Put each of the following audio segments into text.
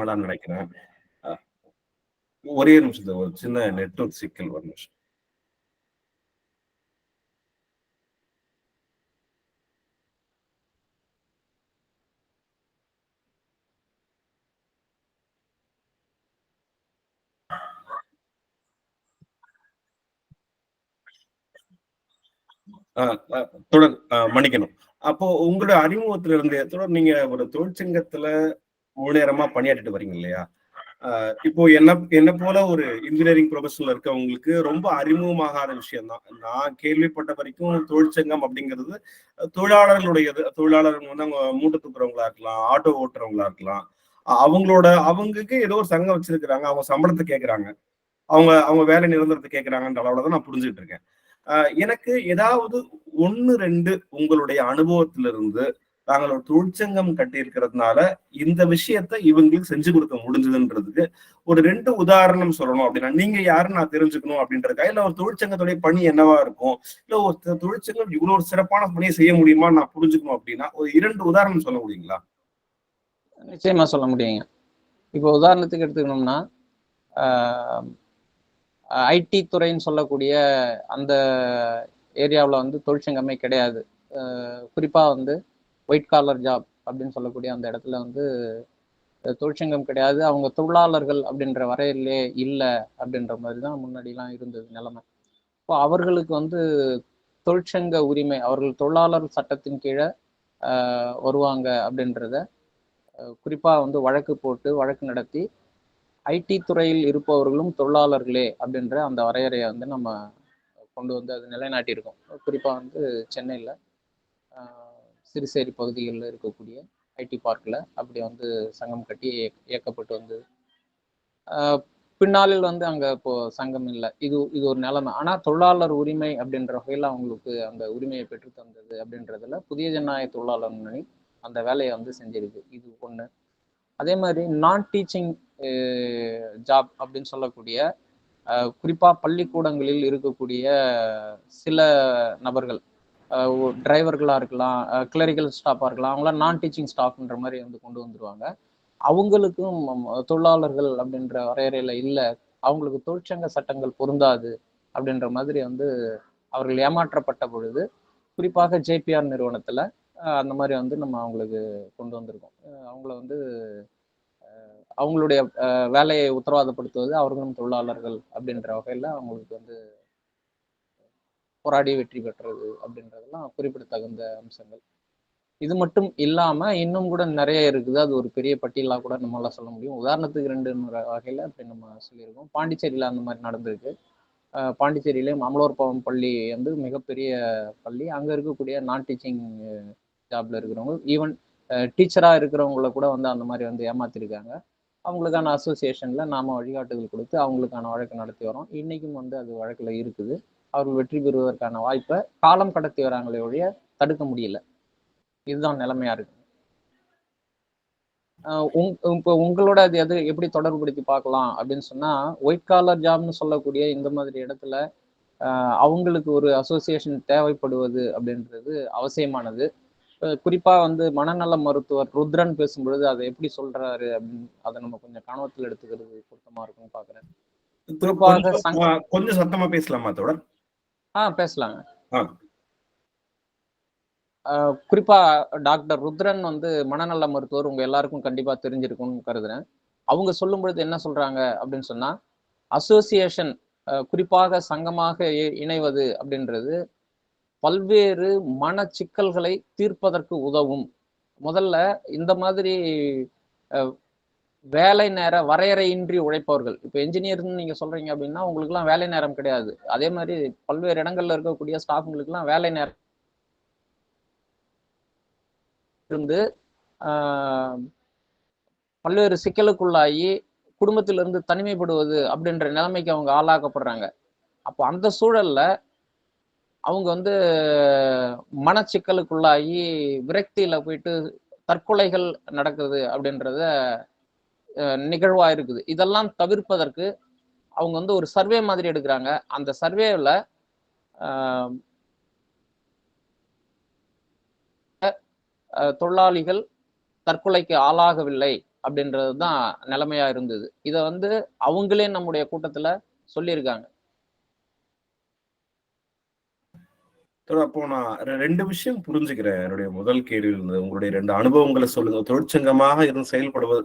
வேண்டாம்னு நினைக்கிறேன். அ ஒரே நிமிஷத்துல ஒரு சின்ன நெட்வொர்க் சிக்கல் ஒரு நிமிஷம். அ அ தொடர் மன்னிக்கணும். அப்போ உங்களுடைய அறிமுகத்துல இருந்தே தொடர் நீங்க ஒரு தொழிற்சங்கத்துல முழு நேரமா பணியாற்றிட்டு வரீங்க இல்லையா? இப்போ என்ன என்ன போல ஒரு இன்ஜினியரிங் ப்ரொஃபஷன்ல இருக்கவங்களுக்கு ரொம்ப அறிமுகமாகாத விஷயம் தான். நான் கேள்விப்பட்ட வரைக்கும் தொழிற்சங்கம் அப்படிங்கிறது தொழிலாளர்களுடையது. தொழிலாளர்கள் வந்து அவங்க மூட்டை தூக்குறவங்களா இருக்கலாம், ஆட்டோ ஓட்டுறவங்களா இருக்கலாம். அவங்களுக்கு ஏதோ ஒரு சங்கம் வச்சிருக்கிறாங்க. அவங்க சம்பளத்த கேட்கறாங்க. அவங்க அவங்க வேலை நிரந்தரத்த கேட்கறாங்கன்ற அளவுல தான் நான் புரிஞ்சுகிட்டு இருக்கேன். எனக்கு ஏதாவது 1, 2 உங்களுடைய அனுபவத்திலிருந்து நாங்கள் ஒரு தொழிற்சங்கம் கட்டியிருக்கிறதுனால, இந்த விஷயத்த இவங்களுக்கு செஞ்சு குடுக்க முடிஞ்சதுன்றதுக்கு, ஒரு 2 உதாரணம் சொல்லணும் அப்படின்னா, நீங்க யாருன்னு நான் தெரிஞ்சுக்கணும் அப்படின்றதுக்கா? இல்ல ஒரு தொழிற்சங்கத்துடைய பணி என்னவா இருக்கும்? இல்ல ஒரு தொழிற்சங்கம் இவ்வளோ ஒரு சிறப்பான பணிய செய்ய முடியுமான்னு நான் புரிஞ்சுக்கணும் அப்படின்னா, ஒரு 2 உதாரணம் சொல்ல முடியுங்களா? நிச்சயமா சொல்ல முடியுங்க. இப்போ உதாரணத்துக்கு எடுத்துக்கணும்னா, ஆ ஐடி துறைன்னு சொல்லக்கூடிய அந்த ஏரியாவுல வந்து தொழிற்சங்கமே கிடையாது. குறிப்பா வந்து ஒயிட் காலர் ஜாப் அப்படின்னு சொல்லக்கூடிய அந்த இடத்துல வந்து தொழிற்சங்கம் கிடையாது. அவங்க தொழிலாளர்கள் அப்படின்ற வரையிலே இல்ல அப்படின்ற மாதிரி தான் முன்னாடிலாம் இருந்தது நிலைமை. இப்போ அவர்களுக்கு வந்து தொழிற்சங்க உரிமை, அவர்கள் தொழிலாளர் சட்டத்தின் கீழ வருவாங்க அப்படின்றத குறிப்பா வந்து வழக்கு போட்டு, வழக்கு நடத்தி, ஐடி துறையில் இருப்பவர்களும் தொழிலாளர்களே அப்படின்ற அந்த வரையறைய வந்து நம்ம கொண்டு வந்து அது நிலைநாட்டியிருக்கோம். குறிப்பா வந்து சென்னையில அ சிறுசேரி பகுதிகள்ல இருக்கக்கூடிய ஐடி பார்க்ல அப்படி வந்து சங்கம் கட்டி இயக்கப்பட்டு வந்தது. அ பின்னாளில் வந்து அங்க இப்போ சங்கம் இல்ல. இது இது ஒரு நிலைமை. ஆனா தொழிலாளர் உரிமை அப்படின்ற வகையில அவங்களுக்கு அந்த உரிமைய பெற்று தந்தது அப்படின்றதுல புதிய ஜனநாயக தொழிலாளர் முன்னணி அந்த வேலைய வந்து செஞ்சிருக்கு. இது 1. அதே மாரி நான் டீச்சிங் அ ஜாப் அப்படின்னு சொல்லக்கூடிய குறிப்பா பள்ளிக்கூடங்களில் இருக்கக்கூடிய சில நபர்கள், டிரைவர்களா இருக்கலாம், கிளரிக்கல் ஸ்டாஃபா இருக்கலாம். அவங்களாம் நான் டீச்சிங் ஸ்டாஃப்ன்ற மாரி வந்து கொண்டு வந்துருவாங்க. அவங்களுக்கும் தொழிலாளர்கள் அப்படின்ற வரையறையில இல்ல. அவங்களுக்கு தொழிற்சங்க சட்டங்கள் பொருந்தாது அப்படின்ற மாதிரி வந்து அவர்கள் ஏமாற்றப்பட்ட பொழுது, குறிப்பாக ஜேபிஆர் நிறுவனத்துல அந்த மாரி வந்து நம்ம அவங்களுக்கு கொண்டு வந்திருக்கோம். அவங்கள வந்து அவங்களுடைய வேலையை உத்தரவாதப்படுத்துவது அவர்களும் தொழிலாளர்கள் அப்படின்ற வகையில அவங்களுக்கு வந்து போராடி வெற்றி பெற்றது அப்படின்றதெல்லாம் குறிப்பிடத்தகுந்த அம்சங்கள். இது மட்டும் இல்லாம இன்னும் கூட நிறைய இருக்குது. அது ஒரு பெரிய பட்டியலா கூட நம்மளால சொல்ல முடியும். உதாரணத்துக்கு 2 வகையில அப்படி நம்ம சொல்லியிருக்கோம். பாண்டிச்சேரியில அந்த மாதிரி நடந்திருக்கு. பாண்டிச்சேரியிலேயும் அமலோற்பவம் பள்ளி வந்து மிகப்பெரிய பள்ளி. அங்க இருக்கக்கூடிய நான் டீச்சிங் ஜாப்ல இருக்கிறவங்க, ஈவன் டீச்சரா இருக்கிறவங்கள கூட வந்து அந்த மாதிரி வந்து ஏமாத்திருக்காங்க. அவங்களுக்கான அசோசியேஷன்ல நாம வழிகாட்டுதல் கொடுத்து அவங்களுக்கான வழக்கு நடத்தி வரோம். இன்னைக்கும் வந்து அது வழக்குல இருக்குது. அவர்கள் வெற்றி பெறுவதற்கான வாய்ப்பை காலம் கடத்தி வராங்களே ஒழிய தடுக்க முடியல. இதுதான் நிலைமையா இருக்கு. இப்போ உங்களோட அது எது எப்படி தொடர்புபடுத்தி பார்க்கலாம் அப்படின்னு சொன்னா, ஒயிட் காலர் ஜாப்னு சொல்லக்கூடிய இந்த மாதிரி இடத்துல அவங்களுக்கு ஒரு அசோசியேஷன் தேவைப்படுவது அப்படின்றது அவசியமானது. குறிப்பா வந்து மனநல மருத்துவர் ருத்ரன் பேசும்பொழுது அதை எப்படி சொல்றாரு அப்படின்னு அதை நம்ம கொஞ்சம் கவனத்தில் எடுத்துக்கிறது பொருத்தமா இருக்கும்னு பாக்குறேன். குறிப்பாக கொஞ்சம் சத்தமா பேசலாமா தோழர்? பேசலாங்க. ஆ. குறிப்பா டாக்டர் ருத்ரன் வந்து மனநல மருத்துவர் உங்க எல்லாருக்கும் கண்டிப்பா தெரிஞ்சிருக்கும்னு கருதுறேன். அவங்க சொல்லும் பொழுது என்ன சொல்றாங்க அப்படின்னு சொன்னா, அசோசியேஷன் குறிப்பாக சங்கமாக இணைவது அப்படின்றது பல்வேறு மன சிக்கல்களை தீர்ப்பதற்கு உதவும். முதல்ல இந்த மாதிரி வேலை நேர வரையறையின்றி உழைப்பவர்கள், இப்ப என்ஜினியர்னு நீங்க சொல்றீங்க அப்படின்னா உங்களுக்கு எல்லாம் வேலை நேரம் கிடையாது. அதே மாதிரி பல்வேறு இடங்கள்ல இருக்கக்கூடிய ஸ்டாஃப்ங்களுக்கு எல்லாம் வேலை நேரம் இருந்து பல்வேறு சிக்கலுக்குள்ளாகி குடும்பத்திலிருந்து தனிமைப்படுவது அப்படின்ற நிலைமைக்கு அவங்க ஆளாக்கப்படுறாங்க. அப்போ அந்த சூழல்ல அவங்க வந்து மனச்சிக்கலுக்குள்ளாகி விரக்தியில போயிட்டு தற்கொலைகள் நடக்குது அப்படின்றத நிகழ்வா இருக்குது. இதெல்லாம் தவிர்ப்பதற்கு அவங்க வந்து ஒரு சர்வே மாதிரி எடுக்கிறாங்க. அந்த சர்வேல தொழிலாளிகள் தற்கொலைக்கு ஆளாகவில்லை அப்படின்றது தான் நிலைமையா இருந்தது. இதை வந்து அவங்களே நம்முடைய கூட்டத்துல சொல்லியிருக்காங்க. அப்போ நான் 2 விஷயம் புரிஞ்சுக்கிறேன். என்னுடைய முதல் கேள்வியில இருந்து. உங்களுடைய 2 அனுபவங்கள சொல்லுங்க. தொழிற்சங்கமாக இருந்து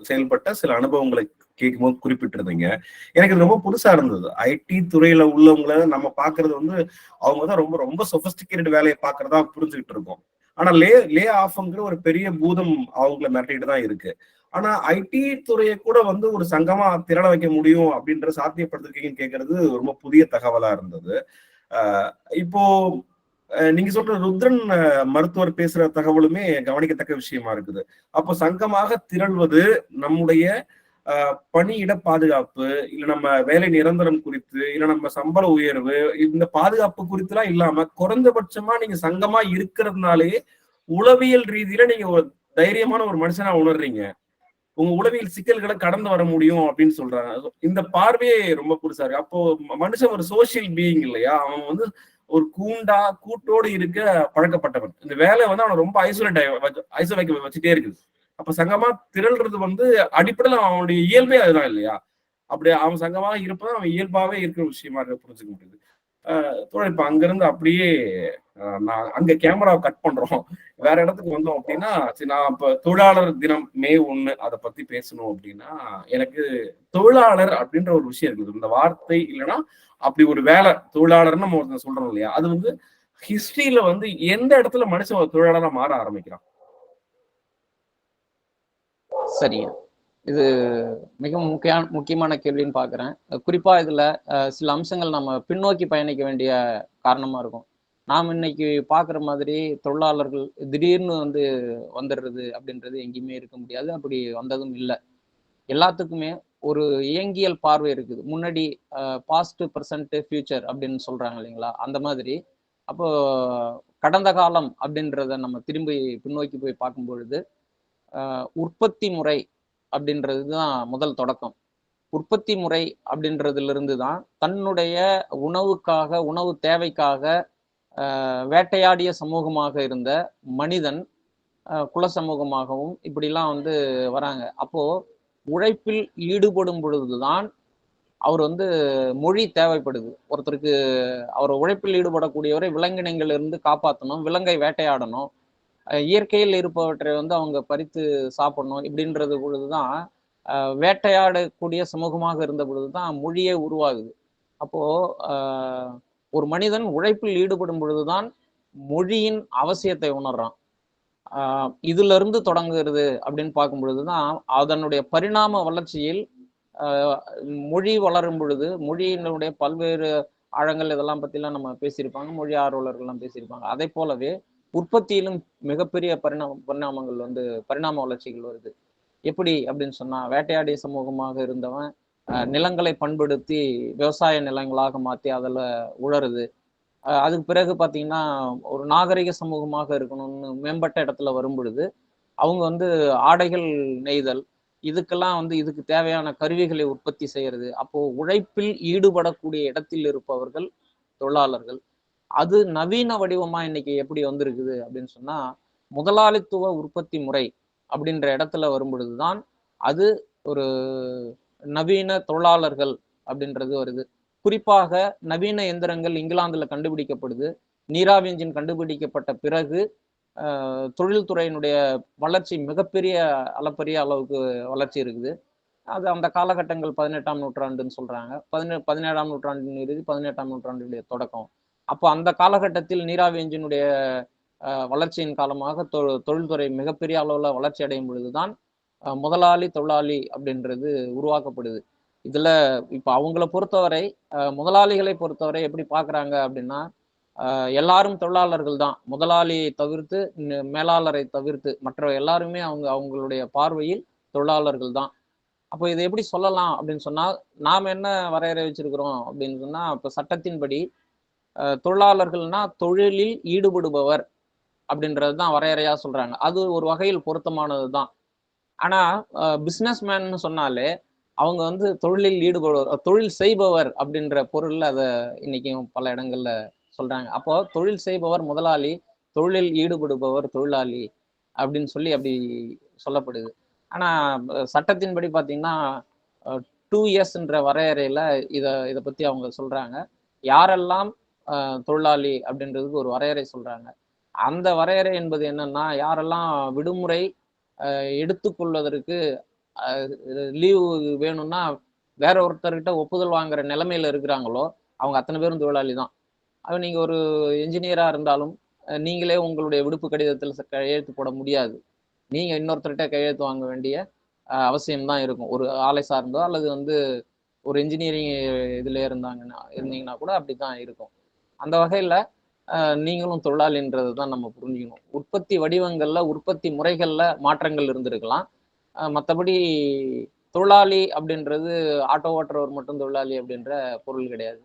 செயல்பட்ட சில அனுபவங்களை கேட்கும்போது குறிப்பிட்டிருந்தீங்க. எனக்கு இது ரொம்ப புதுசா இருந்தது. ஐடி துறையில உள்ளவங்கள நம்ம பார்க்கிறது வந்து, அவங்க தான் ரொம்ப ரொம்ப சொபிஸ்டிகேட்டட் வேலைய பார்க்கிறதா புரிஞ்சுகிட்டு இருக்கோம். ஆனா லே ஆஃப்ங்கிற ஒரு பெரிய பூதம் அவங்கள மிரட்டிட்டு தான் இருக்கு. ஆனா ஐடி துறைய கூட வந்து ஒரு சங்கமா திரள வைக்க முடியும் அப்படின்ற சாத்தியப்படுத்திருக்கீங்கன்னு கேட்கறது ரொம்ப புதிய தகவலா இருந்தது. அ இப்போ நீங்க சொல்ற ருத்ரன் மருத்துவர் பேசுற தகவலுமே கவனிக்கத்தக்க விஷயமா இருக்குது. அப்போ சங்கமாக திரள்வது நம்முடைய பணியிட பாதுகாப்பு, இல்ல நம்ம வேலை நிரந்தரம் குறித்து, இல்ல நம்ம சம்பள உயர்வு, இந்த பாதுகாப்பு குறித்துலாம் இல்லாம குறைந்தபட்சமா நீங்க சங்கமா இருக்கிறதுனாலே உளவியல் ரீதியில நீங்க ஒரு தைரியமான ஒரு மனுஷனா உணர்றீங்க. உங்க உளவியல் சிக்கல்களை கடந்து வர முடியும் அப்படின்னு சொல்றாங்க. இந்த பார்வையே ரொம்ப புதுசா இருக்கு. அப்போ மனுஷன் ஒரு சோசியல் பீயிங் இல்லையா? அவன் வந்து ஒரு கூட்டோடு இருக்க பழக்கப்பட்டவன். இந்த வேலை வந்து அவனை ரொம்ப ஐசோலேட் வச்சுட்டே இருக்குது. அப்ப சங்கமா திரள்றது வந்து அடிப்படையில் அவனுடைய இயல்பே அதுதான் இல்லையா? அப்படி அவன் சங்கமா இருப்பதான் அவன் இயல்பாவே இருக்கிற விஷயமா புரிஞ்சுக்க முடியுது. தோழர் இப்ப அங்கிருந்து அப்படியே நான் அங்க கேமராவை கட் பண்றோம். வேற இடத்துக்கு வந்தோம் அப்படின்னா, சரி நான் இப்ப தொழிலாளர் தினம் மே 1 அதை பத்தி பேசணும் அப்படின்னா, எனக்கு தொழிலாளர் அப்படின்ற ஒரு விஷயம் இருக்குது. இந்த வார்த்தை இல்லைன்னா அப்படி ஒரு வேலை தொழிலாளர்னு நம்ம ஒருத்தர் சொல்றோம் இல்லையா? அது வந்து ஹிஸ்டரியில வந்து எந்த இடத்துல மனுஷன் ஒரு தொழிலாளரா மாற ஆரம்பிக்கிறான்? சரிங்க. இது மிக முக்கியமான கேள்வின்னு பார்க்குறேன். குறிப்பா இதுல சில அம்சங்கள் நம்ம பின்னோக்கி பயணிக்க வேண்டிய காரணமா இருக்கும். நாம் இன்னைக்கு பார்க்குற மாதிரி தொழிலாளர்கள் திடீர்னு வந்து வந்துடுறது அப்படின்றது எங்கேயுமே இருக்க முடியாது. அப்படி வந்ததும் இல்ல. எல்லாத்துக்குமே ஒரு இயங்கியல் பார்வை இருக்குது. முன்னாடி பாஸ்ட், பிரசன்ட், ஃபியூச்சர் அப்படின்னு சொல்றாங்க இல்லைங்களா? அந்த மாதிரி அப்போ கடந்த காலம் அப்படின்றத நம்ம திரும்பி பின்னோக்கி போய் பார்க்கும் பொழுது, உற்பத்தி முறை அப்படின்றது தான் முதல் தொடக்கம். உற்பத்தி முறை அப்படின்றதிலிருந்து தான் தன்னுடைய உணவுக்காக, உணவு தேவைக்காக வேட்டையாடிய சமூகமாக இருந்த மனிதன் குல சமூகமாகவும் இப்படிலாம் வந்து வராங்க. அப்போ உழைப்பில் ஈடுபடும் பொழுதுதான் அவர் வந்து மொழி தேவைப்படுது. ஒருத்தருக்கு அவர் உழைப்பில் ஈடுபடக்கூடியவரை விலங்கினங்களிலிருந்து காப்பாற்றணும், விலங்கை வேட்டையாடணும், இயற்கையில் இருப்பவற்றை வந்து அவங்க பறித்து சாப்பிடணும். இப்படின்றது பொழுதுதான் வேட்டையாடக்கூடிய சமூகமாக இருந்த பொழுதுதான் மொழியே உருவாகுது. அப்போ ஒரு மனிதன் உழைப்பில் ஈடுபடும் பொழுதுதான் மொழியின் அவசியத்தை உணர்றான். இதுல இருந்து தொடங்குகிறது அப்படின்னு பார்க்கும் பொழுதுதான் அதனுடைய பரிணாம வளர்ச்சியில் மொழி வளரும் பொழுது மொழியினுடைய பல்வேறு ஆழங்கள் இதெல்லாம் பத்திலாம் நம்ம பேசியிருப்பாங்க. மொழி ஆர்வலர்கள்லாம் பேசியிருப்பாங்க. அதை போலவே உற்பத்தியிலும் மிகப்பெரிய பரிணாமங்கள் வந்து பரிணாம வளர்ச்சிகள் வருது. எப்படி அப்படின்னு சொன்னா, வேட்டையாடிய சமூகமாக இருந்தவன் நிலங்களை பண்படுத்தி விவசாய நிலங்களாக மாத்தி அதுல உழருது. அதுக்கு பிறகு பாத்தீங்கன்னா, ஒரு நாகரிக சமூகமாக இருக்கணும்னு மேம்பட்ட இடத்துல வரும் பொழுது, அவங்க வந்து ஆடைகள் நெய்தல், இதுக்கெல்லாம் வந்து இதுக்கு தேவையான கருவிகளை உற்பத்தி செய்யறது. அப்போ உழைப்பில் ஈடுபடக்கூடிய இடத்தில் இருப்பவர்கள் தொழிலாளர்கள். அது நவீன வடிவமா இன்னைக்கு எப்படி வந்திருக்குது அப்படின்னு சொன்னா, முதலாளித்துவ உற்பத்தி முறை அப்படின்ற இடத்துல வரும் பொழுதுதான் அது ஒரு நவீன தொழிலாளர்கள் அப்படின்றது வருது. குறிப்பாக நவீன எந்திரங்கள் இங்கிலாந்துல கண்டுபிடிக்கப்படுது. நீராவி என்ஜின் கண்டுபிடிக்கப்பட்ட பிறகு தொழில்துறையினுடைய வளர்ச்சி மிகப்பெரிய அளப்பரிய அளவுக்கு வளர்ச்சி இருக்குது. அது அந்த காலகட்டங்கள் 18ஆம் நூற்றாண்டுன்னு சொல்றாங்க. 17ஆம் நூற்றாண்டின் இறுதி, 18ஆம் நூற்றாண்டுடைய தொடக்கம். அப்போ அந்த காலகட்டத்தில் நீராவி என்ஜினுடைய வளர்ச்சியின் காலமாக தொழில்துறை மிகப்பெரிய அளவுல வளர்ச்சி அடையும் பொழுதுதான் முதலாளி தொழிலாளி அப்படின்றது உருவாக்கப்படுது. இதுல இப்ப அவங்கள பொறுத்தவரை முதலாளிகளை பொறுத்தவரை எப்படி பாக்குறாங்க அப்படின்னா, எல்லாரும் தொழிலாளர்கள் தான். முதலாளியை தவிர்த்து, மேலாளரை தவிர்த்து மற்ற எல்லாருமே அவங்களுடைய பார்வையில் தொழிலாளர்கள் தான். அப்போ இதை எப்படி சொல்லலாம் அப்படின்னு சொன்னா, நாம் என்ன வரையறை வச்சிருக்கிறோம் அப்படின்னு சொன்னா, இப்ப சட்டத்தின்படி தொழிலாளர்கள்னா தொழிலில் ஈடுபடுபவர் அப்படின்றதுதான் வரையறையா சொல்றாங்க. அது ஒரு வகையில் பொருத்தமானது தான். ஆனா பிசினஸ் மேன்னு சொன்னாலே அவங்க வந்து தொழிலில் ஈடுபடுவர், தொழில் செய்பவர் அப்படின்ற பொருள்ல அதை இன்னைக்கும் பல இடங்கள்ல சொல்றாங்க. அப்போ தொழில் செய்பவர் முதலாளி, தொழிலில் ஈடுபடுபவர் தொழிலாளி அப்படின்னு சொல்லி அப்படி சொல்லப்படுது. ஆனா சட்டத்தின்படி பாத்தீங்கன்னா 2 இயர்ஸ்ன்ற வரையறையில இதை பத்தி அவங்க சொல்றாங்க. யாரெல்லாம் தொழிலாளி அப்படின்றதுக்கு ஒரு வரையறை சொல்றாங்க. அந்த வரையறை என்பது என்னன்னா, யாரெல்லாம் விடுமுறை எடுத்துக்கொள்வதற்கு லீவு வேணும்னா வேற ஒருத்தர்கிட்ட ஒப்புதல் வாங்குற நிலைமையில இருக்கிறாங்களோ அவங்க அத்தனை பேரும் தொழிலாளி தான். அது நீங்க ஒரு என்ஜினியரா இருந்தாலும் நீங்களே உங்களுடைய விடுப்பு கடிதத்தில் கையெழுத்து போட முடியாது. நீங்க இன்னொருத்தர்கிட்ட கையெழுத்து வாங்க வேண்டிய அவசியம் தான் இருக்கும். ஒரு ஆலை சார்ந்தோ அல்லது வந்து ஒரு இன்ஜினியரிங் இதுல இருந்தீங்கன்னா கூட அப்படித்தான் இருக்கும். அந்த வகையில நீங்களும் தொழிலாளின்றது தான் நம்ம புரிஞ்சுக்கணும். உற்பத்தி வடிவங்கள்ல, உற்பத்தி முறைகள்ல மாற்றங்கள் இருந்திருக்கலாம். மற்றபடி தொழிலாளி அப்படின்றது ஆட்டோ ஓட்டுறவர் மட்டும் தொழிலாளி அப்படின்ற பொருள் கிடையாது.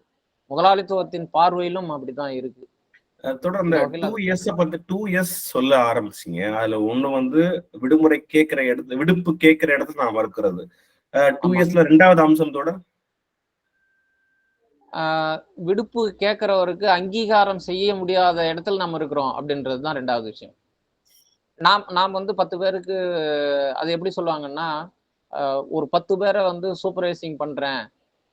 முதலாளித்துவத்தின் பார்வையிலும் அப்படித்தான் இருக்கு. தொடர்ந்து 2 இயர்ஸ் சொல்ல ஆரம்பிச்சீங்க. அதுல ஒண்ணு வந்து விடுமுறை கேட்கிற இடத்துல, விடுப்பு கேட்கிற இடத்துல நான் மறுக்கிறது. 2 இயர்ஸ்ல 2வது அம்சம் தொடர் விடுப்பு கேட்கிறவருக்கு அங்கீகாரம் செய்ய முடியாத இடத்துல நம்ம இருக்கிறோம் அப்படின்றது தான் 2வது விஷயம். நாம் வந்து 10 பேருக்கு அது எப்படி சொல்லுவாங்கன்னா, ஒரு 10 பேரை வந்து சூப்பர்வைசிங் பண்றேன்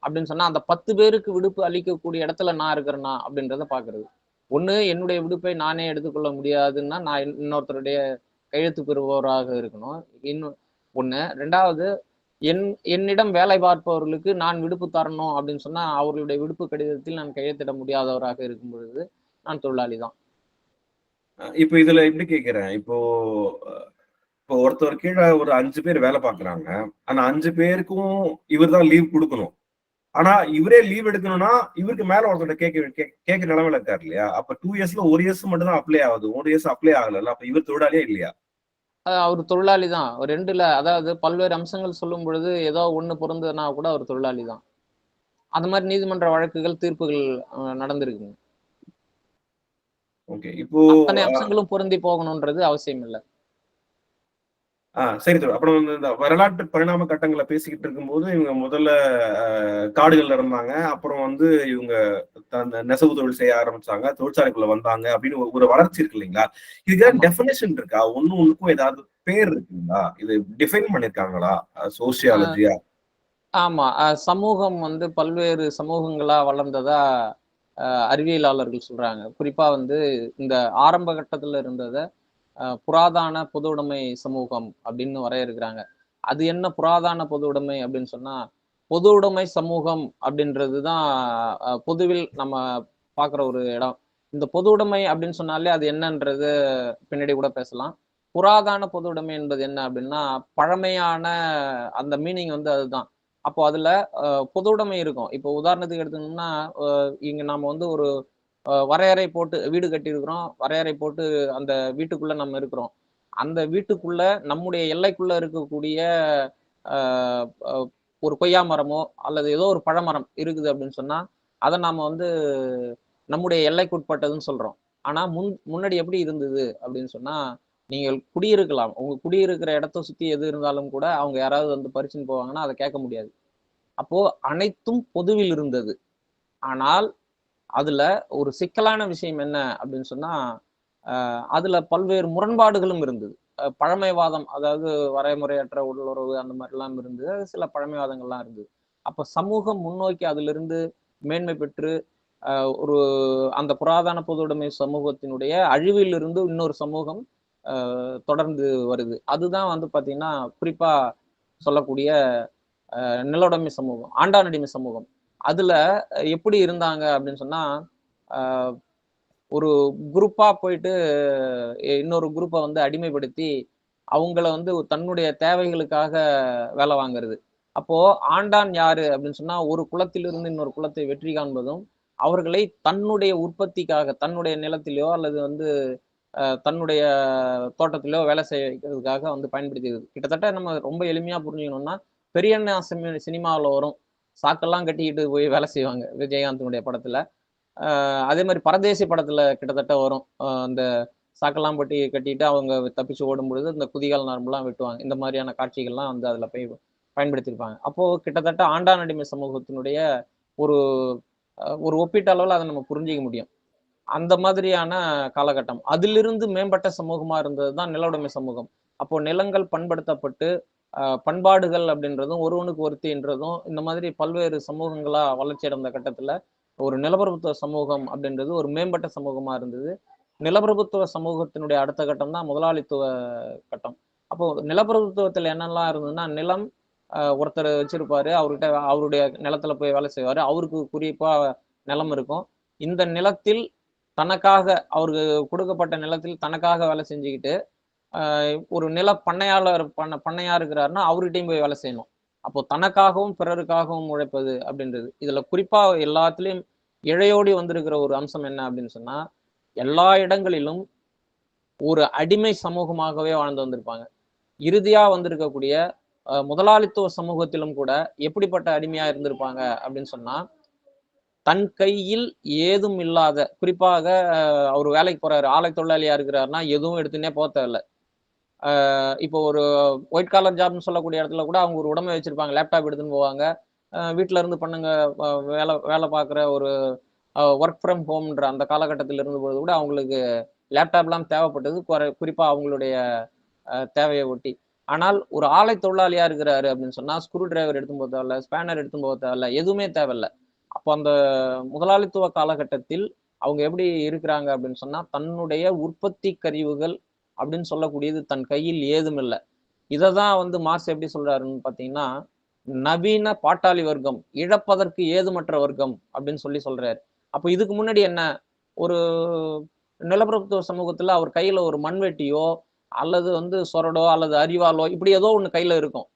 அப்படின்னு சொன்னா, அந்த 10 பேருக்கு விடுப்பு அளிக்கக்கூடிய இடத்துல நான் இருக்கிறேனா அப்படின்றத பாக்குறது. ஒண்ணு என்னுடைய விடுப்பை நானே எடுத்துக்கொள்ள முடியாதுன்னா, நான் இன்னொருத்தருடைய கையெழுத்து பெறுபவராக இருக்கணும். இன்னும் ஒண்ணு. 2வது என்னிடம் வேலை பார்ப்பவர்களுக்கு நான் விடுப்பு தரணும் அப்படின்னு சொன்னா, அவர்களுடைய விடுப்பு கடிதத்தில் நான் கையெழுத்திட முடியாதவராக இருக்கும் பொழுது, நான் தொழிலாளி தான். இப்போ இதுல எப்படி கேட்கிறேன், இப்போ இப்போ ஒருத்தர் கீழே ஒரு 5 பேர் வேலை பார்க்குறாங்க. ஆனா 5 பேருக்கும் இவர் தான் லீவ் குடுக்கணும். ஆனா இவரே லீவ் எடுக்கணும்னா, இவருக்கு மேல ஒருத்தர்ட்ட கேட்கிற நிலைமையில இருக்காரு இல்லையா? அப்ப 2 இயர்ஸ்ல 1 இயர்ஸ் மட்டும் தான் அப்ளை ஆகுது. 1 இயர்ஸ் அப்ளை ஆகலல்ல. அப்ப இவர் தொழிலாளியா இல்லையா? அவர் தொழிலாளி தான். 2ல அதாவது பல்வேறு அம்சங்கள் சொல்லும் பொழுது, ஏதோ ஒண்ணு பொருந்துனா கூட அவர் தொழிலாளி தான். அந்த மாரி நீதிமன்ற வழக்குகள், தீர்ப்புகள் நடந்திருக்குங்க. ஓகே. இப்போ அத்தனை அம்சங்களும் பொருந்தி போகணும்ன்றது அவசியம் இல்ல. சரி தோழர். அப்புறம் வந்து இந்த வரலாற்று பரிணாம கட்டங்கள பேசிக்கிட்டு இருக்கும்போது, இவங்க முதல்ல காடுகள்ல இருந்தாங்க. அப்புறம் வந்து இவங்க அந்த நெசவு தொழில் செய்ய ஆரம்பிச்சாங்க. தொழிற்சாலைக்குள்ள வந்தாங்க அப்படின்னு ஒரு வளர்ச்சி இருக்கு இல்லைங்களா? இதுக்கு ஏதாவது ஆமா. டெஃபினிஷன் இருக்கா? ஒண்ணுக்கும் ஏதாவது பேர் இருக்குங்களா? இது டிஃபைன் பண்ணியிருக்காங்களா? அ சோசியாலஜியா? ஆமா. சமூகம் வந்து பல்வேறு சமூகங்களா வளர்ந்ததா அறிவியலாளர்கள் சொல்றாங்க. குறிப்பா வந்து இந்த ஆரம்ப கட்டத்துல இருந்தத புராதான பொதுவுடைமை சமூகம் அப்படின்னு வரையறுக்கிறாங்க. அது என்ன புராதான பொதுவுடைமை அப்படின்னு சொன்னா, பொதுவுடைமை சமூகம் அப்படின்றது தான் பொதுவில் நம்ம பார்க்குற ஒரு இடம். இந்த பொதுவுடைமை அப்படின்னு சொன்னாலே அது என்னன்றது பின்னாடி கூட பேசலாம். புராதான பொதுவுடைமை என்பது என்ன அப்படின்னா, பழமையான அந்த மீனிங் வந்து அதுதான். அப்போ அதுல பொதுவுடைமை இருக்கும். இப்போ உதாரணத்துக்கு எடுத்தோம்னா, இங்க நாம வந்து ஒரு வரையறை போட்டு வீடு கட்டியிருக்கிறோம். வரையறை போட்டு அந்த வீட்டுக்குள்ள நம்ம இருக்கிறோம். அந்த வீட்டுக்குள்ள நம்முடைய எல்லைக்குள்ள இருக்கக்கூடிய அ அ ஒரு கொய்யா மரமோ, அல்லது ஏதோ ஒரு பழமரம் இருக்குது அப்படின்னு சொன்னா, அத நாம வந்து நம்முடைய எல்லைக்குட்பட்டதுன்னு சொல்றோம். ஆனா முன்னாடி எப்படி இருந்தது அப்படின்னு சொன்னா, நீங்கள் குடியிருக்கலாம். உங்க குடியிருக்கிற இடத்த சுத்தி எது இருந்தாலும் கூட, அவங்க யாராவது வந்து பறிச்சுன்னு போவாங்கன்னா, அத கேட்க முடியாது. அப்போ அனைத்தும் பொதுவில் இருந்தது. ஆனால் அதுல ஒரு சிக்கலான விஷயம் என்ன அப்படின்னு சொன்னா, அதுல பல்வேறு முரண்பாடுகளும் இருந்தது. பழமைவாதம் அதாவது வரைமுறையற்ற உடலுறவு அந்த மாரிலாம் இருந்தது. சில பழமைவாதங்கள்லாம் இருந்தது. அப்ப சமூகம் முன்னோக்கி அதிலிருந்து மேன்மை பெற்று, ஒரு அந்த புராதன பொதுவுடைமை சமூகத்தினுடைய அழிவிலிருந்து இன்னொரு சமூகம் தொடர்ந்து வருது. அதுதான் வந்து பார்த்தீங்கன்னா, குறிப்பா சொல்லக்கூடிய நிலவுடைமை சமூகம், ஆண்டான் சமூகம். அதுல எப்படி இருந்தாங்க அப்படின்னு சொன்னா, அ ஒரு குரூப்பா போயிட்டு இன்னொரு குரூப்ப வந்து அடிமைப்படுத்தி, அவங்கள வந்து தன்னுடைய தேவைகளுக்காக வேலை வாங்குறது. அப்போ ஆண்டான் யாரு அப்படின்னு சொன்னா, ஒரு குலத்திலிருந்து இன்னொரு குலத்தை வெற்றி காண்பதும், அவர்களை தன்னுடைய உற்பத்திக்காக, தன்னுடைய நிலத்திலயோ அல்லது வந்து தன்னுடைய தோட்டத்திலயோ வேலை செய்ய வைக்கிறதுக்காக வந்து பயன்படுத்தியது. கிட்டத்தட்ட நம்ம ரொம்ப எளிமையா புரிஞ்சுக்கணும்னா, பெரியண்ணா சினிமாவுல வரும். சாக்கெல்லாம் கட்டிக்கிட்டு போய் வேலை செய்வாங்க. விஜயகாந்தினுடைய படத்துல. அதே மாரி பரதேசி படத்துல கிட்டத்தட்ட வரும். அந்த சாக்கெல்லாம் கட்டிட்டு அவங்க தப்பிச்சு ஓடும்பொழுது, இந்த குதிகால் நரம்பெல்லாம் வெட்டுவாங்க. இந்த மாரியான காட்சிகள்லாம் வந்து அதுல பயன்படுத்தியிருப்பாங்க. அப்போ கிட்டத்தட்ட ஆண்டான் அடிமை சமூகத்தினுடைய ஒரு ஒரு ஒப்பீட்டளவுல அத நம்ம புரிஞ்சுக்க முடியும். அந்த மாதிரியான காலகட்டம். அதிலிருந்து மேம்பட்ட சமூகமா இருந்தது தான் நிலவுடைமை சமூகம். அப்போ நிலங்கள் பண்படுத்தப்பட்டு, பண்பாடுகள் அப்படின்றதும் ஒருவனுக்கு ஒருத்தின்றதும் இந்த மாதிரி பல்வேறு சமூகங்களா வளர்ச்சி அடைந்த கட்டத்துல ஒரு நிலப்பிரபுத்துவ சமூகம் அப்படின்றது ஒரு மேம்பட்ட சமூகமா இருந்தது. நிலப்பிரபுத்துவ சமூகத்தினுடைய அடுத்த கட்டம் தான் முதலாளித்துவ கட்டம். அப்போ நிலப்பிரபுத்துவத்துல என்னெல்லாம் இருந்ததுன்னா, நிலம் ஒருத்தர் வச்சிருப்பாரு, அவர்கிட்ட அவருடைய நிலத்துல போய் வேலை செய்வாரு, அவருக்கு குறிப்பா நிலம் இருக்கும். இந்த நிலத்தில் தனக்காக அவருக்கு கொடுக்கப்பட்ட நிலத்தில் தனக்காக வேலை செஞ்சுக்கிட்டு ஒரு நில பண்ணையாளர் பண்ணையா இருக்கிறாருன்னா அவர்கிட்டையும் போய் வேலை செய்யணும். அப்போ தனக்காகவும் பிறருக்காகவும் உழைப்பது அப்படின்றது இதுல குறிப்பா எல்லாத்துலயும் இழையோடி வந்திருக்கிற ஒரு அம்சம் என்ன அப்படின்னு சொன்னா, எல்லா இடங்களிலும் ஒரு அடிமை சமூகமாகவே வாழ்ந்து வந்திருப்பாங்க. இறுதியா வந்திருக்கக்கூடிய முதலாளித்துவ சமூகத்திலும் கூட எப்படிப்பட்ட அடிமையா இருந்திருப்பாங்க அப்படின்னு சொன்னா, தன் கையில் ஏதும் இல்லாத, குறிப்பாக அவர் வேலைக்கு போறாரு, ஆலை தொழிலாளியா இருக்கிறாருன்னா எதுவும் எடுத்துன்னே போக தேவையில்ல. இப்போ ஒரு ஒயிட் காலர் ஜாப்னு சொல்லக்கூடிய இடத்துல கூட அவங்க ஒரு உடைமை வச்சிருப்பாங்க, லேப்டாப் எடுத்துன்னு போவாங்க. வீட்டுல இருந்து பண்ணுங்க, வேலை வேலை பார்க்குற ஒரு ஒர்க் ஃப்ரம் ஹோம்ன்ற அந்த காலகட்டத்தில் இருந்தபோது கூட அவங்களுக்கு லேப்டாப்லாம் தேவைப்பட்டது, குறிப்பா அவங்களுடைய தேவையை ஒட்டி. ஆனால் ஒரு ஆலை தொழிலாளியா இருக்கிறாரு அப்படின்னு சொன்னா ஸ்க்ரூ டிரைவர் எடுத்துன்னு போக தேவையில்ல, ஸ்பேனர் எடுத்துன்னு போக தேவையில்ல, எதுவுமே தேவையில்ல. அப்போ அந்த முதலாளித்துவ காலகட்டத்தில் அவங்க எப்படி இருக்கிறாங்க அப்படின்னு சொன்னா, தன்னுடைய உற்பத்தி கருவிகள் அப்படின்னு சொல்லக்கூடியது தன் கையில் ஏதும் இல்லை. இதை தான் வந்து மார்க்ஸ் எப்படி சொல்றாருன்னு பாத்தீங்கன்னா, நவீன பாட்டாளி வர்க்கம், இழப்பதற்கு ஏதுமற்ற வர்க்கம் அப்படின்னு சொல்றாரு. அப்போ இதுக்கு முன்னாடி என்ன, ஒரு நிலப்பிரபுத்துவ சமூகத்துல அவர் கையில ஒரு மண்வெட்டியோ அல்லது வந்து சொரடோ அல்லது அரிவாளோ இப்படி ஏதோ ஒண்ணு கையில இருக்கும்.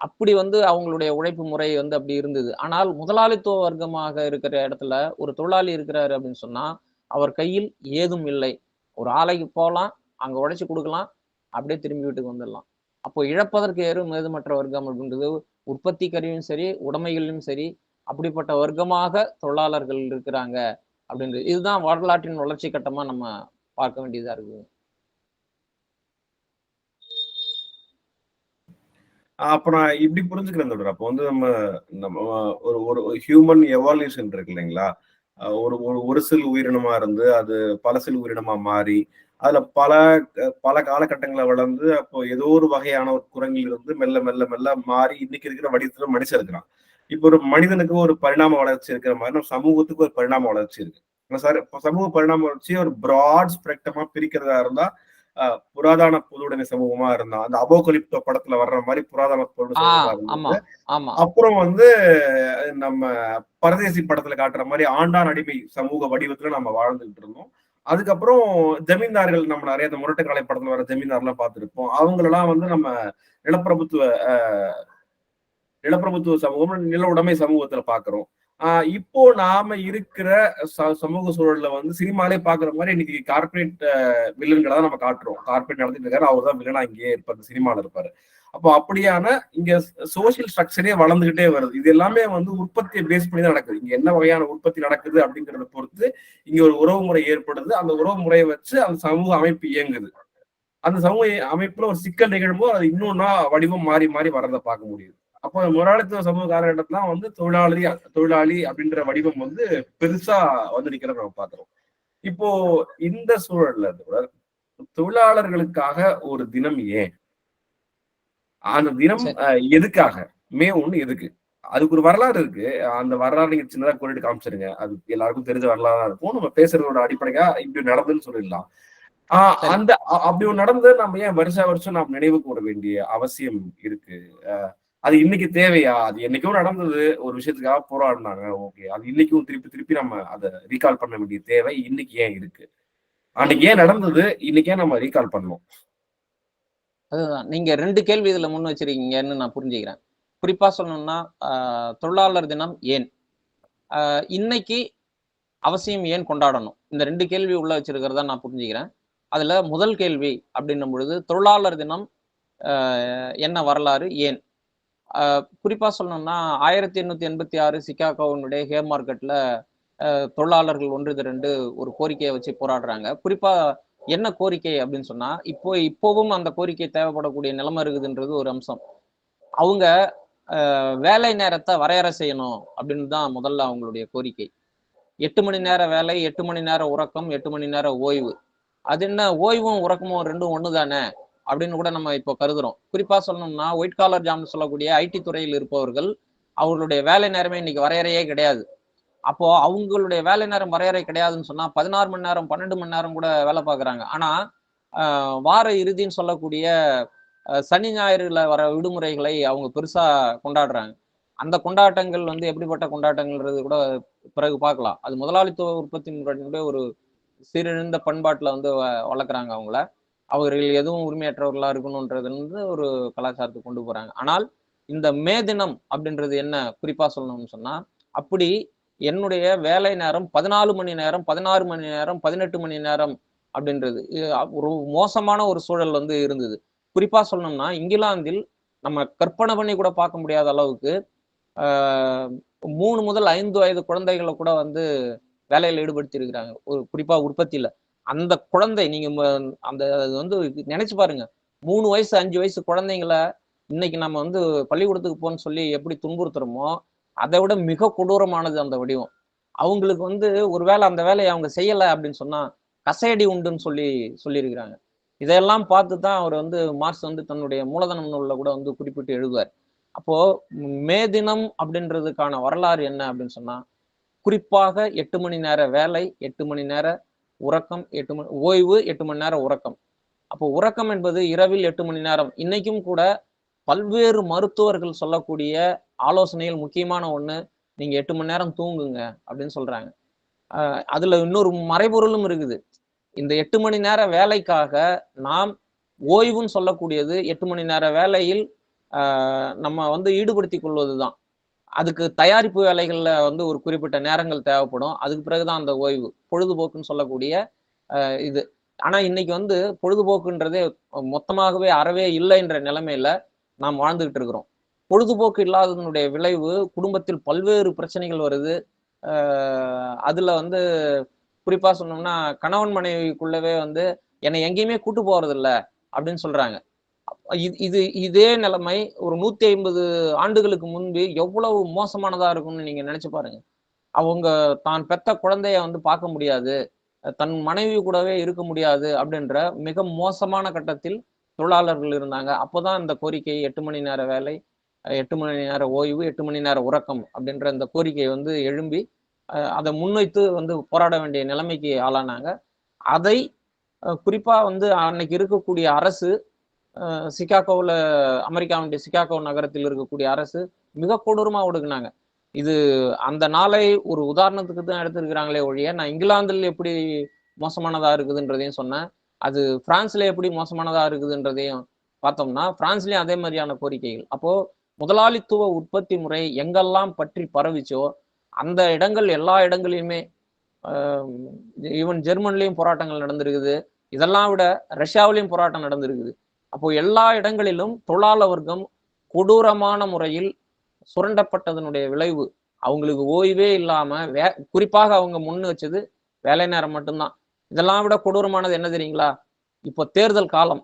அப்படி வந்து அவங்களுடைய உழைப்பு முறை வந்து அப்படி இருந்தது. ஆனால் முதலாளித்துவ வர்க்கமாக இருக்கிற இடத்துல ஒரு தொழிலாளி இருக்கிறாரு அப்படின்னு சொன்னா, அவர் கையில் ஏதும் இல்லை. ஒரு ஆலைக்கு போகலாம், அங்க உழைச்சு கொடுக்கலாம், அப்படியே திரும்பி வீட்டுக்கு வந்துடலாம். அப்போ இழப்பதற்கு ஏதுமற்ற வர்க்கம் அப்படின்றது உற்பத்தி கருவியும் சரி, உடைமைகளிலும் சரி, அப்படிப்பட்ட வர்க்கமாக தொழிலாளர்கள் இருக்கிறாங்க அப்படின்றது. இதுதான் வரலாற்றின் வளர்ச்சி கட்டமா நம்ம பார்க்க வேண்டியதா இருக்கு. அப்ப நான் இப்படி புரிஞ்சுக்கிறேன் தொடர். அப்போ வந்து நம்ம நம்ம ஒரு ஒரு ஹியூமன் எவால்யூஷன் இருக்கு இல்லைங்களா? ஒரு ஒரு ஒரு சில உயிரினமா இருந்து அது பல சில உயிரினமா மாறி அதுல பல பல காலகட்டங்களை வளர்ந்து அப்போ ஏதோ ஒரு வகையான ஒரு குரங்கில் இருந்து மெல்ல மெல்ல மெல்ல மாறி இன்னைக்கு இருக்கிற வடிவத்துல மனுஷன் இருக்கிறான். இப்போ ஒரு மனிதனுக்கு ஒரு பரிணாம வளர்ச்சி இருக்கிற மாதிரி நம்ம சமூகத்துக்கு ஒரு பரிணாம வளர்ச்சி இருக்கு. சார் சமூக பரிணாம வளர்ச்சி ஒரு பிராட் ஸ்பெக்ட்ரமா பிரிக்கிறதா இருந்தா புராதன பொதுவுடைமை சமூகமா இருந்தான். அந்த அபோகலிப்டோ படத்துல வர்ற மாதிரி புராதன பொது சமூகமா இருந்தது. அப்புறம் வந்து நம்ம பரதேசி படத்துல காட்டுற மாதிரி ஆண்டான் அடிமை சமூக வடிவத்துல நம்ம வாழ்ந்துகிட்டு இருந்தோம். அதுக்கப்புறம் ஜமீன்தார்கள் நம்ம நிறைய இந்த முரட்டு காலை படத்துல வர ஜமீன்தார்லாம் பார்த்திருப்போம். அவங்களெல்லாம் வந்து நம்ம நிலப்பிரபுத்துவ நிலப்பிரபுத்துவ சமூகம் நில உடைமை சமூகத்துல பாக்குறோம். இப்போ நாம இருக்கிற சமூக சூழல்ல வந்து சினிமாலே பாக்குற மாதிரி இன்னைக்கு கார்பரேட் வில்லன்களை தான் நம்ம காட்டுறோம். கார்பரேட் நடந்துட்டு இருக்காரு, அவர் தான் வில்லனா இங்கேயே இருப்பாரு, சினிமால இருப்பாரு. அப்போ அப்படியான இங்க சோசியல் ஸ்ட்ரக்சரே வளர்ந்துகிட்டே வருது. இது எல்லாமே வந்து உற்பத்தியை பேஸ் பண்ணி தான் நடக்குது. இங்க என்ன வகையான உற்பத்தி நடக்குது அப்படிங்கறத பொறுத்து இங்க ஒரு உறவு முறை ஏற்படுது. அந்த உறவு முறையை வச்சு அந்த சமூக அமைப்பு இயங்குது. அந்த சமூக அமைப்புல ஒரு சிக்கல் நிகழும்போது அது இன்னொன்னா வடிவம் மாறி மாறி வர்றதை பார்க்க முடியுது. அப்போ முதலாளித்துவ சமூக காலகட்டத்துல வந்து தொழிலாளி அப்படின்ற வடிவம் வந்து பெருசா வந்து நிக்கிறத நம்ம பாக்குறோம். இப்போ இந்த சூழல்ல தொழிலாளர்களுக்காக ஒரு தினம் ஏன், அந்த தினம் எதுக்காக, மே 1 எதுக்கு, அதுக்கு ஒரு வரலாறு இருக்கு. அந்த வரலாறு நீங்க சின்னதா குறிப்பிட்டு காமிச்சிருங்க. அது எல்லாருக்கும் தெரிஞ்ச வரலாறா இருக்கும். நம்ம பேசுறதோட அடிப்படையா இப்படி நடந்துன்னு சொல்லிடலாம். அந்த அப்படி ஒண்ணு நடந்து நம்ம ஏன் வருஷம் நாம் நினைவு கூற வேண்டிய அவசியம் இருக்கு? அது இன்னைக்கு தேவையா? அது என்னைக்கும் நடந்தது, ஒரு விஷயத்துக்காக போராடினாங்க, ஓகே. அது இன்னைக்கும் திருப்பி திருப்பி நம்ம அதை ரீகால் பண்ண வேண்டிய தேவை இன்னைக்கு ஏன் இருக்கு? அன்னைக்கு ஏன் நடந்தது, இன்னைக்கு ஏன் நம்ம ரீகால் பண்ணணும்? அதுதான் நீங்க 2 கேள்வி இதுல முன் வச்சிருக்கீங்கன்னு நான் புரிஞ்சுக்கிறேன். குறிப்பா சொல்லணும்னா தொழிலாளர் தினம் ஏன் இன்னைக்கு அவசியம் ஏன் கொண்டாடணும், இந்த 2 கேள்வி உள்ள வச்சிருக்கிறதா நான் புரிஞ்சுக்கிறேன். அதுல முதல் கேள்வி அப்படின்னும் பொழுது தொழிலாளர் தினம் என்ன வரலாறு ஏன், குறிப்பா சொல்லணும்னா 1886 சிகாகோவினுடைய ஹேர் மார்க்கெட்ல தொழிலாளர்கள் ஒன்று திரண்டு ஒரு கோரிக்கையை வச்சு போராடுறாங்க. குறிப்பா என்ன கோரிக்கை அப்படின்னு சொன்னா, இப்போவும் அந்த கோரிக்கை தேவைப்படக்கூடிய நிலைமை இருக்குதுன்றது ஒரு அம்சம். அவங்க வேலை நேரத்தை வரையறை செய்யணும் அப்படின்னு தான் முதல்ல அவங்களுடைய கோரிக்கை. 8 மணி நேர வேலை, 8 மணி நேர உறக்கம், 8 மணி நேர ஓய்வு. அது என்ன, ஓய்வும் உறக்கமும் ரெண்டும் ஒண்ணு தானே, அப்படின்னு கூட நம்ம இப்போ கருதுறோம். குறிப்பா சொல்லணும்னா ஒயிட் காலர் ஜாப்னு சொல்லக்கூடிய ஐடி துறையில் இருப்பவர்கள் அவர்களுடைய வேலை நேரமே இன்னைக்கு வரையறையே கிடையாது. அப்போ அவங்களுடைய வேலை நேரம் வரையறை கிடையாதுன்னு சொன்னா 16 மணி நேரம் 12 மணி நேரம் கூட வேலை பார்க்குறாங்க. ஆனா வார இறுதின்னு சொல்லக்கூடிய சனி ஞாயிறுல வர விடுமுறைகளை அவங்க பெருசா கொண்டாடுறாங்க. அந்த கொண்டாட்டங்கள் வந்து எப்படிப்பட்ட கொண்டாட்டங்கள்ன்றது கூட பிறகு பார்க்கலாம். அது முதலாளித்துவ உற்பத்தி முறையினுடைய ஒரு சீரழிந்த பண்பாட்டுல வந்து வளர்க்குறாங்க அவங்கள. அவர்கள் எதுவும் உரிமையற்றவர்களா இருக்கணும்ன்றது வந்து ஒரு கலாச்சாரத்துக்கு கொண்டு போறாங்க. ஆனால் இந்த மே தினம் அப்படின்றது என்ன குறிப்பா சொல்லணும்னு சொன்னா, அப்படி என்னுடைய வேலை நேரம் 14 மணி நேரம், 16 மணி நேரம், 18 மணி நேரம் அப்படின்றது. ஒரு மோசமான ஒரு சூழல் வந்து இருந்தது. குறிப்பா சொல்லணும்னா, இங்கிலாந்தில் நம்ம கற்பனை பண்ணி கூட பார்க்க முடியாத அளவுக்கு, ஆ 3 முதல் 5 வயது குழந்தைகள கூட வந்து வேலையில ஈடுபடுத்தி இருக்கிறாங்க. ஒரு குறிப்பா உற்பத்தியில. அந்த குழந்தை நீங்க அந்த அது வந்து நினைச்சு பாருங்க. 3 வயசு, 5 வயசு குழந்தைங்கள இன்னைக்கு நம்ம வந்து பள்ளிக்கூடத்துக்கு போன்னு சொல்லி எப்படி துன்புறுத்துறோமோ, அதை விட மிக கொடூரமானது அந்த வடிவம். அவங்களுக்கு வந்து ஒரு வேளை அந்த வேலைய அவங்க செய்யல அப்படின்னு சொன்னா, கசையடி உண்டுன்னு சொல்லியிருக்கிறாங்க. இதையெல்லாம் பார்த்து தான் அவர் வந்து மார்க்ஸ் வந்து தன்னுடைய மூலதனம் நூல்ல கூட வந்து குறிப்பிட்டு எழுதுவார். அப்போ மே தினம் அப்படின்றதுக்கான வரலாறு என்ன அப்படின்னு சொன்னா, குறிப்பாக 8 மணி நேர வேலை, 8 மணி நேர உறக்கம், 8 மணி ஓய்வு, 8 மணி நேர உறக்கம். அப்போ உறக்கம் என்பது இரவில் 8 மணி நேரம். இன்னைக்கும் கூட பல்வேறு மருத்துவர்கள் சொல்லக்கூடிய ஆலோசனைகள் முக்கியமான ஒண்ணு, நீங்க 8 மணி நேரம் தூங்குங்க அப்படின்னு சொல்றாங்க. அதுல இன்னொரு மறைபொருளும் இருக்குது. இந்த 8 மணி நேர வேலைக்காக நாம் ஓய்வுன்னு சொல்லக்கூடியது 8 மணி நேர வேலையில் நம்ம வந்து ஈடுபடுத்திக் கொள்வதுதான். அதுக்கு தயாரிப்பு வேலைகள்ல வந்து ஒரு குறிப்பிட்ட நேரங்கள் தேவைப்படும். அதுக்கு பிறகுதான் அந்த ஓய்வு. பொழுதுபோக்குன்னு சொல்லக்கூடிய இது. ஆனா இன்னைக்கு வந்து பொழுதுபோக்குன்றதே மொத்தமாகவே அறவே இல்லைன்ற நிலைமையில நாம் வாழ்ந்துகிட்டு இருக்கிறோம். பொழுதுபோக்கு இல்லாததனுடைய விளைவு குடும்பத்தில் பல்வேறு பிரச்சனைகள் வருது. அதுல வந்து குறிப்பா சொன்னோம்னா, கணவன் மனைவிக்குள்ளவே வந்து என்னை எங்கேயுமே கூட்டு போறதில்ல அப்படின்னு சொல்றாங்க. இது இதே நிலைமை ஒரு 150 ஆண்டுகளுக்கு முன்பு எவ்வளவு மோசமானதா இருக்கும்னு நீங்க நினைச்சு பாருங்க. அவங்க தான் பெத்த குழந்தைய வந்து பார்க்க முடியாது. தன் மனைவி கூடவே இருக்க முடியாது அப்படின்ற மிக மோசமான கட்டத்தில் தொழிலாளர்கள் இருந்தாங்க. அப்போதான் இந்த கோரிக்கை 8 மணி நேர வேலை, 8 மணி நேர ஓய்வு, 8 மணி நேர உறக்கம் அப்படின்ற இந்த கோரிக்கை வந்து எழும்பி, அதை முன்வைத்து வந்து போராட வேண்டிய நிலைமைக்கு ஆளானாங்க. அதை குறிப்பா வந்து அன்னைக்கு இருக்கக்கூடிய அரசு சிகாகோவில் அமெரிக்காவுடைய சிகாகோ நகரத்தில் இருக்கக்கூடிய அரசு மிக கொடூரமா ஒடுக்குனாங்க. இது அந்த நாளை ஒரு உதாரணத்துக்கு தான் எடுத்திருக்கிறாங்களே ஒழிய, நான் இங்கிலாந்தில் எப்படி மோசமானதா இருக்குதுன்றதையும் சொன்னேன். அது பிரான்ஸ்ல எப்படி மோசமானதா இருக்குதுன்றதையும் பார்த்தோம்னா, பிரான்ஸ்லயும் அதே மாதிரியான கோரிக்கைகள். அப்போ முதலாளித்துவ உற்பத்தி முறை எங்கெல்லாம் பற்றி பரவிச்சோ, அந்த இடங்கள் எல்லா இடங்களிலுமே ஈவன் ஜெர்மன்லயும் போராட்டங்கள் நடந்திருக்குது. இதெல்லாம் விட ரஷ்யாவிலையும் போராட்டம் நடந்திருக்குது. அப்போ எல்லா இடங்களிலும் தொழிலாளர் வர்க்கம் கொடூரமான முறையில் சுரண்டப்பட்டதனுடைய விளைவு. அவங்களுக்கு ஓய்வே இல்லாம குறிப்பாக அவங்க முன்னு வச்சது வேலை நேரம் மட்டும்தான். இதெல்லாம் விட கொடூரமானது என்ன தெரியுங்களா? இப்போ தேர்தல் காலம்.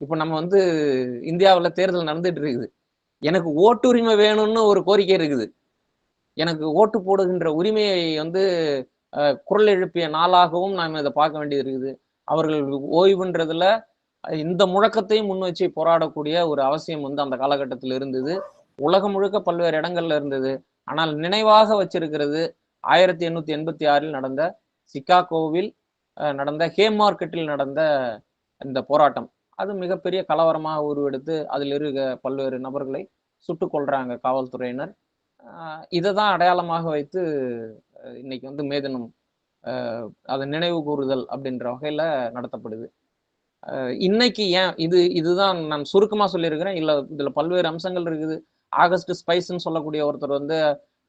இப்போ நம்ம வந்து இந்தியாவுல தேர்தல் நடந்துட்டு இருக்குது. எனக்கு ஓட்டுரிமை வேணும்னு ஒரு கோரிக்கை இருக்குது. எனக்கு ஓட்டு போடுகின்ற உரிமையை வந்து குரல் எழுப்பிய நாளாகவும் நாம் இதை பார்க்க வேண்டியது இருக்குது. அவர்கள் ஓய்வுன்றதுல இந்த முழக்கத்தையும் முன் வச்சு போராடக்கூடிய ஒரு அவசியம் வந்து அந்த காலகட்டத்தில் இருந்தது. உலகம் முழுக்க பல்வேறு இடங்கள்ல இருந்தது. ஆனால் நினைவாக வச்சிருக்கிறது 1886 நடந்த சிகாகோவில் நடந்த ஹேமார்க்கெட்டில் நடந்த இந்த போராட்டம். அது மிகப்பெரிய கலவரமாக உருவெடுத்து அதில் இருக்க பல்வேறு நபர்களை சுட்டுக் கொல்றாங்க காவல்துறையினர். இதை தான் அடையாளமாக வைத்து இன்னைக்கு வந்து மே தினம் அதை நினைவு கூறுதல் அப்படின்ற வகையில நடத்தப்படுது. இன்னைக்கு ஏன் இதுதான் நான் சுருக்கமா சொல்லியிருக்கிறேன். இல்ல இதுல பல்வேறு அம்சங்கள் இருக்குது. ஆகஸ்ட் ஸ்பைஸ்ன்னு சொல்லக்கூடிய ஒருத்தர் வந்து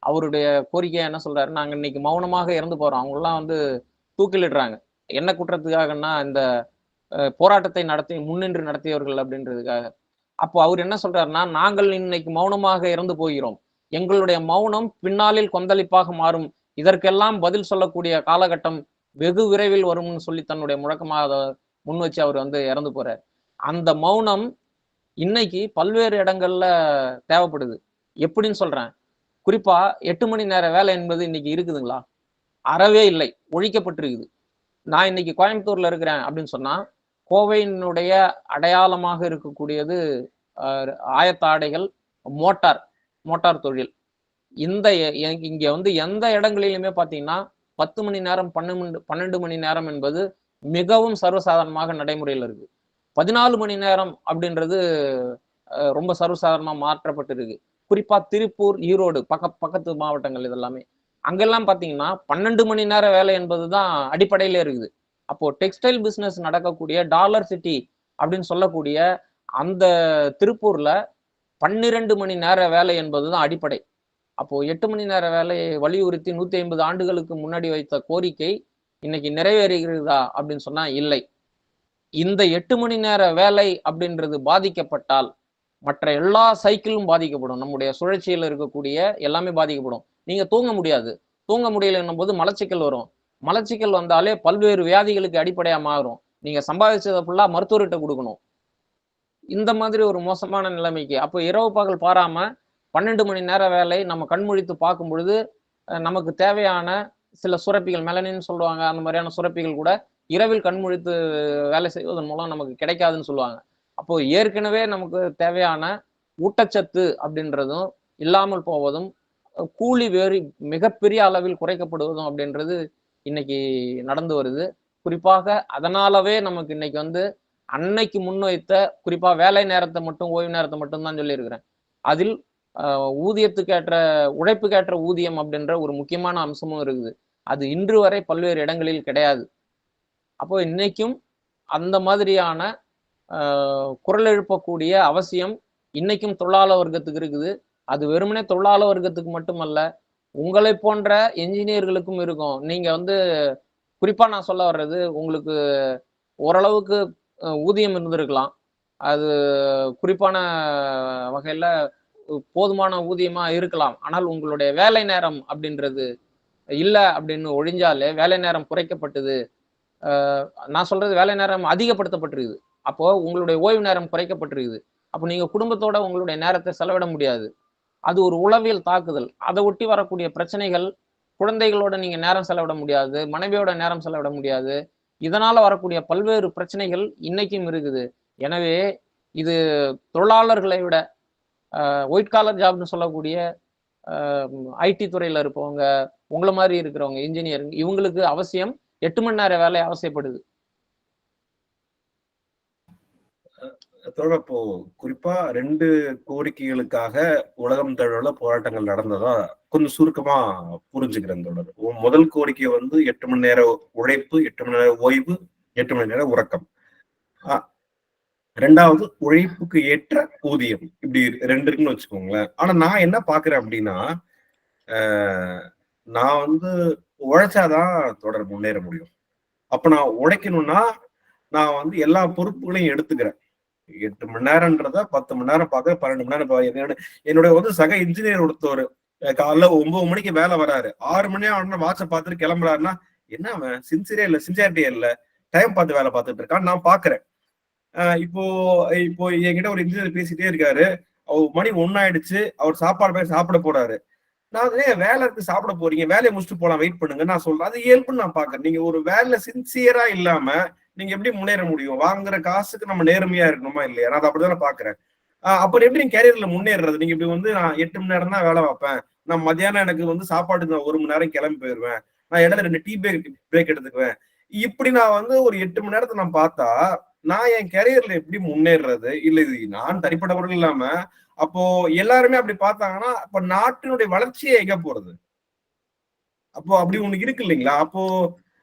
அவருடைய கோரிக்கையா என்ன சொல்றாரு, நாங்க இன்னைக்கு மௌனமாக இறந்து போறோம். அவங்க எல்லாம் வந்து தூக்கிலிடுறாங்க. என்ன குற்றத்துக்காகன்னா இந்த போராட்டத்தை முன்னின்று நடத்தியவர்கள் அப்படின்றதுக்காக. அப்போ அவர் என்ன சொல்றாருன்னா, நாங்கள் இன்னைக்கு மௌனமாக இறந்து போகிறோம். எங்களுடைய மௌனம் பின்னாளில் கொந்தளிப்பாக மாறும். இதற்கெல்லாம் பதில் சொல்லக்கூடிய காலகட்டம் வெகு விரைவில் வரும்னு சொல்லி தன்னுடைய முழக்கமாக முன் வச்சு அவர் வந்து இறந்து போறார். அந்த மௌனம் இன்னைக்கு பல்வேறு இடங்கள்ல தேவைப்படுது. எப்படின்னு சொல்றேன். குறிப்பா 8 மணி நேர வேலை என்பது இன்னைக்கு இருக்குதுங்களா? அறவே இல்லை. ஒழிக்கப்பட்டிருக்குது. நான் இன்னைக்கு கோயம்புத்தூர்ல இருக்கிறேன் அப்படின்னு சொன்னா, கோவையினுடைய அடையாளமாக இருக்கக்கூடியது ஆயத்த ஆடைகள், மோட்டார் தொழில். இங்க வந்து எந்த இடங்களிலுமே பாத்தீங்கன்னா 10 மணி நேரம் 12 மணி நேரம் என்பது மிகவும் சர்வசாதாரணமாக நடைமுறையில் இருக்கு. 14 மணி நேரம் அப்படின்றது ரொம்ப சர்வசாதாரணமா மாற்றப்பட்டிருக்கு. குறிப்பா திருப்பூர், ஈரோடு பக்கத்து மாவட்டங்கள் இதெல்லாமே. அங்கெல்லாம் பாத்தீங்கன்னா 12 மணி நேர வேலை என்பதுதான் அடிப்படையிலே இருக்குது. அப்போ டெக்ஸ்டைல் பிசினஸ் நடக்கக்கூடிய டாலர் சிட்டி அப்படின்னு சொல்லக்கூடிய அந்த திருப்பூர்ல 12 மணி நேர வேலை என்பதுதான் அடிப்படை. அப்போ 8 மணி நேர வேலையை வலியுறுத்தி 150 ஆண்டுகளுக்கு முன்னாடி வைத்த கோரிக்கை இன்னைக்கு நிறைவேறுகிறதா அப்படின்னு சொன்னா இல்லை. இந்த 8 மணி நேர வேலை அப்படின்றது பாதிக்கப்பட்டால் மற்ற எல்லா சைக்கிளும் பாதிக்கப்படும். நம்முடைய சுழற்சியில் இருக்கக்கூடிய எல்லாமே பாதிக்கப்படும். நீங்க தூங்க முடியாது. தூங்க முடியலன்னும் போது மலச்சிக்கல் வரும். மலச்சிக்கல் வந்தாலே பல்வேறு வியாதிகளுக்கு அடிப்படையா மாறும். நீங்க சம்பாதிச்சதை ஃபுல்லா மருத்துவர்கிட்ட கொடுக்கணும். இந்த மாதிரி ஒரு மோசமான நிலைமைக்கு அப்போ இரவு பகல் பாராம 12 மணி நேர வேலை நம்ம கண்முழித்து பார்க்கும் பொழுது நமக்கு தேவையான சில சுரப்பிகள் மெலனின்னு சொல்லுவாங்க, அந்த மாதிரியான சுரப்பிகள் கூட இரவில் கண்முழித்து வேலை செய்வதன் மூலம் நமக்கு கிடைக்காதுன்னு சொல்லுவாங்க. அப்போ ஏற்கனவே நமக்கு தேவையான ஊட்டச்சத்து அப்படின்றதும் இல்லாமல் போவதும், கூலி வேறு மிகப்பெரிய அளவில் குறைக்கப்படுவதும் அப்படின்றது இன்னைக்கு நடந்து வருது. குறிப்பாக அதனாலவே நமக்கு இன்னைக்கு வந்து அன்னைக்கு முன்வைத்த குறிப்பா வேலை நேரத்தை மட்டும் ஓய்வு நேரத்தை மட்டும் தான் சொல்லியிருக்கிறேன். அதில் ஊதியத்துக்கேற்ற உழைப்புக்கேற்ற ஊதியம் அப்படின்ற ஒரு முக்கியமான அம்சமும் இருக்குது. அது இன்று வரை பல்வேறு இடங்களில் கிடையாது. அப்போ இன்னைக்கும் அந்த மாதிரியான குரல் எழுப்பக்கூடிய அவசியம் இன்னைக்கும் தொழிலாளர் வர்க்கத்துக்கு இருக்குது. அது வெறுமனே தொழிலாளர் வர்க்கத்துக்கு மட்டுமல்ல, உங்களை போன்ற என்ஜினியர்களுக்கும் இருக்கும். நீங்க வந்து குறிப்பா நான் சொல்ல வர்றது, உங்களுக்கு ஓரளவுக்கு ஊதியம் இருந்திருக்கலாம். அது குறிப்பான வகையில போதுமான ஊதியமா இருக்கலாம். ஆனால் உங்களுடைய வேலை நேரம் அப்படின்றது இல்ல அப்படின்னு ஒழிஞ்சாலே வேலை நேரம் குறைக்கப்பட்டது. நான் சொல்றது வேலை நேரம் அதிகப்படுத்தப்பட்டிருக்குது. அப்போ உங்களுடைய ஓய்வு நேரம் குறைக்கப்பட்டிருக்குது. அப்போ நீங்க குடும்பத்தோட உங்களுடைய நேரத்தை செலவிட முடியாது. அது ஒரு உளவியல் தாக்குதல். அதை ஒட்டி வரக்கூடிய பிரச்சனைகள், குழந்தைகளோட நீங்க நேரம் செலவிட முடியாது, மனைவியோட நேரம் செலவிட முடியாது. இதனால வரக்கூடிய பல்வேறு பிரச்சனைகள் இன்னைக்கும் இருக்குது. எனவே இது தொழிலாளர்களை விட ஒயிட் காலர் ஜாப்னு சொல்லக்கூடிய ஐடி துறையில இருப்பவங்க, உங்களை மாதிரி இருக்கிறவங்க, இன்ஜினியர், இவங்களுக்கு அவசியம் 8 மணி நேர வேலை அவசியப்படுது. இப்போ குறிப்பா 2 கோரிக்கைகளுக்காக உலகம் தழுவல போராட்டங்கள் நடந்ததா கொஞ்சம் சுருக்கமா புரிஞ்சுக்கிறேன் தொடர். முதல் கோரிக்கை வந்து 8 மணி நேர உழைப்பு, 8 மணி நேர ஓய்வு, 8 மணி நேர உறக்கம். 2வது உழைப்புக்கு ஏற்ற ஊதியம். இப்படி 2 இருக்குன்னு வச்சுக்கோங்களேன். ஆனா நான் என்ன பாக்குறேன் அப்படின்னா, நான் வந்து உழைச்சாதான் தொடர் முன்னேற முடியும். அப்ப நான் உழைக்கணும்னா நான் வந்து எல்லா பொறுப்புகளையும் எடுத்துக்கிறேன். 8 மணி நேரம்ன்றத 10 மணி நேரம் பார்க்க 12 மணி நேரம் என்னுடைய வந்து சக இன்ஜினியர் ஒருத்தவர் காலைல 9 மணிக்கு வேலை வராரு, 6 மணி நேரம் வாட்ச பார்த்துட்டு கிளம்புறாருன்னா என்ன அவன் சின்சியரிட்டியே இல்ல, டைம் பார்த்து வேலை பார்த்துட்டு இருக்கான்னு நான் பாக்குறேன். இப்போ என்கிட்ட ஒரு இன்ஜினியர் பேசிட்டே இருக்காரு, அவர் மணி 1 ஆயிடுச்சு, அவர் சாப்பாடு போய் சாப்பிட போறாரு. நான் வேலை இருக்கு சாப்பிட போறீங்க, வேலையை முடிச்சுட்டு போலாம், வெயிட் பண்ணுங்க நான் சொல்றேன். அது இயல்புன்னு நான் பாக்குறேன். நீங்க ஒரு வேலை சின்சியரா இல்லாம நீங்க எப்படி முன்னேற முடியும்? வாங்குற காசுக்கு நம்ம நேர்மையா இருக்கணுமா இல்லையா? நான் அப்படிதானே பாக்குறேன். அப்புறம் எப்படி நீங்க கேரியர்ல முன்னேறது? நீங்க இப்படி வந்து நான் 8 மணி நேரம் தான் வேலை பார்ப்பேன், நான் மத்தியானம் எனக்கு வந்து சாப்பாட்டுக்கு நான் 1 மணி நேரம் கிளம்பி போயிருவேன், நான் இடையில 2 டீ பிரேக் எடுத்துக்குவேன், இப்படி நான் வந்து ஒரு 8 மணி நேரத்தை நான் பார்த்தா நான் என் கேரியர்ல எப்படி முன்னேறது? இல்ல இது நான் தனிப்பட்டவர்கள் இல்லாம அப்போ எல்லாருமே அப்படி பார்த்தாங்கன்னா அப்ப நாட்டினுடைய வளர்ச்சியே எங்க போறது? அப்போ அப்படி ஒண்ணு இருக்கு இல்லைங்களா? அப்போ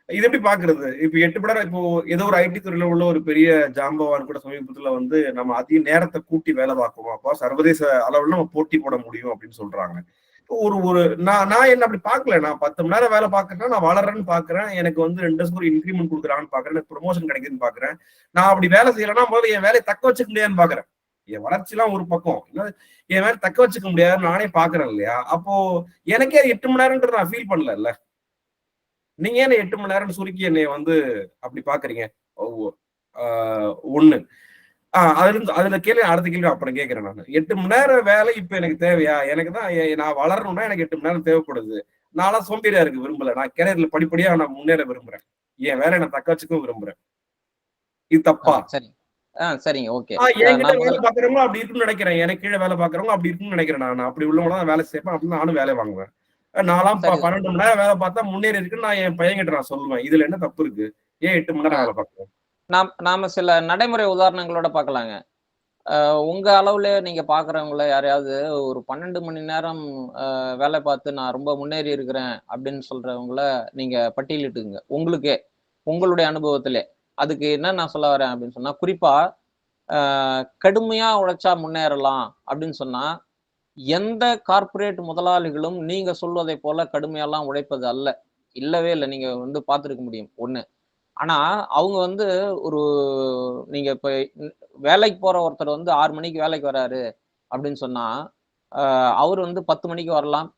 இது எப்படி பாக்குறது? இப்ப 8 மணி நேரம், இப்போ ஏதோ ஒரு ஐடி துறையில உள்ள ஒரு பெரிய ஜாம்பவான் கூட சமீபத்துல வந்து நம்ம அதிக நேரத்தை கூட்டி வேலை பார்க்கணும், அப்போ சர்வதேச அளவுல நம்ம போட்டி போட முடியும் அப்படின்னு சொல்றாங்க. ஒரு நான் என்ன அப்படி பாக்கல. நான் 10 மணி நேரம் வேலை பாக்குறேன்னா நான் வளர்றேன்னு பாக்குறேன், எனக்கு வந்து 2 ஸ்கோர் இன்கிரிமெண்ட் கொடுக்குறான்னு பாக்குறேன், எனக்கு ப்ரொமோஷன் கிடைக்குதுன்னு பாக்குறேன். நான் அப்படி வேலை செய்யலைன்னா முதல்ல என் வேலையை தக்க வச்சுக்க முடியாதுன்னு பாக்குறேன். என் வளர்ச்சி எல்லாம் ஒரு பக்கம், என் வேலை தக்க வச்சுக்க முடியாது நானே பாக்குறேன் இல்லையா? அப்போ எனக்கே 8 மணி நேரம்ன்றது நான் ஃபீல் பண்ணல. நீங்க ஏன் 8 மணி நேரம் சுருக்கி என்னை வந்து அப்படி பாக்குறீங்க? ஒண்ணு அதுல கேள்வி, அடுத்த கேள்வி அப்புறம் கேட்கிறேன். நான் 8 மணி நேரம் வேலை இப்ப எனக்கு தேவையா? எனக்கு தான் நான் வளரணும்னா எனக்கு 8 மணி நேரம் தேவைப்படுது. நான்லாம் சோம்பேறியா இருக்கு விரும்பல. நான் கேரியர்ல படிப்படியா நான் முன்னேற விரும்புறேன், என் வேலையை நான் தக்க வச்சுக்கவும் விரும்புறேன். இது தப்பா? சரி. சரிங்க. ஓகே. என்கிட்ட நான் வேலை முதல்ல பார்க்கிறவங்க அப்படி இருக்குன்னு நினைக்கிறேன். எனக்கு கீழ வேலை பார்க்கிறவங்க அப்படி இருக்குன்னு நினைக்கிறேன் நானு. அப்படி உள்ளவங்கள தான் வேலை சேர்ப்பேன். அப்படி நானும் வேலை வாங்குவேன். நான்லாம் சரி. 12 மணி நேரம் வேலை பார்த்தா முன்னேறி இருக்குன்னு நான் என் பையன்கிட்ட நான் சொல்லுவேன். இதுல என்ன தப்பு இருக்கு? ஏன் 8 மணி நேரம் அ வேலை பார்க்கணும்? நாம சில நடைமுறை உதாரணங்களோட பார்க்கலாங்க. உங்க அளவுல நீங்க பார்க்குறவங்கள யாரையாவது ஒரு 12 மணி நேரம் வேலை பார்த்து நான் ரொம்ப முன்னேறி இருக்கிறேன் அப்படின்னு சொல்றவங்கள நீங்க பட்டியலிட்டுங்க. உங்களுக்கே, உங்களுடைய அனுபவத்திலே. அதுக்கு என்ன நான் சொல்ல வரேன் அப்படின்னு சொன்னா, குறிப்பா அ கடுமையா உழைச்சா முன்னேறலாம் அப்படின்னு சொன்னா, எந்த கார்ப்பரேட் முதலாளிகளும் நீங்க சொல்வதைப் போல கடுமையாலாம் உழைப்பது அல்ல. இல்லவே இல்ல. நீங்க வந்து பார்த்திருக்க முடியும். 1. ஆனா, அவங்க வந்து ஒரு நீங்க இப்ப ன் வேலைக்கு போற ஒருத்தர் வந்து 6 மணிக்கு வேலைக்கு வராரு அப்படின்னு சொன்னா, அ அவரு வந்து 10 மணிக்கு வரலாம்.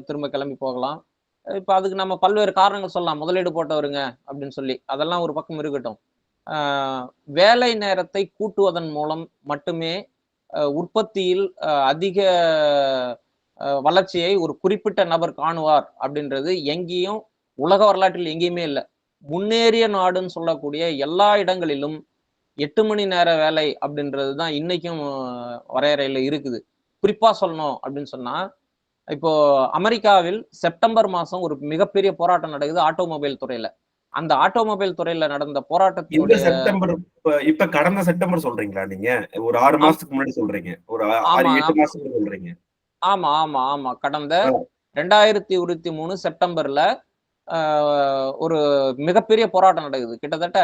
திரும்ப கிளம்பி போகலாம். இப்ப அதுக்கு நம்ம பல்வேறு காரணங்கள் சொல்லலாம். முதலீடு போட்டவருங்க அப்படின்னு சொல்லி. அதெல்லாம் ஒரு பக்கம் இருக்கட்டும். அ வேலை நேரத்தை கூட்டுவதன் மூலம் மட்டுமே உற்பத்தியில் அதிக வளர்ச்சியை ஒரு குறிப்பிட்ட நபர் காணுவார் அப்படின்றது எங்கேயும் உலக வரலாற்றில் எங்கேயுமே இல்ல. முன்னேறிய நாடுன்னு சொல்லக்கூடிய எல்லா இடங்களிலும் 8 மணி நேர வேலை அப்படின்றது தான் இன்னைக்கும் வரையறையில இருக்குது. குறிப்பா சொல்லணும் அப்படின்னு சொன்னா, இப்போ அமெரிக்காவில் செப்டம்பர் மாசம் ஒரு மிகப்பெரிய போராட்டம் நடக்குது ஆட்டோமொபைல் துறையில. அந்த ஆட்டோமொபைல் துறையில நடந்த இந்த போராட்டத்தினுடைய செப்டம்பர் இப்ப கடந்த செப்டம்பர் சொல்றீங்களா நீங்க? ஒரு 6 ஆம் மாசத்துக்கு முன்னாடி சொல்றீங்க. ஒரு 6, ஆமா, 8 மாசத்துக்கு சொல்றீங்க. ஆமா, ஆமா, ஆமா. கடந்த ஆ. 2023 செப்டம்பர்ல அ ஒரு மிகப்பெரிய போராட்டம் நடக்குது. கிட்டத்தட்ட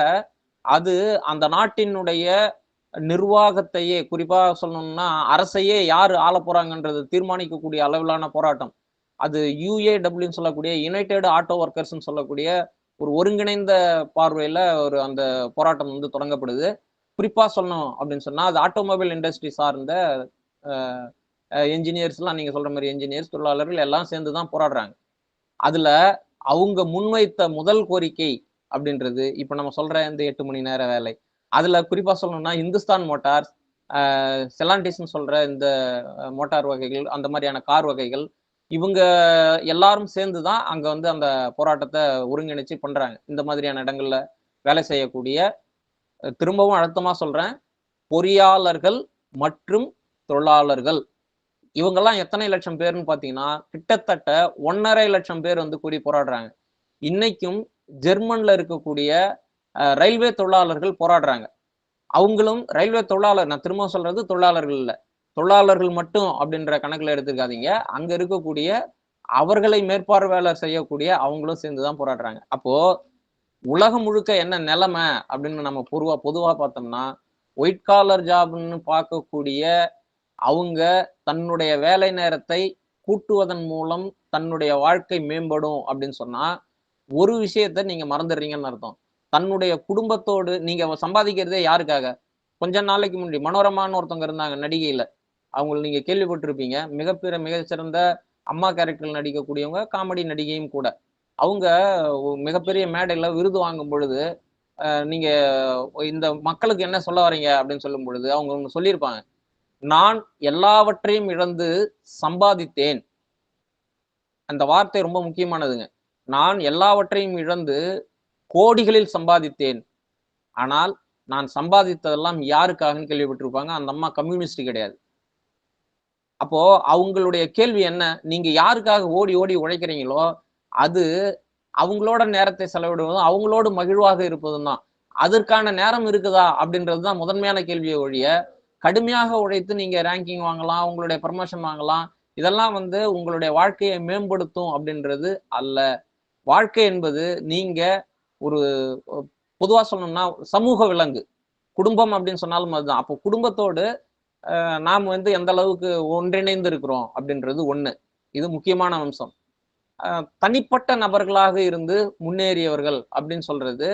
அது அந்த நாட்டினுடைய நிர்வாகத்தையே குறிப்பா சொல்லணும்னா, அரசையே யாரு ஆளப் போறாங்கன்றத தீர்மானிக்கக்கூடிய அளவிலான போராட்டம். அது யுஏடபிள்யூன்னு சொல்லக்கூடிய யுனைட்டட் ஆட்டோ வொர்க்கர்ஸ்ன்னு சொல்லக்கூடிய ஒரு ஒருங்கிணைந்த பார்வையில அந்த போராட்டம் வந்து தொடங்கப்படுது. குறிப்பா சொல்லணும் அப்படின்னு சொன்னா, அது ஆட்டோமொபைல் இண்டஸ்ட்ரி சார்ந்த அ என்ஜினியர்ஸ்லாம் நீங்க சொல்ற மாரி என்ஜினியர்ஸ், தொழிலாளர்கள் எல்லாம் சேர்ந்து தான் போராடுறாங்க. அதுல அவங்க முன்வைத்த முதல் கோரிக்கை அப்படின்றது, இப்ப நம்ம சொல்ற இந்த 8 மணி நேர வேலை. அதுல குறிப்பா சொல்லணும்னா, இந்துஸ்தான் மோட்டார்ஸ், ஸ்டெல்லான்டிஸ்ன்னு சொல்ற இந்த மோட்டார் வகைகள், அந்த மாரியான கார் வகைகள், இவங்க எல்லாரும் சேர்ந்து தான் அங்க வந்து அந்த போராட்டத்த ஒருங்கிணைச்சு பண்றாங்க. இந்த மாதிரியான இடங்கள்ல வேலை செய்யக்கூடிய திரும்பவும் அழுத்தமா சொல்றேன், பொறியாளர்கள் மற்றும் தொழிலாளர்கள். இவங்கலாம் எத்தனை லட்சம் பேர்ன்னு பார்த்தீங்கன்னா, கிட்டத்தட்ட 1,50,000 பேர் வந்து கூடி போராடுறாங்க. இன்னைக்கும் ஜெர்மன்ல இருக்கக்கூடிய ரயில்வே தொழிலாளர்கள் போராடுறாங்க. அவங்களும் ரயில்வே தொழிலாளர் நான் திரும்பவும் சொல்றது தொழிலாளர்கள் இல்ல. தொழிலாளர்கள் மட்டும் அப்படின்ற கணக்குல எடுத்துக்காதீங்க. அங்க இருக்கக்கூடிய அவர்களை மேற்பார்வையாளர் செய்யக்கூடிய அவங்களும் சேர்ந்து தான் போராடுறாங்க. அப்போ உலகம் முழுக்க என்ன நிலைமை அப்படின்னு நம்ம பொதுவா பார்த்தோம்னா, ஒயிட் காலர் ஜாப்ன்னு பார்க்கக்கூடிய அவங்க தன்னுடைய வேலை நேரத்தை கூட்டுவதன் மூலம் தன்னுடைய வாழ்க்கை மேம்படும் அப்படின்னு சொன்னா, ஒரு விஷயத்த நீங்க மறந்துடுறீங்கன்னு அர்த்தம். தன்னுடைய குடும்பத்தோடு நீங்க சம்பாதிக்கிறதே யாருக்காக? கொஞ்ச நாளைக்கு முன்னாடி மனோரமான்னு ஒருத்தவங்க இருந்தாங்க நடிகையில. அவங்கள நீங்க கேள்விப்பட்டிருப்பீங்க. மிகச்சிறந்த அம்மா கேரக்டர்ல நடிக்கக்கூடியவங்க, காமெடி நடிகையும் கூட. அவங்க மிகப்பெரிய மேடையில விருது வாங்கும் பொழுது, நீங்க இந்த மக்களுக்கு என்ன சொல்ல வர்றீங்க அப்படின்னு சொல்லும் பொழுது, அவங்க ஒண்ணு சொல்லியிருப்பாங்க. நான் எல்லாவற்றையும் இழந்து சம்பாதித்தேன். அந்த வார்த்தை ரொம்ப முக்கியமானதுங்க. நான் எல்லாவற்றையும் இழந்து கோடிகளில் சம்பாதித்தேன். ஆனால், நான் சம்பாதித்ததெல்லாம் யாருக்காகன்னு கேள்விப்பட்டிருப்பாங்க. அந்த அம்மா கம்யூனிஸ்ட் கிடையாது. அப்போ அவங்களுடைய கேள்வி என்ன? நீங்க யாருக்காக ஓடி ஓடி உழைக்கிறீங்களோ, அது அவங்களோட நேரத்தை செலவிடுவதும், அவங்களோடு மகிழ்வாக இருப்பதும் தான். அதற்கான நேரம் இருக்குதா? அப்படின்றது தான் முதன்மையான கேள்வியே ஒழிய, கடுமையாக உழைத்து நீங்க ரேங்கிங் வாங்கலாம், உங்களுடைய ப்ரமோஷன் வாங்கலாம். இதெல்லாம் வந்து உங்களுடைய வாழ்க்கையை மேம்படுத்தும் அப்படின்றது அல்ல. வாழ்க்கை என்பது நீங்க ஒரு அ பொதுவா சொல்லணும்னா சமூக விலங்கு. குடும்பம் அப்படின்னு சொன்னாலும் அதுதான். அப்போ குடும்பத்தோடு நாம் வந்து எந்த அளவுக்கு ஒன்றிணைந்து இருக்கிறோம் அப்படின்றது 1. இது முக்கியமான அம்சம். அ தனிப்பட்ட நபர்களாக இருந்து முன்னேறியவர்கள் அப்படின்னு சொல்றது,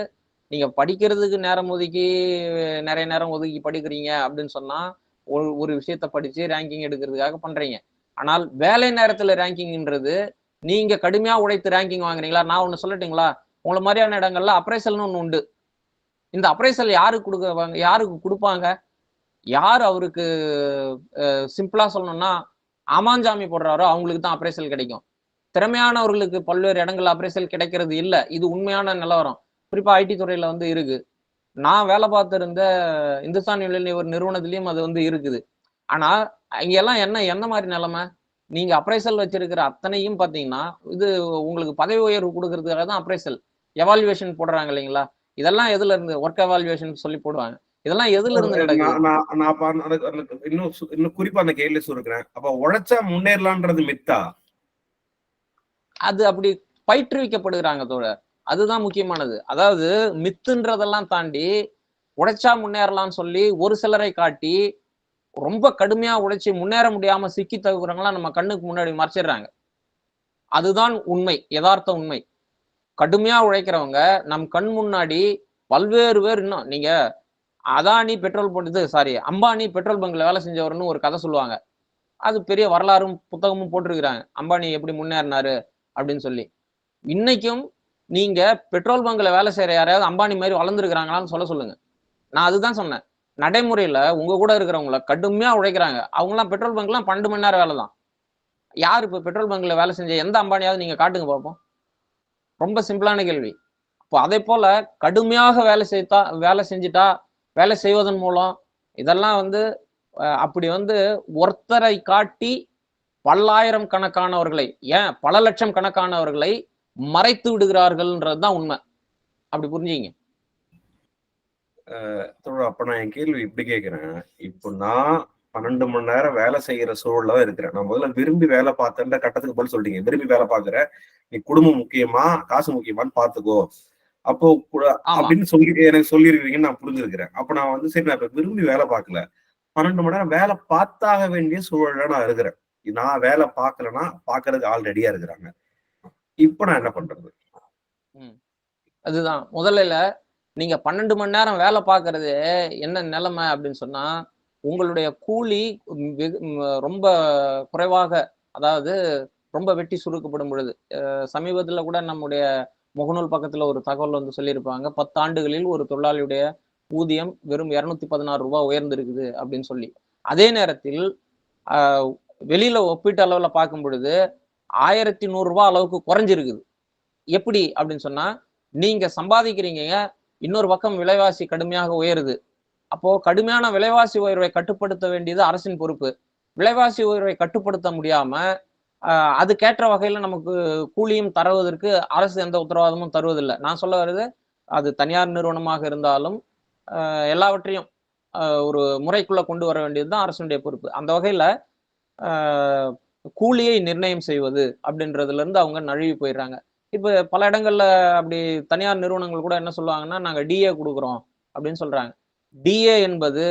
நீங்க படிக்கிறதுக்கு நேரம் ஒதுக்கி நெறைய நேரம் ஒதுக்கி படிக்கிறீங்க அப்படின்னு சொன்னா, ஒரு விஷயத்த படிச்சு ரேங்கிங் எடுக்கிறதுக்காக பண்றீங்க. ஆனால் வேலை நேரத்துல ரேங்கிங்ன்றது, நீங்க கடுமையா உழைத்து ரேங்கிங் வாங்குறீங்களா? நான் ஒண்ணு சொல்லட்டுங்களா? உங்கள மாரியான இடங்கள்ல அப்ரைசல்ன்னு ஒண்ணு உண்டு. இந்த அப்ரைசல் யாருக்கு குடுக்குவாங்க? யாருக்கு குடுப்பாங்க? யார் அவருக்கு சிம்பிளா சொல்லணும்னா, அமாஞ்சாமி போடுறாரோ அவங்களுக்கு தான் அப்ரைசல் கிடைக்கும். திறமையானவர்களுக்கு பல்வேறு இடங்கள்ல அப்ரைசல் கிடைக்கிறது இல்ல. இது உண்மையான நிலவரம். குறிப்பா ஐடி துறையில வந்து இருக்கு. நான் வேலை பார்த்திருந்த இந்துஸ்தான் யூனிலிவர் நிறுவனத்திலயும் அது வந்து இருக்குது. ஆனா இங்க எல்லாம் என்ன மாதிரி நிலைமை? நீங்க அப்ரைசல் வச்சிருக்கிற அத்தனையும் பாத்தீங்கன்னா, இது உங்களுக்கு பதவி உயர்வு குடுக்கறதுக்காக தான் அப்ரைசல். எவாலுவேஷன் போடுறாங்க இல்லைங்களா? இதெல்லாம் எதுல இருந்து? ஒர்க் எவாலுவேஷன் சொல்லி போடுவாங்க. இதெல்லாம் எதுல இருந்து நடக்குது? நான் நான் நான் அப்ப இன்னும் குறிப்பா அந்த கேள்வி சுருக்கிறேன். அப்ப உழைச்சா முன்னேறலான்றது மித்தா? அது அப்படி பயிற்றுவிக்கப்படுகிறாங்க தோழர். அதுதான் முக்கியமானது. அதாவது மித்துன்றதெல்லாம் தாண்டி உழைச்சா முன்னேறலாம்னு சொல்லி ஒரு சிலரை காட்டி ரொம்ப கடுமையா உழைச்சு முன்னேற முடியாம சிக்கி தவிக்கிறவங்களாம் நம்ம கண்ணுக்கு முன்னாடி மறைச்சிடுறாங்க. அதுதான் உண்மை, யதார்த்த உண்மை. கடுமையா உழைக்கிறவங்க நம் கண் முன்னாடி பல்வேறு பேர் இன்னும் நீங்க அதானி பெட்ரோல் போட்டது அம்பானி பெட்ரோல் பங்க்ல வேலை செஞ்சவர்னு ஒரு கதை சொல்லுவாங்க. அது பெரிய வரலாறும் புத்தகமும் போட்டிருக்கிறாங்க. அம்பானி எப்படி முன்னேறினாரு அப்படின்னு சொல்லி. இன்னைக்கும் நீங்க பெட்ரோல் பங்க்ல வேலை செய்யற யாரையாவது அம்பானி மாதிரி வளர்ந்துருக்கிறாங்களான்னு சொல்லுங்க. நான் அதுதான் சொன்னேன். நடைமுறையில உங்க கூட இருக்கிறவங்கள கடுமையா உழைக்கிறாங்க. அவங்கலாம் பெட்ரோல் பங்க்லாம் 12 மணி நேரம் வேலை தான். யார் இப்ப பெட்ரோல் பங்க்ல வேலை செஞ்ச எந்த அம்பானியாவது நீங்க காட்டுங்க பார்ப்போம். ரொம்ப சிம்பிளான கேள்வி. இப்போ அதே போல கடுமையாக வேலை செஞ்சுட்டா வேலை செய்வதன் மூலம் இதெல்லாம் வந்து அப்படி வந்து ஒருத்தரை காட்டி பல்லாயிரம் கணக்கானவர்களை ஏன் பல லட்சம் கணக்கானவர்களை மறைத்து விடுகிறார்கள்ன்றதுதான் உண்மை. அப்படி புரிஞ்சுங்க. அப்ப நான் என் கேள்வி இப்படி கேட்கிறேன். இப்போ நான் 12 மணி நேரம் வேலை செய்யற சூழல்ல தான் இருக்கிறேன். நான் முதல்ல விரும்பி வேலை பார்த்தேன்ற கட்டத்துக்கு பதில் சொல்லிட்டீங்க. விரும்பி வேலை பார்க்குற நீ குடும்பம் முக்கியமா காசு முக்கியமான்னு பாத்துக்கோ அப்போ அப்படின்னு சொல்லி எனக்கு சொல்லியிருக்கீங்கன்னு நான் புரிஞ்சிருக்கிறேன். அப்ப நான் வந்து சரி நான் இப்ப விரும்பி வேலை பார்க்கல, 12 மணி நேரம் வேலை பார்த்தாக வேண்டிய சூழல்ல நான் இருக்கிறேன். நான் வேலை பார்க்கலன்னா பாக்குறதுக்கு ஆள் ரெடியா இருக்கிறாங்க. இப்ப நான் என்ன பண்றது? அதுதான் முதல்ல நீங்க 12 மணி நேரம் வேலை பார்க்கறது என்ன நிலைமை அப்படின்னு சொன்னா, உங்களுடைய கூலி ரொம்ப குறைவாக, அதாவது ரொம்ப வெட்டி சுருக்கப்படும் பொழுது, சமீபத்துல கூட நம்முடைய முகநூல் பக்கத்துல ஒரு தகவல் வந்து சொல்லியிருப்பாங்க. 10 ஆண்டுகளில் ஒரு தொழிலாளியுடைய ஊதியம் வெறும் 216 ரூபாய் உயர்ந்திருக்குது அப்படின்னு சொல்லி. அதே நேரத்தில் வெளியில ஒப்பீட்டு அளவுல பார்க்கும் பொழுது 1100 ரூபாய் அளவுக்கு குறைஞ்சிருக்குது. எப்படி அப்படின்னு சொன்னா, நீங்க சம்பாதிக்கிறீங்க, இன்னொரு பக்கம் விலைவாசி கடுமையாக உயருது. அப்போ கடுமையான விலைவாசி உயர்வை கட்டுப்படுத்த வேண்டியது அரசின் பொறுப்பு. விலைவாசி உயர்வை கட்டுப்படுத்த முடியாம அதுக்கேற்ற வகையில நமக்கு கூலியும் தருவதற்கு அரசு எந்த உத்தரவாதமும் தருவதில்லை. நான் சொல்ல வருது, அது தனியார் நிறுவனமாக இருந்தாலும் எல்லாவற்றையும் ஒரு முறைக்குள்ள கொண்டு வர வேண்டியதுதான் அரசுடைய பொறுப்பு. அந்த வகையில கூலியை நிர்ணயம் செய்வது அப்படின்றதுல இருந்து அவங்க நழுவி போயிடுறாங்க. இப்ப பல இடங்கள்ல அப்படி தனியார் நிறுவனங்கள் கூட என்ன சொல்லுவாங்கன்னா, நாங்க டிஏ கொடுக்குறோம் அப்படின்னு சொல்றாங்க. டிஏ என்பது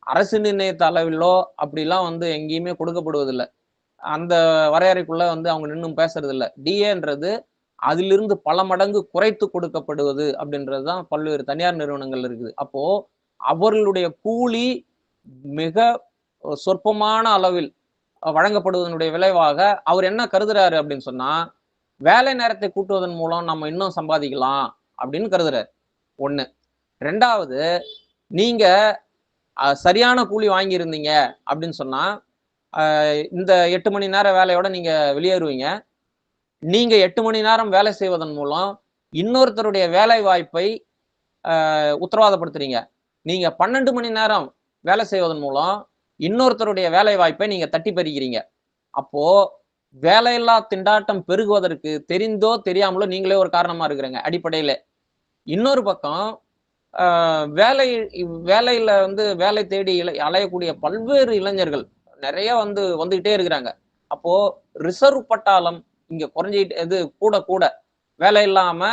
அரசு நிர்ணயித்த அளவிலோ அப்படிலாம் வந்து எங்கேயுமே கொடுக்கப்படுவதில்லை. அந்த வரையறைக்குள்ள வந்து அவங்க நின்னும் பேசுறது இல்லை. டிஏன்றது அதிலிருந்து பல மடங்கு குறைத்து கொடுக்கப்படுவது அப்படின்றதுதான் பல்வேறு தனியார் நிறுவனங்கள் இருக்குது. அப்போ அவர்களுடைய கூலி மிக சொற்பமான அளவில் வழங்கப்படுவதனுடைய விளைவாக அவர் என்ன கருதுறாரு அப்படின்னு சொன்னா, வேலை நேரத்தை கூட்டுவதன் மூலம் நம்ம இன்னும் சம்பாதிக்கலாம் அப்படின்னு கருதுறாரு. ஒண்ணு. ரெண்டாவது, நீங்க சரியான கூலி வாங்கியிருந்தீங்க அப்படின்னு சொன்னா, இந்த 8 மணி நேர வேலையோட நீங்க வெளியேறுவீங்க. நீங்க 8 மணி நேரம் வேலை செய்வதன் மூலம் இன்னொருத்தருடைய வேலை வாய்ப்பை உத்தரவாதப்படுத்துறீங்க. நீங்க 12 மணி நேரம் வேலை செய்வதன் மூலம் இன்னொருத்தருடைய வேலை வாய்ப்பை நீங்க தட்டி பறிக்கிறீங்க. அப்போ வேலையில்லா திண்டாட்டம் பெருகுவதற்கு தெரிந்தோ தெரியாமலோ நீங்களே ஒரு காரணமா இருக்கிறீங்க அடிப்படையில. இன்னொரு பக்கம் வேலையில வந்து வேலை தேடி அலையக்கூடிய பல்வேறு இளைஞர்கள் நிறைய வந்துகிட்டே இருக்கிறாங்க. அப்போ ரிசர்வ் பட்டாளம் இங்க குறைஞ்சிட்டு கூட வேலை இல்லாம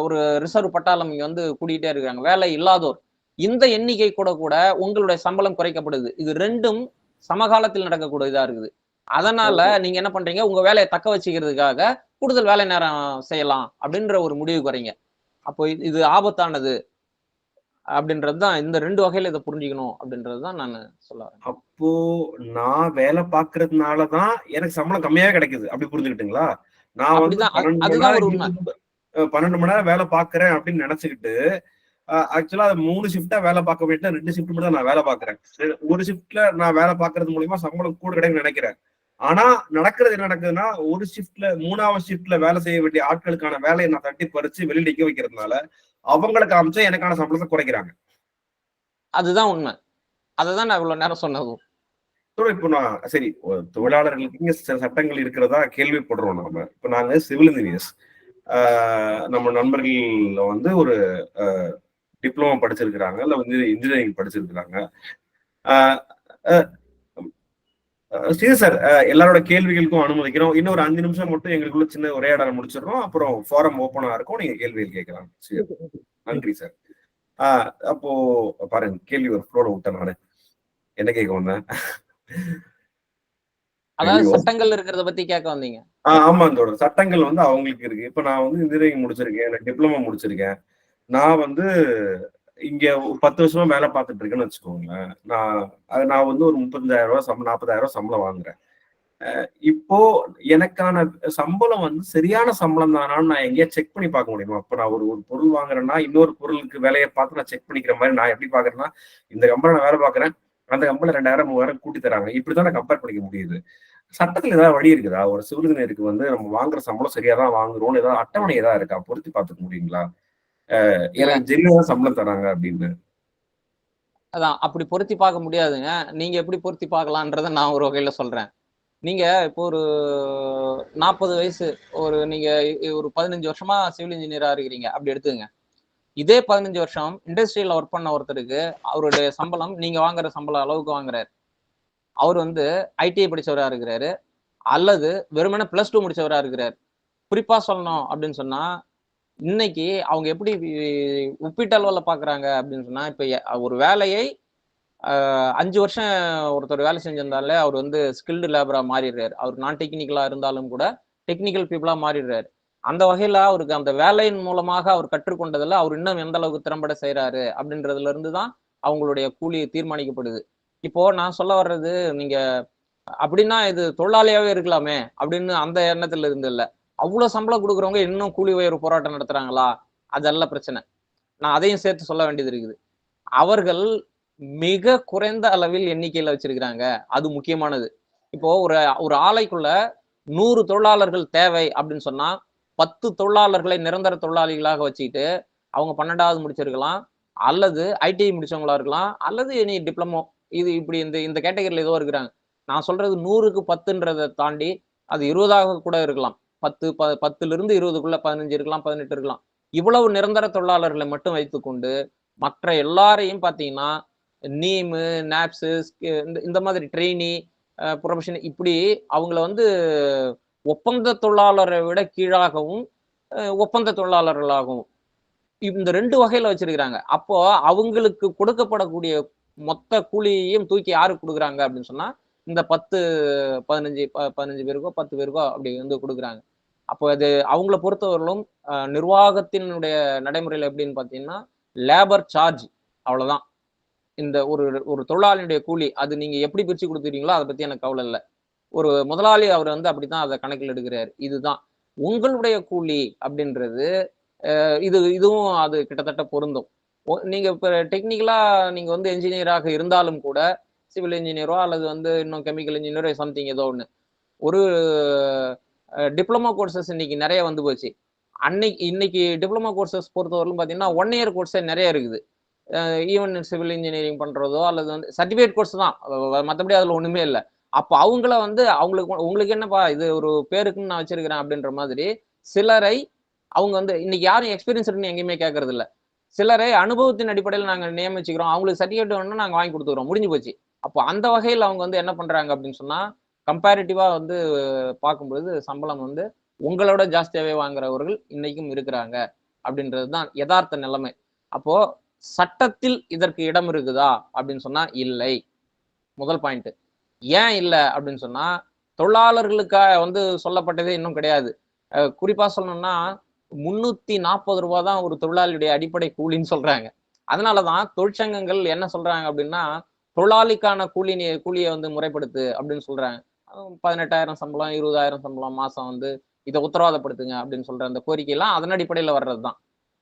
ஒரு ரிசர்வ் பட்டாளம் இங்க வந்து கூட்டிகிட்டே இருக்காங்க. வேலை இல்லாதோர் இந்த எண்ணிக்கை கூட உங்களுடைய சம்பளம் குறைக்கப்படுது. இது ரெண்டும் சமகாலத்தில் நடக்கக்கூடியதா இருக்குது. அதனால நீங்க என்ன பண்றீங்க, உங்க வேலையை தக்க வச்சுக்கிறதுக்காக கூடுதல் வேலை நேரம் செய்யலாம் அப்படின்ற ஒரு முடிவுக்கு வரீங்க. அப்போ இது ஆபத்தானது அப்படின்றதுதான். இந்த 2 வகையில இதை புரிஞ்சுக்கணும் அப்படின்றதுதான் நான் சொல்ல வரேன். அப்போ நான் வேலை பாக்குறதுனாலதான் எனக்கு சம்பளம் கம்மியா கிடைக்குது அப்படி புரிஞ்சுக்கிட்டுங்களா? நான் வந்து 12 மணி நேரம் வேலை பாக்குறேன் அப்படின்னு நினைச்சுக்கிட்டு ஆக்சுவலா 3 ஷிஃப்டா வேலை பார்க்க வேண்டிய 2 ஷிஃப்ட் மட்டும் தான் நான் வேலை பாக்குறேன். ஒரு ஷிஃப்ட்ல நான் வேலை பாக்குறது மூலியமா சம்பளம் கூட கிடைக்குன்னு நினைக்கிறேன். ஆனா நடக்கிறது என்ன நடக்குதுன்னா, ஒரு ஷிஃப்ட்ல 3வது ஷிஃப்ட்ல வேலை செய்ய வேண்டிய ஆட்களுக்கான வேலையை நான் தட்டி பறிச்சு வெளியில நிக்க வைக்கிறதுனால, அவங்களுக்கு காமிச்சா எனக்கான சம்பளத்தை குறைக்கிறாங்க. அதுதான் உண்மை. அததான் நான் இவ்வளவு நேரம் சொன்னதும். இப்போ நான் சரி தொழிலாளர்களுக்கு சில சட்டங்கள் இருக்கிறதா கேள்விப்படுறோம் நாம. இப்ப நாங்க சிவில் இன்ஜினியர்ஸ். நம்ம நண்பர்கள் வந்து ஒரு டிப்ளமோ படிச்சிருக்கிறாங்க, இல்ல வந்து இன்ஜினியரிங் படிச்சிருக்கிறாங்க. சரி சார், எல்லாரோட கேள்விகளுக்கும் அனுமதிக்கிறோம். இன்னும் ஒரு 5 நிமிஷம் மட்டும் எங்களுக்குள்ள சின்ன உரையாடலை முடிச்சிடுறோம். அப்புறம் ஃபாரம் ஓப்பனா இருக்கும். நீங்க கேள்விகள் கேட்கலாம். சரி. நன்றி சார். அப்போ பாருங்க, கேள்வி ஒரு ஃப்ளோல விட்டேன் நானு. என்ன கேட்க வந்தேன்? அதாவது சட்டங்கள் இருக்கிறத பத்தி கேட்க வந்தீங்க. ஆமா தோழர். சட்டங்கள் வந்து அவங்களுக்கு இருக்கு. இப்ப நான் வந்து இன்ஜினியரிங் முடிச்சிருக்கேன். எனக்கு டிப்ளமோ முடிச்சிருக்கேன். நான் வந்து இங்க 10 வருஷமா வேலை பார்த்துட்டு இருக்கேன்னு வச்சுக்கோங்களேன். நான் வந்து ஒரு ரூ. 35,000 40,000 சம்பளம் வாங்குறேன். இப்போ எனக்கான சம்பளம் வந்து சரியான சம்பளம் தானான்னு நான் எங்கேயா செக் பண்ணி பார்க்க முடியுமா? அப்ப நான் ஒரு ஒரு பொருள் வாங்குறேன்னா, இன்னொரு பொருளுக்கு வேலைய பார்த்து நான் செக் பண்ணிக்கிற மாரி நான் எப்படி பார்க்குறேன்னா, இந்த கம்பெனில நான் வேலை பார்க்குறேன். அந்த கம்பெனில 2,000 3,000 கூட்டி தராங்க. இப்படிதான் நான் கம்பேர் பண்ணிக்க முடியுது. சட்டத்துல ஏதாவது வழி இருக்குதா? ஒரு சிவில் இன்ஜினியருக்கு வந்து நம்ம வாங்குற சம்பளம் சரியா தான் வாங்குறோம்னு ஏதாவது அட்டவணை ஏதாவது இருக்கா? பொருத்தி பார்த்துக்க முடியுங்களா? இல்ல. எனக்கு ஜென்யூனா சம்பளம் தராங்க அப்படின்னு. அதான் அப்படி பொருத்தி பார்க்க முடியாதுங்க. நீங்க எப்படி பொருத்தி பார்க்கலான்றத நான் ஒரு வகையில சொல்றேன். நீங்க இப்போ ஒரு 40 வயசு நீங்க ஒரு 15 வருஷமா சிவில் இன்ஜினியரா இருக்கிறீங்க. அப்படி எடுத்துக்கங்க. இதே 15 வருஷம் இண்டஸ்ட்ரியில ஒர்க் பண்ண ஒருத்தருக்கு அவருடைய சம்பளம் நீங்க வாங்குற சம்பளம் அளவுக்கு வாங்குறாரு. அவர் வந்து ஐடிஐ படிச்சவரா இருக்கிறாரு. அல்லது வெறுமனே +2 முடிச்சவரா இருக்கிறாரு. குறிப்பா சொல்லணும் அப்படின்னு சொன்னா, இன்னைக்கு அவங்க எப்படி ஒப்பீட்டளவுல பார்க்குறாங்க அப்படின்னு சொன்னா, இப்ப ஒரு வேலையை 5 வருஷம் ஒருத்தர் வேலை செஞ்சிருந்தாலே அவர் வந்து ஸ்கில்டு லேபரா மாறிடுறாரு. அவர் நான் டெக்னிக்கலா இருந்தாலும் கூட டெக்னிக்கல் பீப்புளா மாறிடுறாரு. அந்த வகையில அவருக்கு அந்த வேலையின் மூலமாக அவர் கற்றுக்கொண்டதுல அவர் இன்னும் எந்த அளவுக்கு திறம்பட செய்றாரு அப்படின்றதுல இருந்து தான் அவங்களுடைய கூலி தீர்மானிக்கப்படுது. இப்போ நான் சொல்ல வர்றது நீங்க அப்படின்னா இது தொழிலாளியாவே இருக்கலாமே அப்படின்னு அந்த எண்ணத்துல இருந்து இல்ல. அவ்வளவு சம்பளம் குடுக்குறவங்க இன்னும் கூலி உயர்வு போராட்டம் நடத்துறாங்களா? அதல்ல பிரச்சனை. நான் அதையும் சேர்த்து சொல்ல வேண்டியது இருக்குது. அவர்கள் மிக குறைந்த அளவில் எண்ணிக்கையில வச்சிருக்கிறாங்க. அது முக்கியமானது. இப்போ ஒரு ஒரு ஆலைக்குள்ள 100 தொழிலாளர்கள் தேவை அப்படின்னு சொன்னா, 10 தொழிலாளர்களை நிரந்தர தொழிலாளிகளாக வச்சுக்கிட்டு, அவங்க 12வது முடிச்சிருக்கலாம். அல்லது ஐடிஐ முடிச்சவங்களா இருக்கலாம். அல்லது எனி டிப்ளமோ. இது இப்படி இந்த இந்த கேட்டகரில ஏதோ இருக்கிறாங்க. நான் சொல்றது 100க்கு 10ன்றத தாண்டி, அது 20ஆக கூட இருக்கலாம். 10லிருந்து 20க்குள்ள 15 இருக்கலாம், 18 இருக்கலாம். இவ்வளவு நிரந்தர தொழிலாளர்களை மட்டும் வைத்துக்கொண்டு, மற்ற எல்லாரையும் பார்த்தீங்கன்னா, நீமு, நாப்ஸு, இந்த இந்த மாதிரி ட்ரெய்னி, புரொபஷன் இப்படி அவங்கள வந்து ஒப்பந்த தொழிலாளரை விட கீழாகவும், ஒப்பந்த தொழிலாளர்களாகவும் இந்த 2 வகையில வச்சிருக்கிறாங்க. அப்போ அவங்களுக்கு கொடுக்கப்படக்கூடிய மொத்த கூலியையும் தூக்கி யாருக்கு குடுக்குறாங்க அப்படின்னு சொன்னா, இந்த 15 பேருக்கோ, 10 பேருக்கோ அப்படி வந்து குடுக்குறாங்க. அப்போ அது அவங்கள பொறுத்தவரையிலும் நிர்வாகத்தினுடைய நடைமுறையில எப்படின்னு பார்த்தீங்கன்னா, லேபர் சார்ஜ் அவ்வளோதான். இந்த ஒரு ஒரு தொழிலாளியுடைய கூலி, அது நீங்க எப்படி பிரிச்சு குடுத்துறீங்களோ அத பத்தி எனக்கு கவல இல்ல. ஒரு முதலாளி அவர் வந்து அப்படித்தான் அத கணக்கில் எடுக்கிறாரு. இதுதான். உங்களுடைய கூலி அப்படின்றது இதுவும் அது கிட்டத்தட்ட பொருந்தும். நீங்க இப்ப டெக்னிக்கலா நீங்க வந்து என்ஜினியராக இருந்தாலும் கூட, சிவில் என்ஜினியரோ அல்லது வந்து இன்னும் கெமிக்கல் இன்ஜினியரோ சம்திங் ஏதோ ஒண்ணு. ஒரு டிப்ளமோ கோர்சஸ் இன்னைக்கு நெறைய வந்து போச்சு. இன்னைக்கு டிப்ளமோ கோர்சஸ் பொறுத்தவரையிலும் பார்த்தீங்கன்னா, 1 இயர் கோர்ஸே நெறைய இருக்குது. ஈவன் சிவில் இன்ஜினியரிங் பண்றதோ அல்லது வந்து சர்டிஃபிகேட் கோர்ஸ் தான். மத்தபடி அதுல ஒண்ணுமே இல்ல. அப்ப அவங்கள வந்து உங்களுக்கு என்னப்பா இது ஒரு பேருக்குன்னு நான் வச்சிருக்கிறேன் அப்படின்ற மாதிரி சிலரை அவங்க வந்து இன்னைக்கு யாரும் எக்ஸ்பீரியன்ஸ் இருக்குன்னு எங்கேயுமே கேட்கறது இல்ல. சிலரை அனுபவத்தின் அடிப்படையில நாங்க நியமிச்சுக்கிறோம். அவங்களுக்கு சர்டிஃபிகேட் வேணும்னா நாங்க வாங்கி குடுத்துக்கிறோம். முடிஞ்சு போச்சு. அப்போ அந்த வகையில அவங்க வந்து என்ன பண்றாங்க அப்படின்னு சொன்னா, கம்பேரிட்டிவா வந்து பார்க்கும்பொழுது சம்பளம் வந்து உங்களோட ஜாஸ்தியாவே வாங்குறவர்கள் இன்னைக்கும் இருக்கிறாங்க. அப்படின்றது தான் எதார்த்த நிலைமை. அப்போ சட்டத்தில் இதற்கு இடம் இருக்குதா அப்படின்னு சொன்னா இல்லை. முதல் பாயிண்ட். ஏன் இல்ல அப்படின்னு சொன்னா, தொழிலாளர்களுக்கா வந்து சொல்லப்பட்டதே இன்னும் கிடையாது. குறிப்பா சொல்லணும்னா, ரூ. 340 தான் ஒரு தொழிலாளியுடைய அடிப்படை கூலின்னு சொல்றாங்க. அதனால தான் தொழிற்சங்கங்கள் என்ன சொல்றாங்க அப்படின்னா, தொழிலாளிக்கான கூலிய வந்து முறைப்படுத்து அப்படின்னு சொல்றாங்க. 18,000 சம்பளம், 20,000 சம்பளம் மாசம் வந்து இத உத்தரவாதப்படுத்துங்க அப்படின்னு சொல்ற அந்த கோரிக்கைலாம் அதன் அடிப்படையில வர்றது தான்.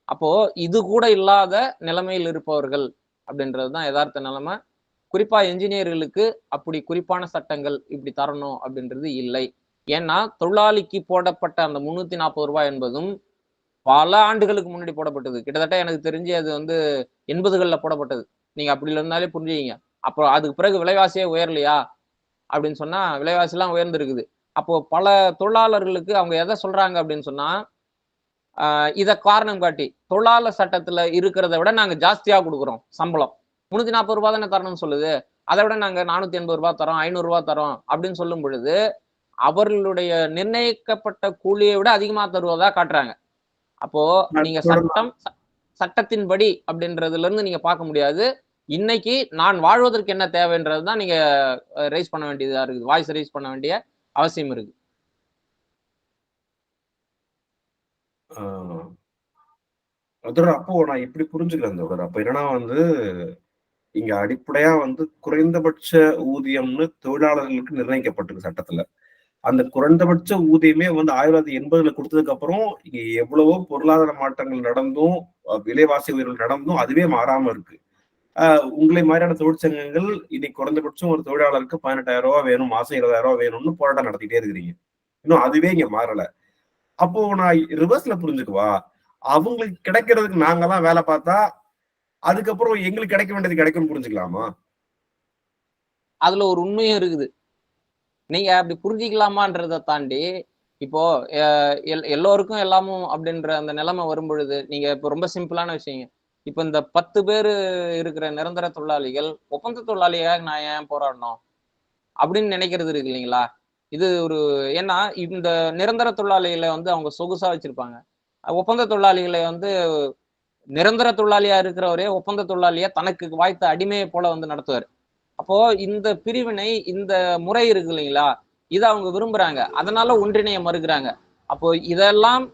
அப்போ இது கூட இல்லாத நிலைமையில் இருப்பவர்கள் அப்படின்றது தான் எதார்த்த நிலைமை. குறிப்பா என்ஜினியர்களுக்கு அப்படி குறிப்பான சட்டங்கள் இப்படி தரணும் அப்படின்றது இல்லை. ஏன்னா தொழிலாளிக்கு போடப்பட்ட அந்த 340 ரூபாய் என்பதும் பல ஆண்டுகளுக்கு முன்னாடி போடப்பட்டது. கிட்டத்தட்ட எனக்கு தெரிஞ்சு அது வந்து 80கள்ல போடப்பட்டது. நீங்க அப்படி இருந்தாலே புரிஞ்சுக்கிங்க. அப்போ அதுக்கு பிறகு விலைவாசியே உயரலையா அப்படின்னு சொன்னா விலைவாசிலாம் உயர்ந்திருக்குது. அப்போ பல தொழிலாளர்களுக்கு அவங்க எதை சொல்றாங்க அப்படின்னு சொன்னா, இத காரணம் காட்டி தொழிலாளர் சட்டத்துல இருக்கிறத விட நாங்க ஜாஸ்தியா குடுக்குறோம் சம்பளம். 340 ரூபாய் தானே தரணும்னு சொல்லுது. அதை விட நாங்க 480 ரூபாய் தரோம், 500 ரூபாய் தரோம் அப்படின்னு சொல்லும் பொழுது, அவர்களுடைய நிர்ணயிக்கப்பட்ட கூலியை விட அதிகமா தருவதா காட்டுறாங்க. அப்போ நீங்க சட்டத்தின்படி அப்படின்றதுல இருந்து நீங்க பார்க்க முடியாது. இன்னைக்கு நான் வாழ்வதற்கு என்ன தேவைன்றதுதான் நீங்க ரைஸ் பண்ண வேண்டியதா இருக்குது. வாய்ஸ் ரைஸ் பண்ண வேண்டிய அவசியம் இருக்கு. அப்போ நான் எப்படி புரிஞ்சுக்கிறேன் தொடர். அப்ப என்னன்னா வந்து இங்க அடிப்படையா வந்து குறைந்தபட்ச ஊதியம்னு தொழிலாளர்களுக்கு நிர்ணயிக்கப்பட்டிருக்கு சட்டத்துல. அந்த குறைந்தபட்ச ஊதியமே வந்து 1980ல கொடுத்ததுக்கு அப்புறம் இங்க எவ்வளவோ பொருளாதார மாற்றங்கள் நடந்தும், விலைவாசி உயர்வு நடந்தும் அதுவே மாறாம இருக்கு. உங்களை மாதிரியான தொழிற்சங்கங்கள் இன்னைக்கு குறைந்தபட்சம் ஒரு தொழிலாளருக்கு 18,000 ரூபாய் வேணும், மாசம் 20,000 ரூபாய் வேணும்னு போராட்டம் நடத்திட்டே இருக்கிறீங்க. இன்னும் அதுவே இங்க மாறல. அப்போ நான் ரிவர்ஸ்ல புரிஞ்சுக்குவா, அவங்களுக்கு கிடைக்கிறதுக்கு நாங்க தான் வேலை பார்த்தா அதுக்கப்புறம் எங்களுக்கு கிடைக்க வேண்டியது கிடைக்கும்னு புரிஞ்சுக்கலாமா? அதுல ஒரு உண்மையும் இருக்குது. நீங்க அப்படி புரிஞ்சுக்கலாமான்றதை தாண்டி இப்போ எல்லோருக்கும் எல்லாமும் அப்படின்ற அந்த நிலைமை வரும் பொழுது நீங்க இப்போ ரொம்ப சிம்பிளான விஷயங்க. இப்ப இந்த 10 பேரு இருக்கிற நிரந்தர தொழிலாளிகள் ஒப்பந்த தொழிலாளியாக நான் ஏன் போராடணும் அப்படின்னு நினைக்கிறது இருக்கு இல்லைங்களா? இது ஒரு ஏன்னா இந்த நிரந்தர தொழிலாளிகளை வந்து அவங்க சொகுசா வச்சிருப்பாங்க. ஒப்பந்த தொழிலாளிகளை வந்து நிரந்தர தொழிலாளியா இருக்கிறவரே ஒப்பந்த தொழிலாளியா தனக்கு வாய்த்த அடிமையை போல வந்து நடத்துவார். அப்போ இந்த பிரிவினை, இந்த முறை இருக்கு இல்லைங்களா, இதை அவங்க விரும்புறாங்க. அதனால ஒன்றிணைய மறுக்கிறாங்க. அப்போ இதெல்லாம்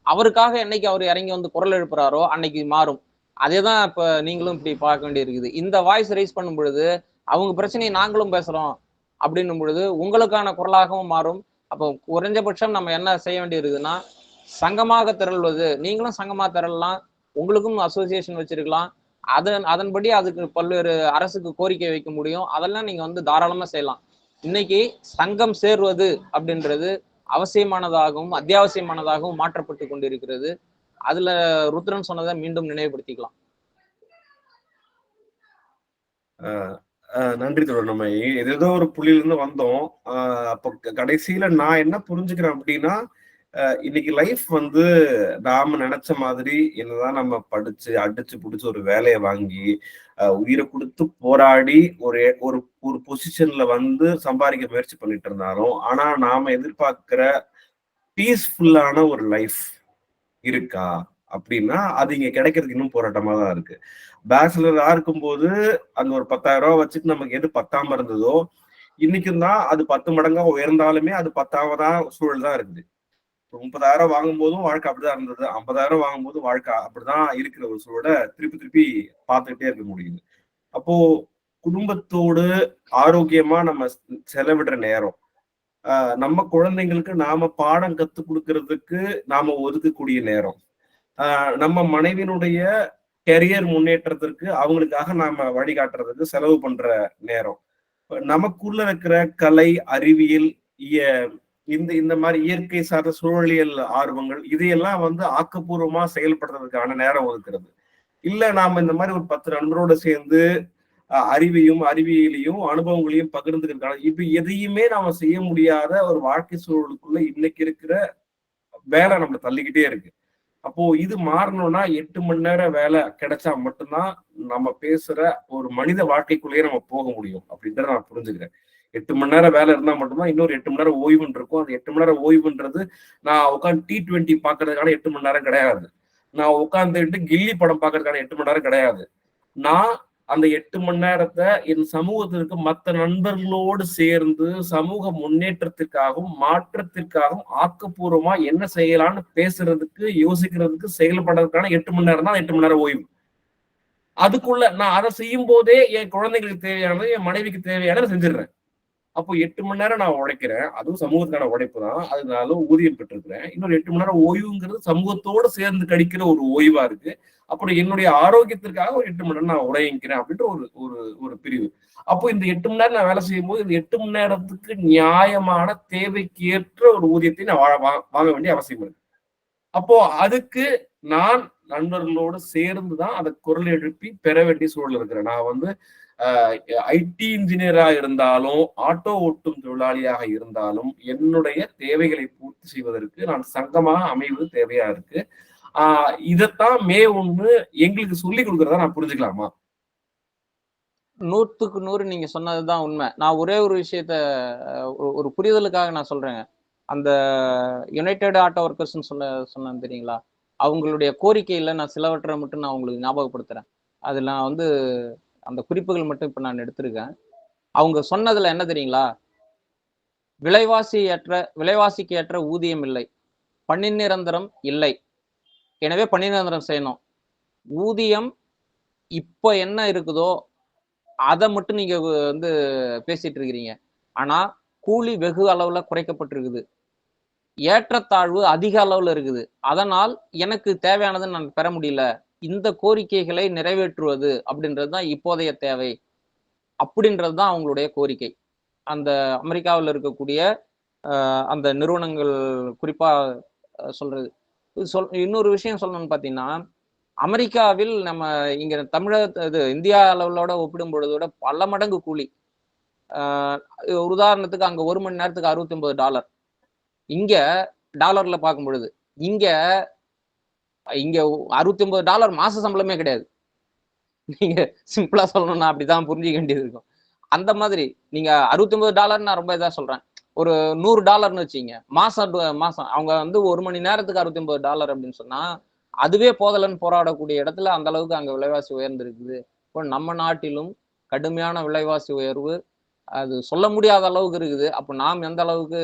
அவருக்காக என்னைக்கு அவர் இறங்கி வந்து குரல் எழுப்புறாரோ அன்னைக்கு மாறும். அதேதான் இப்ப நீங்களும் இப்படி பார்க்க வேண்டி இருக்குது. இந்த வாய்ஸ் ரைஸ் பண்ணும் பொழுது அவங்க பிரச்சனையை நாங்களும் பேசுறோம் அப்படின்னும் பொழுது உங்களுக்கான குரலாகவும் மாறும். அப்போ குறைஞ்சபட்சம் நம்ம என்ன செய்ய வேண்டி இருக்குதுன்னா, சங்கமாக திரள்வது. நீங்களும் சங்கமா திரளலாம், உங்களுக்கும் அசோசியேஷன் வச்சிருக்கலாம். அதன்படி அதுக்கு பல்வேறு அரசுக்கு கோரிக்கை வைக்க முடியும். அதெல்லாம் நீங்க வந்து தாராளமா செய்யலாம். இன்னைக்கு சங்கம் சேர்வது அப்படின்றது அவசியமானதாகவும் அத்தியாவசியமானதாகவும் மாற்றப்பட்டு கொண்டிருக்கிறது. அதுல ருத்ரன் சொன்னதை மீண்டும் நினைவுபடுத்திக்கலாம். நன்றி தொடர். நம்ம ஏதோ ஒரு புள்ளியில இருந்து வந்தோம். அப்ப கடைசியில நான் என்ன புரிஞ்சுக்கிறேன் அப்படின்னா, இன்னைக்கு லைஃப் வந்து நாம நினைச்ச மாதிரி என்னதான் நம்ம படிச்சு அடிச்சு புடிச்சு ஒரு வேலையை வாங்கி உயிரை கொடுத்து போராடி ஒரு ஒரு ஒரு பொசிஷன்ல வந்து சம்பாதிக்க முயற்சி பண்ணிட்டு இருந்தாலும், ஆனா நாம எதிர்பார்க்கிற பீஸ்ஃபுல்லான ஒரு லைஃப் இருக்கா அப்படின்னா அது இங்க கிடைக்கிறதுக்கு இன்னும் போராட்டமா தான் இருக்கு. பேச்சுலரா இருக்கும்போது அந்த ஒரு 10,000 ரூபாய் வச்சுட்டு நமக்கு எது பத்தாம இருந்ததோ, இன்னைக்கும் தான் அது 10 மடங்கா உயர்ந்தாலுமே அது பத்தாவதா சூழல் தான் இருக்குது. 30,000 வாங்கும் போதும் வாழ்க்கை அப்படிதான் இருந்தது, 50,000 வாங்கும் போது வாழ்க்கை அப்படிதான் இருக்கிற ஒரு சூழலை திருப்பி திருப்பி பார்த்துக்கிட்டே இருக்க முடியுது. அப்போ குடும்பத்தோடு ஆரோக்கியமா நம்ம செலவிடுற நேரம், நம்ம குழந்தைங்களுக்கு நாம பாடம் கத்து கொடுக்கறதுக்கு நாம ஒதுக்கக்கூடிய நேரம், நம்ம மனைவியினுடைய கெரியர் முன்னேற்றத்திற்கு அவங்களுக்காக நாம வழிகாட்டுறதுக்கு செலவு பண்ற நேரம், நமக்குள்ள இருக்கிற கலை, அறிவியல், இந்த இந்த மாதிரி இயற்கை சார்ந்த சூழலியல் ஆர்வங்கள், இதையெல்லாம் வந்து ஆக்கப்பூர்வமா செயல்படுறதுக்கான நேரம் ஒதுக்குறது. இல்ல நாம இந்த மாதிரி ஒரு 10 நண்பரோட சேர்ந்து அறிவியலையும் அனுபவங்களையும் பகிர்ந்துக்கிறதுக்கான இப்ப எதையுமே நாம செய்ய முடியாத ஒரு வாழ்க்கை சூழலுக்குள்ள இன்னைக்கு இருக்கிற வேலை நம்மளை தள்ளிக்கிட்டே இருக்கு. அப்போ இது மாறணும்னா 8 மணி நேரம் வேலை கிடைச்சா மட்டும்தான் நம்ம பேசுற ஒரு மனித வாழ்க்கைக்குள்ளேயே நம்ம போக முடியும் அப்படின்றத நான் புரிஞ்சுக்கிறேன். 8 மணி நேரம் வேலை இருந்தா மட்டும்தான் இன்னொரு 8 மணி நேரம் ஓய்வுன்னு இருக்கும். அந்த 8 மணி நேரம் ஓய்வுன்றது நான் உட்காந்து T20 பாக்குறதுக்கான 8 மணி நேரம் கிடையாது. நான் உட்காந்துட்டு கில்லி படம் பாக்குறதுக்கான 8 மணி நேரம் கிடையாது. நான் அந்த 8 மணி நேரத்தை என் சமூகத்திற்கு மற்ற நண்பர்களோடு சேர்ந்து சமூக முன்னேற்றத்திற்காகவும் மாற்றத்திற்காகவும் ஆக்கப்பூர்வமா என்ன செய்யலாம்னு பேசுறதுக்கு, யோசிக்கிறதுக்கு, செயல்படுறதுக்கான 8 மணி நேரம் தான் 8 மணி நேரம் ஓய்வு. அதுக்குள்ள நான் அதை செய்யும் போதே என் குழந்தைகளுக்கு தேவையானது, என் மனைவிக்கு தேவையானதை செஞ்சிடுறேன். அப்போ 8 மணி நேரம் நான் உழைக்கிறேன். அதுவும் சமூகத்துக்கான உழைப்பு தான். அதனால ஊதியம் பெற்றிருக்கிறேன். இன்னொரு 8 மணி நேரம் ஓய்வுங்கிறது சமூகத்தோட சேர்ந்து கழிக்கிற ஒரு ஓய்வா இருக்கு. அப்புறம் என்னுடைய ஆரோக்கியத்திற்காக ஒரு 8 மணி நேரம் நான் உழைக்கிறேன் அப்படின்ற ஒரு ஒரு ஒரு பிரிவு. அப்போ இந்த 8 மணி நேரம் நான் வேலை செய்யும்போது, இந்த 8 மணி நேரத்துக்கு நியாயமான தேவைக்கு ஏற்ற ஒரு ஊதியத்தை நான் வாங்க வேண்டிய அவசியம் இருக்கு. அப்போ அதுக்கு நான் நண்பர்களோடு சேர்ந்து தான் அதை குரல் எழுப்பி பெற வேண்டிய சூழல் இருக்கிறேன். நான் வந்து ஐடி இன்ஜினியரா இருந்தாலும், ஆட்டோ ஓட்டும் தொழிலாளியாக இருந்தாலும், என்னுடைய தேவைகளை பூர்த்தி செய்வதற்கு நான் சங்கமாக அமைவது தேவையா இருக்கு. இதத்தான் மே 1 எங்களுக்கு சொல்லிக் கொடுக்கிறதா நான் புரிஞ்சுக்கலாமா? 100க்கு 100 நீங்க சொன்னதுதான் உண்மை. நான் ஒரே ஒரு விஷயத்த ஒரு புரிதலுக்காக நான் சொல்றேங்க. அந்த யுனைடெட் ஆட்டோ ஒர்க்கர்ஸ்ன்னு சொன்னேன் தெரியுங்களா? அவங்களுடைய கோரிக்கையில நான் சிலவற்றை மட்டும் நான் உங்களுக்கு ஞாபகப்படுத்துறேன். அதுல நான் வந்து அந்த குறிப்புகள் மட்டும் இப்ப நான் எடுத்திருக்கேன். அவங்க சொன்னதுல என்ன தெரியுங்களா? விலைவாசிக்கு ஏற்ற ஊதியம் இல்லை. பணி நிரந்தரம் இல்லை. எனவே பணி நிரந்தரம் செய்யணும். ஊதியம் இப்ப என்ன இருக்குதோ அதை மட்டும் நீங்க வந்து பேசிட்டு இருக்கிறீங்க. ஆனா கூலி வெகு அளவுல குறைக்கப்பட்டிருக்குது. ஏற்றத்தாழ்வு அதிக அளவுல இருக்குது. அதனால் எனக்கு தேவையானதை நான் பெற முடியல. இந்த கோரிக்கைகளை நிறைவேற்றுவது அப்படின்றது தான் இப்போதைய தேவை. அப்படின்றது தான் அவங்களுடைய கோரிக்கை. அந்த அமெரிக்காவில் இருக்கக்கூடிய அந்த நிறுவனங்கள் குறிப்பா சொல்றது. இன்னொரு விஷயம் சொல்லணும்னு பார்த்தீங்கன்னா, அமெரிக்காவில் நம்ம இங்க இந்தியா அளவுலோட ஒப்பிடும் பொழுதோட பல மடங்கு கூலி. ஒரு உதாரணத்துக்கு அங்க 1 மணி நேரத்துக்கு $69. இங்க டாலர்ல பார்க்கும் பொழுது இங்க இங்க $69 மாச சம்பளமே கிடையாது. நீங்க சிம்பிளா சொல்லணும்னா அப்படிதான் புரிஞ்சுக்க வேண்டியது இருக்கும். அந்த மாதிரி நீங்க $69 நான் ரொம்ப இதா சொல்றேன். ஒரு $100 வச்சுங்க. மாசம் அவங்க வந்து 1 மணி நேரத்துக்கு $69 அப்படின்னு சொன்னா அதுவே போதலன்னு போராடக்கூடிய இடத்துல அந்த அளவுக்கு அங்க விலைவாசி உயர்ந்திருக்குது. இப்போ நம்ம நாட்டிலும் கடுமையான விலைவாசி உயர்வு அது சொல்ல முடியாத அளவுக்கு இருக்குது. அப்போ நாம் எந்த அளவுக்கு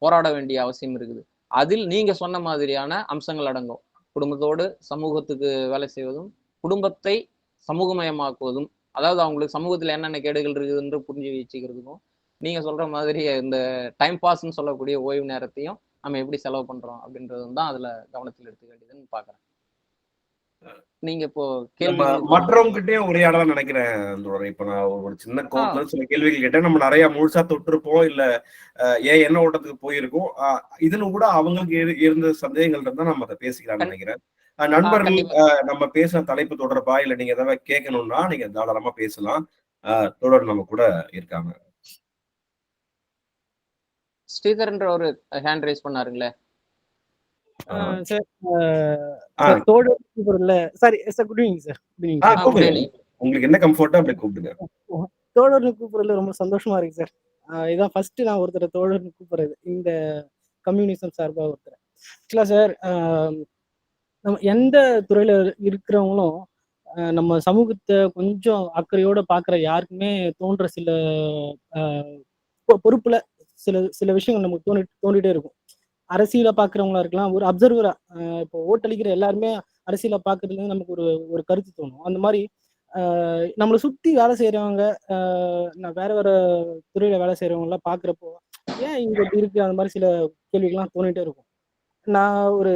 போராட வேண்டிய அவசியம் இருக்குது. அதில் நீங்க சொன்ன மாதிரியான அம்சங்கள் அடங்கும். குடும்பத்தோடு சமூகத்துக்கு வேலை செய்வதும், குடும்பத்தை சமூகமயமாக்குவதும், அதாவது அவங்களுக்கு சமூகத்துல என்னென்ன கேடுகள் இருக்குதுன்னு புரிஞ்சு வச்சுக்கிறதுக்கும், நீங்க சொல்ற மாதிரி இந்த டைம் பாஸ்ன்னு சொல்லக்கூடிய ஓய்வு நேரத்தையும் நம்ம எப்படி செலவு பண்றோம் அப்படின்றதும் தான் அதுல கவனத்தில் எடுத்துக்க வேண்டியதுன்னு பாக்குறேன். நீங்க இப்போ நம்ம கேள்வி மற்றவங்ககிட்டயும் உரையாடலாம் நினைக்கிறேன். இப்ப நான் ஒரு சின்ன கோவத்துல சில கேள்விகள் கேட்டேன். நம்ம நிறைய முழுசா தொட்டிருப்போம். இல்ல ஏன் எண்ண ஓட்டத்துக்கு போயிருக்கோம். இதுல கூட அவங்களுக்கு இருந்த சந்தேகங்கள் இருந்தா நம்ம அதை பேசிக்கலாம்னு நினைக்கிறேன். நண்பர்கள் நம்ம பேசுற தலைப்பு தொடர்பா இல்ல நீங்க ஏதாவது கேட்கணும்னா நீங்க தாராளமா பேசலாம். தொடர் நம்ம கூட இருக்காங்க. ஸ்ரீதர்ன்ற ஒரு ஹேண்ட் ரைஸ் பண்ணாருங்களே. சார் தோழர் கூப்பிடுறதுல sorry sir good evening sir. உங்களுக்கு என்ன கம்ஃபர்ட்டோ அப்படி கூப்பிடுங்க. தோழர்னு கூப்பிடுறதுல ரொம்ப சந்தோஷமா இருக்கு சார். இதான் ஃபர்ஸ்ட் நான் ஒருத்தரை தோழர்னு கூப்பிடுறது இந்த கம்யூனிசம் சார்பா ஒருத்தர். ஆக்சுவலா சார் நம்ம எந்த துறையில இருக்கிறவங்களும் நம்ம சமூகத்தை கொஞ்சம் அக்கறையோட பாக்குற யாருக்குமே தோன்ற சில பொறுப்புல சில சில விஷயங்கள் நமக்கு தோண்டிட்டே இருக்கும். அரசியலை பாக்குறவங்களா இருக்கலாம், ஒரு அப்சர்வரா இப்போ ஓட்டளிக்கிற எல்லாருமே அரசியலை பாக்குறதுல நமக்கு ஒரு ஒரு கருத்து தோணும். அந்த மாதிரி நம்மளை சுத்தி வேலை செய்யறவங்க நான் வேற வேற துறையில வேலை செய்யறவங்க எல்லாம் பாக்குறப்போ ஏன் இங்க இப்படி இருக்கு அந்த மாதிரி சில கேள்விகள்லாம் தோணிட்டே இருக்கும். நான் ஒரு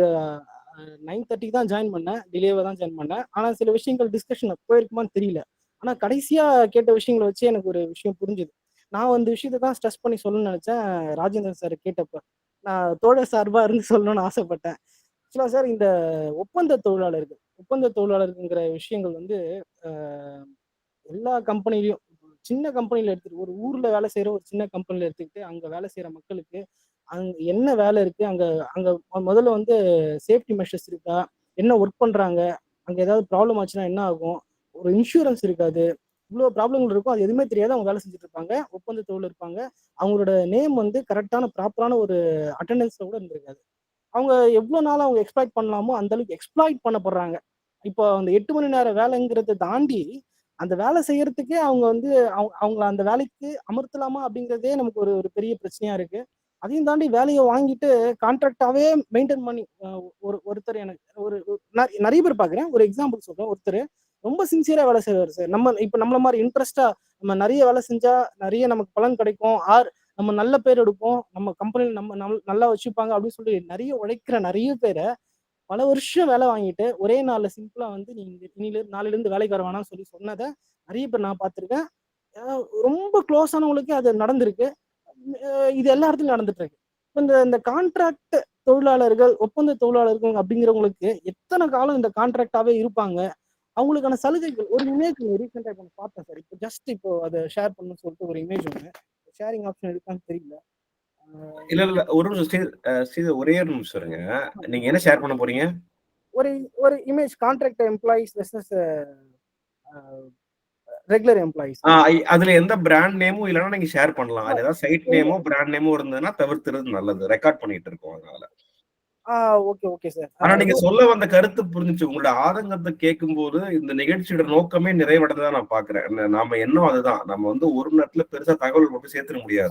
9:30 தான் ஜாயின் பண்ணேன், டிலேவா தான் ஜாயின் பண்ணேன். ஆனா சில விஷயங்கள் டிஸ்கஷன் போயிருக்குமான்னு தெரியல. ஆனா கடைசியா கேட்ட விஷயங்களை வச்சு எனக்கு ஒரு விஷயம் புரிஞ்சுது. நான் வந்து விஷயத்தை தான் ஸ்ட்ரெஸ் பண்ணி சொல்லணும்னு நினைச்சேன். ராஜேந்திரன் சார் கேட்டப்ப நான் தோழர் சார்பா இருந்து சொல்லணும்னு ஆசைப்பட்டேன். ஆக்சுவலா சார் இந்த ஒப்பந்த தொழிலாளருங்கிற விஷயங்கள் வந்து எல்லா கம்பெனிலையும் சின்ன கம்பெனில எடுத்துட்டு ஒரு ஊர்ல வேலை செய்யற ஒரு சின்ன கம்பெனில எடுத்துக்கிட்டு அங்க வேலை செய்யற மக்களுக்கு அங்க என்ன வேலை இருக்கு, அங்க அங்க முதல்ல வந்து சேஃப்டி மெஷர்ஸ் இருக்கா, என்ன ஒர்க் பண்றாங்க, அங்க ஏதாவது ப்ராப்ளம் ஆச்சுன்னா என்ன ஆகும், ஒரு இன்சூரன்ஸ் இருக்காது, இவ்வளவு ப்ராப்ளங்கள் இருக்கும். அது எதுவுமே தெரியாது. அவங்க வேலை செஞ்சுட்டு இருப்பாங்க, ஒப்பந்த தொழில் இருப்பாங்க. அவங்களோட நேம் வந்து கரெக்டான ப்ராப்பரான ஒரு அட்டண்டன்ஸ்ல கூட இருந்திருக்காது. அவங்க எவ்வளவு நாள் அவங்க எக்ஸ்ப்ளாய்ட் பண்ணலாமோ அந்த அளவுக்கு எக்ஸ்ப்ளாய்ட் பண்ணப்படுறாங்க. இப்போ அந்த 8 மணி நேர வேலைங்கிறத தாண்டி அந்த வேலை செய்யறதுக்கே அவங்க வந்து அவங்கள அந்த வேலைக்கு அமர்த்தலாமா அப்படிங்கிறதே நமக்கு ஒரு ஒரு பெரிய பிரச்சனையா இருக்கு. அதையும் தாண்டி வேலையை வாங்கிட்டு கான்ட்ராக்டாவே மெயின்டைன் பண்ணி ஒருத்தர் எனக்கு ஒரு நிறைய பேர் பாக்குறேன். ஒரு எக்ஸாம்பிள் சொல்றேன். ஒருத்தர் ரொம்ப சின்சியரா வேலை செய்வாரு சார். இப்ப நம்மள மாதிரி இன்ட்ரெஸ்டா நம்ம நிறைய வேலை செஞ்சா நிறைய நமக்கு பலன் கிடைக்கும், நம்ம நல்ல பேர் எடுப்போம், நம்ம கம்பெனில நல்லா வச்சுப்பாங்க அப்படின்னு சொல்லி நிறைய உழைக்கிற நிறைய பேரை பல வருஷம் வேலை வாங்கிட்டு ஒரே நாள்ல சிம்பிளா வந்து நீங்க நாளையில இருந்து வேலைக்கு வர வேணாம்னு சொல்லி சொன்னதை நிறைய பேர் நான் பார்த்திருக்கேன். ரொம்ப க்ளோஸ் ஆனவங்களுக்கு அது நடந்திருக்கு. இது எல்லா இடத்துலயும் நடந்துட்டு இருக்கு. இந்த கான்ட்ராக்ட் தொழிலாளர்கள், ஒப்பந்த தொழிலாளர்கள் அப்படிங்கிறவங்களுக்கு எத்தனை காலம் இந்த கான்ட்ராக்டாவே இருப்பாங்க? அவங்களுக்கான சலுகைகள் ஒரு இமேஜ் ரீசெண்டா இப்போ பார்த்தேன் சார். இப்போ அதை ஷேர் பண்ணணும்னு சொல்லிட்டு ஒரு இமேஜ் ஒன்று ஷேரிங் ஆப்ஷன் இருக்கான்னு தெரியல. இல்ல ஒரு நிமிஷம் ஒரே ஒரு நிமிஷம் இருங்க. நீங்க என்ன ஷேர் பண்ண போறீங்க? ஒரு image contract employees versus regular employees. அதுல எந்த பிராண்ட் நேமும் இல்லைன்னா நீங்க ஷேர் பண்ணலாம். அது ஏதாவது சைட் நேமோ பிராண்ட் நேமோ இருந்ததுன்னா தவிர்த்துறது நல்லது. ரெக்கார்ட் பண்ணிட்டு இருக்கோம் அதனால. Okay sir. ஆனா நீங்க சொல்ல வந்த கருத்து புரிஞ்சுச்சு. உங்களோட ஆதங்கத்தை கேட்கும்போது இந்த நிகழ்ச்சியோட நோக்கமே நிறைவடைந்ததான் நான் பாக்குறேன். நாம என்ன அதுதான், நம்ம வந்து ஒரு நேரத்துல பெருசா தகவல் போட்டு சேர்த்துட முடியாது.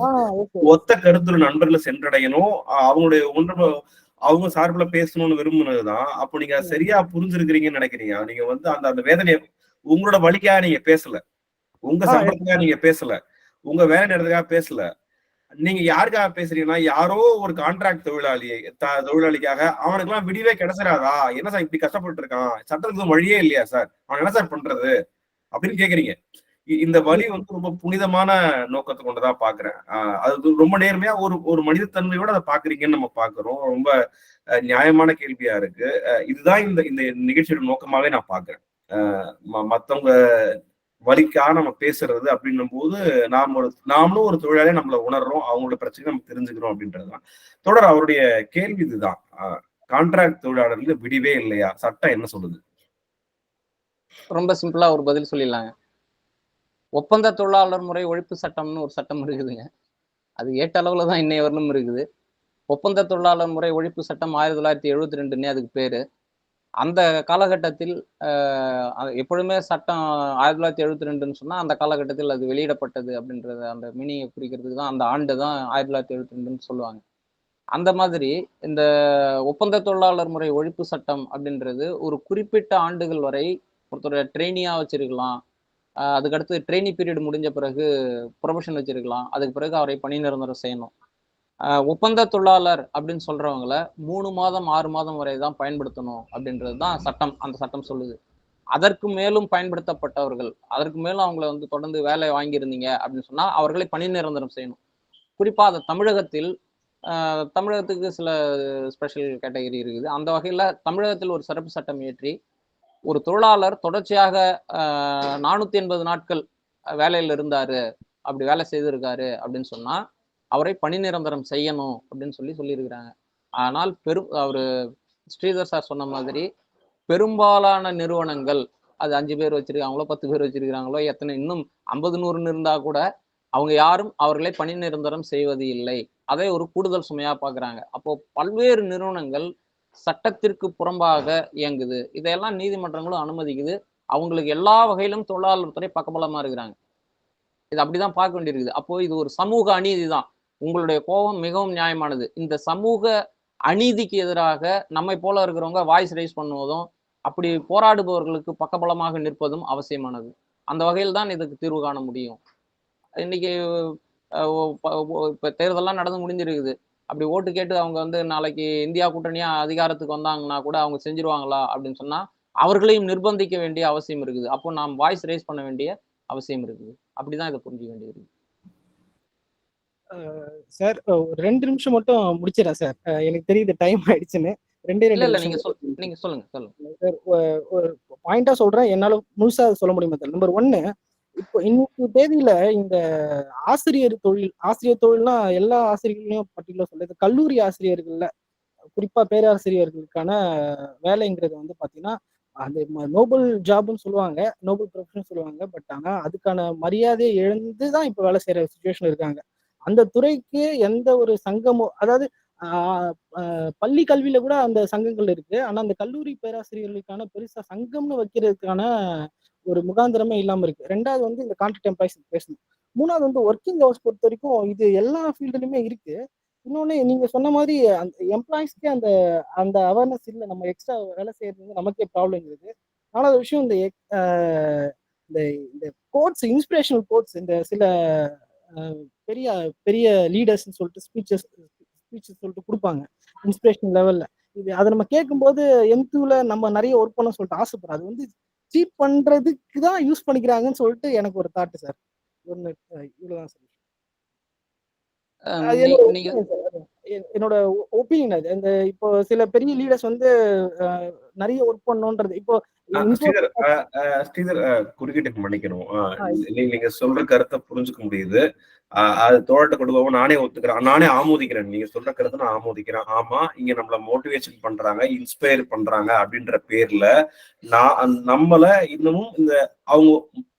ஒத்த கருத்துல நண்பர்களை சென்றடையணும், அவங்களுடைய அவங்க சார்பில் பேசணும்னு விரும்புனதுதான். அப்போ நீங்க சரியா புரிஞ்சிருக்கிறீங்கன்னு நினைக்கிறீங்க. நீங்க வந்து அந்த வேதனையை உங்களோட வழிக்காக நீங்க பேசல, உங்க சம்பளத்துக்காக நீங்க பேசல, உங்க வேலை நேரத்துக்காக பேசல. நீங்க யாருக்காக பேசுறீங்கன்னா யாரோ ஒரு கான்ட்ராக்ட் தொழிலாளிக்காக அவனுக்கு எல்லாம் விடிவே கிடைச்சிடாதா? என்ன சார் இப்படி கஷ்டப்பட்டு இருக்கான், சட்டத்துக்கு வழியே இல்லையா சார், அவன் என்ன சார் பண்றது அப்படின்னு கேக்குறீங்க. இந்த வழி வந்து ரொம்ப புனிதமான நோக்கத்தை கொண்டுதான் பாக்குறேன். அது ரொம்ப நேர்மையா ஒரு மனிதத்தன்மையோட அதை பாக்குறீங்கன்னு நம்ம பாக்குறோம். ரொம்ப நியாயமான கேள்வியா இருக்கு. இதுதான் இந்த நிகழ்ச்சியோட நோக்கமாவே நான் பாக்குறேன். மத்தவங்க வழிக்காக நம்ம பேசுறது அப்படின்னும் போது நாமளும் ஒரு தொழிலாளியா நம்மள உணர்றோம், அவங்களோட பிரச்சனை நம்ம தெரிஞ்சுக்கிறோம் அப்படின்றதுதான். தொடர் அவருடைய கேள்வி இதுதான். கான்ட்ராக்ட் தொழிலாளர்களுக்கு விடிவே இல்லையா? சட்டம் என்ன சொல்லுது? ரொம்ப சிம்பிளா ஒரு பதில் சொல்லிடலாங்க. ஒப்பந்த தொழிலாளர் முறை ஒழிப்பு சட்டம்னு ஒரு சட்டம் இருக்குதுங்க. அது ஏட்டளவுல தான் இன்னைய வரலும் இருக்குது. ஒப்பந்த தொழிலாளர் முறை ஒழிப்பு சட்டம் 1972 அதுக்கு பேரு. அந்த காலகட்டத்தில் எப்பொழுதுமே சட்டம் 1972ன்னு சொன்னா அந்த காலகட்டத்தில் அது வெளியிடப்பட்டது அப்படின்றது அந்த மீனிங்கை குறிக்கிறதுக்கு தான் அந்த ஆண்டு தான் 1972ன்னு சொல்லுவாங்க. அந்த மாதிரி இந்த ஒப்பந்த தொழிலாளர் முறை ஒழிப்பு சட்டம் அப்படின்றது ஒரு குறிப்பிட்ட ஆண்டுகள் வரை ஒருத்தர் ட்ரெயினியா வச்சிருக்கலாம், அதுக்கடுத்து ட்ரெயினி பீரியட் முடிஞ்ச பிறகு ப்ரொமோஷன் வச்சிருக்கலாம், அதுக்கு பிறகு அவரை பணி நிரந்தரம் செய்யணும். ஒப்பந்த தொழிலாளர் அப்படின்னு சொல்றவங்களை 3 மாதம் 6 மாதம் வரை தான் பயன்படுத்தணும் அப்படின்றது தான் சட்டம். அந்த சட்டம் சொல்லுது. அதற்கு மேலும் பயன்படுத்தப்பட்டவர்கள், அதற்கு மேலும் அவங்களை வந்து தொடர்ந்து வேலை வாங்கியிருந்தீங்க அப்படின்னு சொன்னா அவர்களை பணி நிரந்தரம் செய்யணும். குறிப்பா அது தமிழகத்துக்கு சில ஸ்பெஷல் கேட்டகரி இருக்குது. அந்த வகையில தமிழகத்தில் ஒரு சிறப்பு சட்டம் இயற்றி ஒரு தொழிலாளர் தொடர்ச்சியாக 480 நாட்கள் வேலையில் இருந்தாரு, அப்படி வேலை செய்திருக்காரு அப்படின்னு சொன்னா அவரை பணி நிரந்தரம் செய்யணும் அப்படின்னு சொல்லியிருக்கிறாங்க. ஆனால் அவரு ஸ்ரீதர் சார் சொன்ன மாதிரி பெரும்பாலான நிறுவனங்கள் அது 5 பேர் வச்சிருக்காங்களோ 10 பேர் வச்சிருக்கிறாங்களோ எத்தனை இன்னும் 50 100 இருந்தா கூட அவங்க யாரும் அவர்களை பணி நிரந்தரம் செய்வது இல்லை. அதை ஒரு கூடுதல் சுமையா பாக்குறாங்க. அப்போ பல்வேறு நிறுவனங்கள் சட்டத்திற்கு புறம்பாக இயங்குது. இதையெல்லாம் நீதிமன்றங்களும் அனுமதிக்குது. அவங்களுக்கு எல்லா வகையிலும் தொழிலாளர் துறை பக்கபலமா இருக்கிறாங்க. இது அப்படிதான் பார்க்க வேண்டியிருக்குது. அப்போ இது ஒரு சமூக அநீதி தான். உங்களுடைய கோபம் மிகவும் நியாயமானது. இந்த சமூக அநீதிக்கு எதிராக நம்மை போல இருக்கிறவங்க வாய்ஸ் ரைஸ் பண்ணுவதும் அப்படி போராடுபவர்களுக்கு பக்கபலமாக நிற்பதும் அவசியமானது. அந்த வகையில் தான் இதுக்கு தீர்வு காண முடியும். இன்னைக்கு இப்ப தேர்தல்லாம் நடந்து முடிஞ்சிருக்குது. அப்படி ஓட்டு கேட்டு அவங்க வந்து நாளைக்கு இந்தியா கூட்டணியா அதிகாரத்துக்கு வந்தாங்கன்னா கூட அவங்க செஞ்சிருவாங்களா அப்படின்னு சொன்னா அவர்களையும் நிர்பந்திக்க வேண்டிய அவசியம் இருக்குது. அப்போ நாம் வாய்ஸ் ரைஸ் பண்ண வேண்டிய அவசியம் இருக்குது. அப்படிதான் இதை புரிஞ்சுக்க வேண்டியது. சார் 2 நிமிஷம் மட்டும் முடிச்சிடறேன் சார். எனக்கு தெரியுது டைம் ஆயிடுச்சுன்னு. 2 நீங்க சொல்லுங்க சார். ஒரு பாயிண்டா சொல்றேன், என்னால முழுசா சொல்ல முடியுமா சார்? நம்பர் 1, இப்போ இன்னைக்கு தேதியில இந்த ஆசிரியர் தொழில்னா எல்லா ஆசிரியர்களையும் பர்டிகுலர் சொல்றது, கல்லூரி ஆசிரியர்கள்ல குறிப்பா பேராசிரியர்களுக்கான வேலைங்கிறது வந்து பாத்தீங்கன்னா அந்த நோபல் ஜாப்னு சொல்லுவாங்க, நோபல் ப்ரொஃபஷன் சொல்லுவாங்க. பட் ஆனா அதுக்கான மரியாதையை இழந்துதான் இப்ப வேலை செய்யற சுச்சுவேஷன் இருக்காங்க. அந்த துறைக்கு எந்த ஒரு சங்கமும், அதாவது பள்ளி கல்வியில கூட அந்த சங்கங்கள் இருக்கு. ஆனா அந்த கல்லூரி பேராசிரியர்களுக்கான பெருசா சங்கம்னு வைக்கிறதுக்கான ஒரு முகாந்திரமே இல்லாம இருக்கு. 2வது வந்து இந்த கான்ட்ராக்ட் எம்ப்ளாய்ஸ் பேசணும். 3வது வந்து ஒர்க்கிங் ஹவர்ஸ் பொறுத்த வரைக்கும் இது எல்லா ஃபீல்டுலயுமே இருக்கு. இன்னொன்னு நீங்க சொன்ன மாதிரி அந்த எம்ப்ளாயிஸ்க்கே அந்த அவேர்னஸ் இல்லை. நம்ம எக்ஸ்ட்ரா வேலை செய்யறது வந்து நமக்கே ப்ராப்ளம் இருக்குது. நாலாவது விஷயம் இந்த இந்த கோட்ஸ், இன்ஸ்பிரேஷனல் கோட்ஸ், இந்த சில பெரிய பெரிய லீடர்ஸ்ன்னு சொல்லிட்டு ஸ்பீச்சஸ் சொல்லிட்டு கொடுப்பாங்க இன்ஸ்பிரேஷன் லெவல்ல. அதை நம்ம கேட்கும்போது M2ல நம்ம நிறைய ஒர்க் பண்ண சொல்லிட்டு ஆசைப்படுறோம். அது வந்து சீப் பண்றதுக்கு தான் யூஸ் பண்ணிக்கிறாங்கன்னு சொல்லிட்டு எனக்கு ஒரு தாட் சார். ஒன்று இவ்வளவுதான் சார். என்னோட ஒப்பீனியன் அது. இந்த இப்போ சில பெரிய லீடர்ஸ் வந்து நிறைய ஒர்க் பண்ணணும்ன்றது. இப்போ ஸ்ரீதர் குறுக்கிட்டு மன்னிக்கணும். நீங்க சொல்ற கருத்தை புரிஞ்சுக்க முடியுது. அது தோழட்ட கொடுக்கவும் நானே ஒத்துக்கிறேன், நானே ஆமோதிக்கிறேன். நீங்க சொல்ற கருத்தை நான் ஆமோதிக்கிறேன். ஆமா, இங்க நம்மள மோட்டிவேஷன் பண்றாங்க, இன்ஸ்பயர் பண்றாங்க அப்படின்ற பேர்ல நம்மள இன்னமும் இந்த அவங்க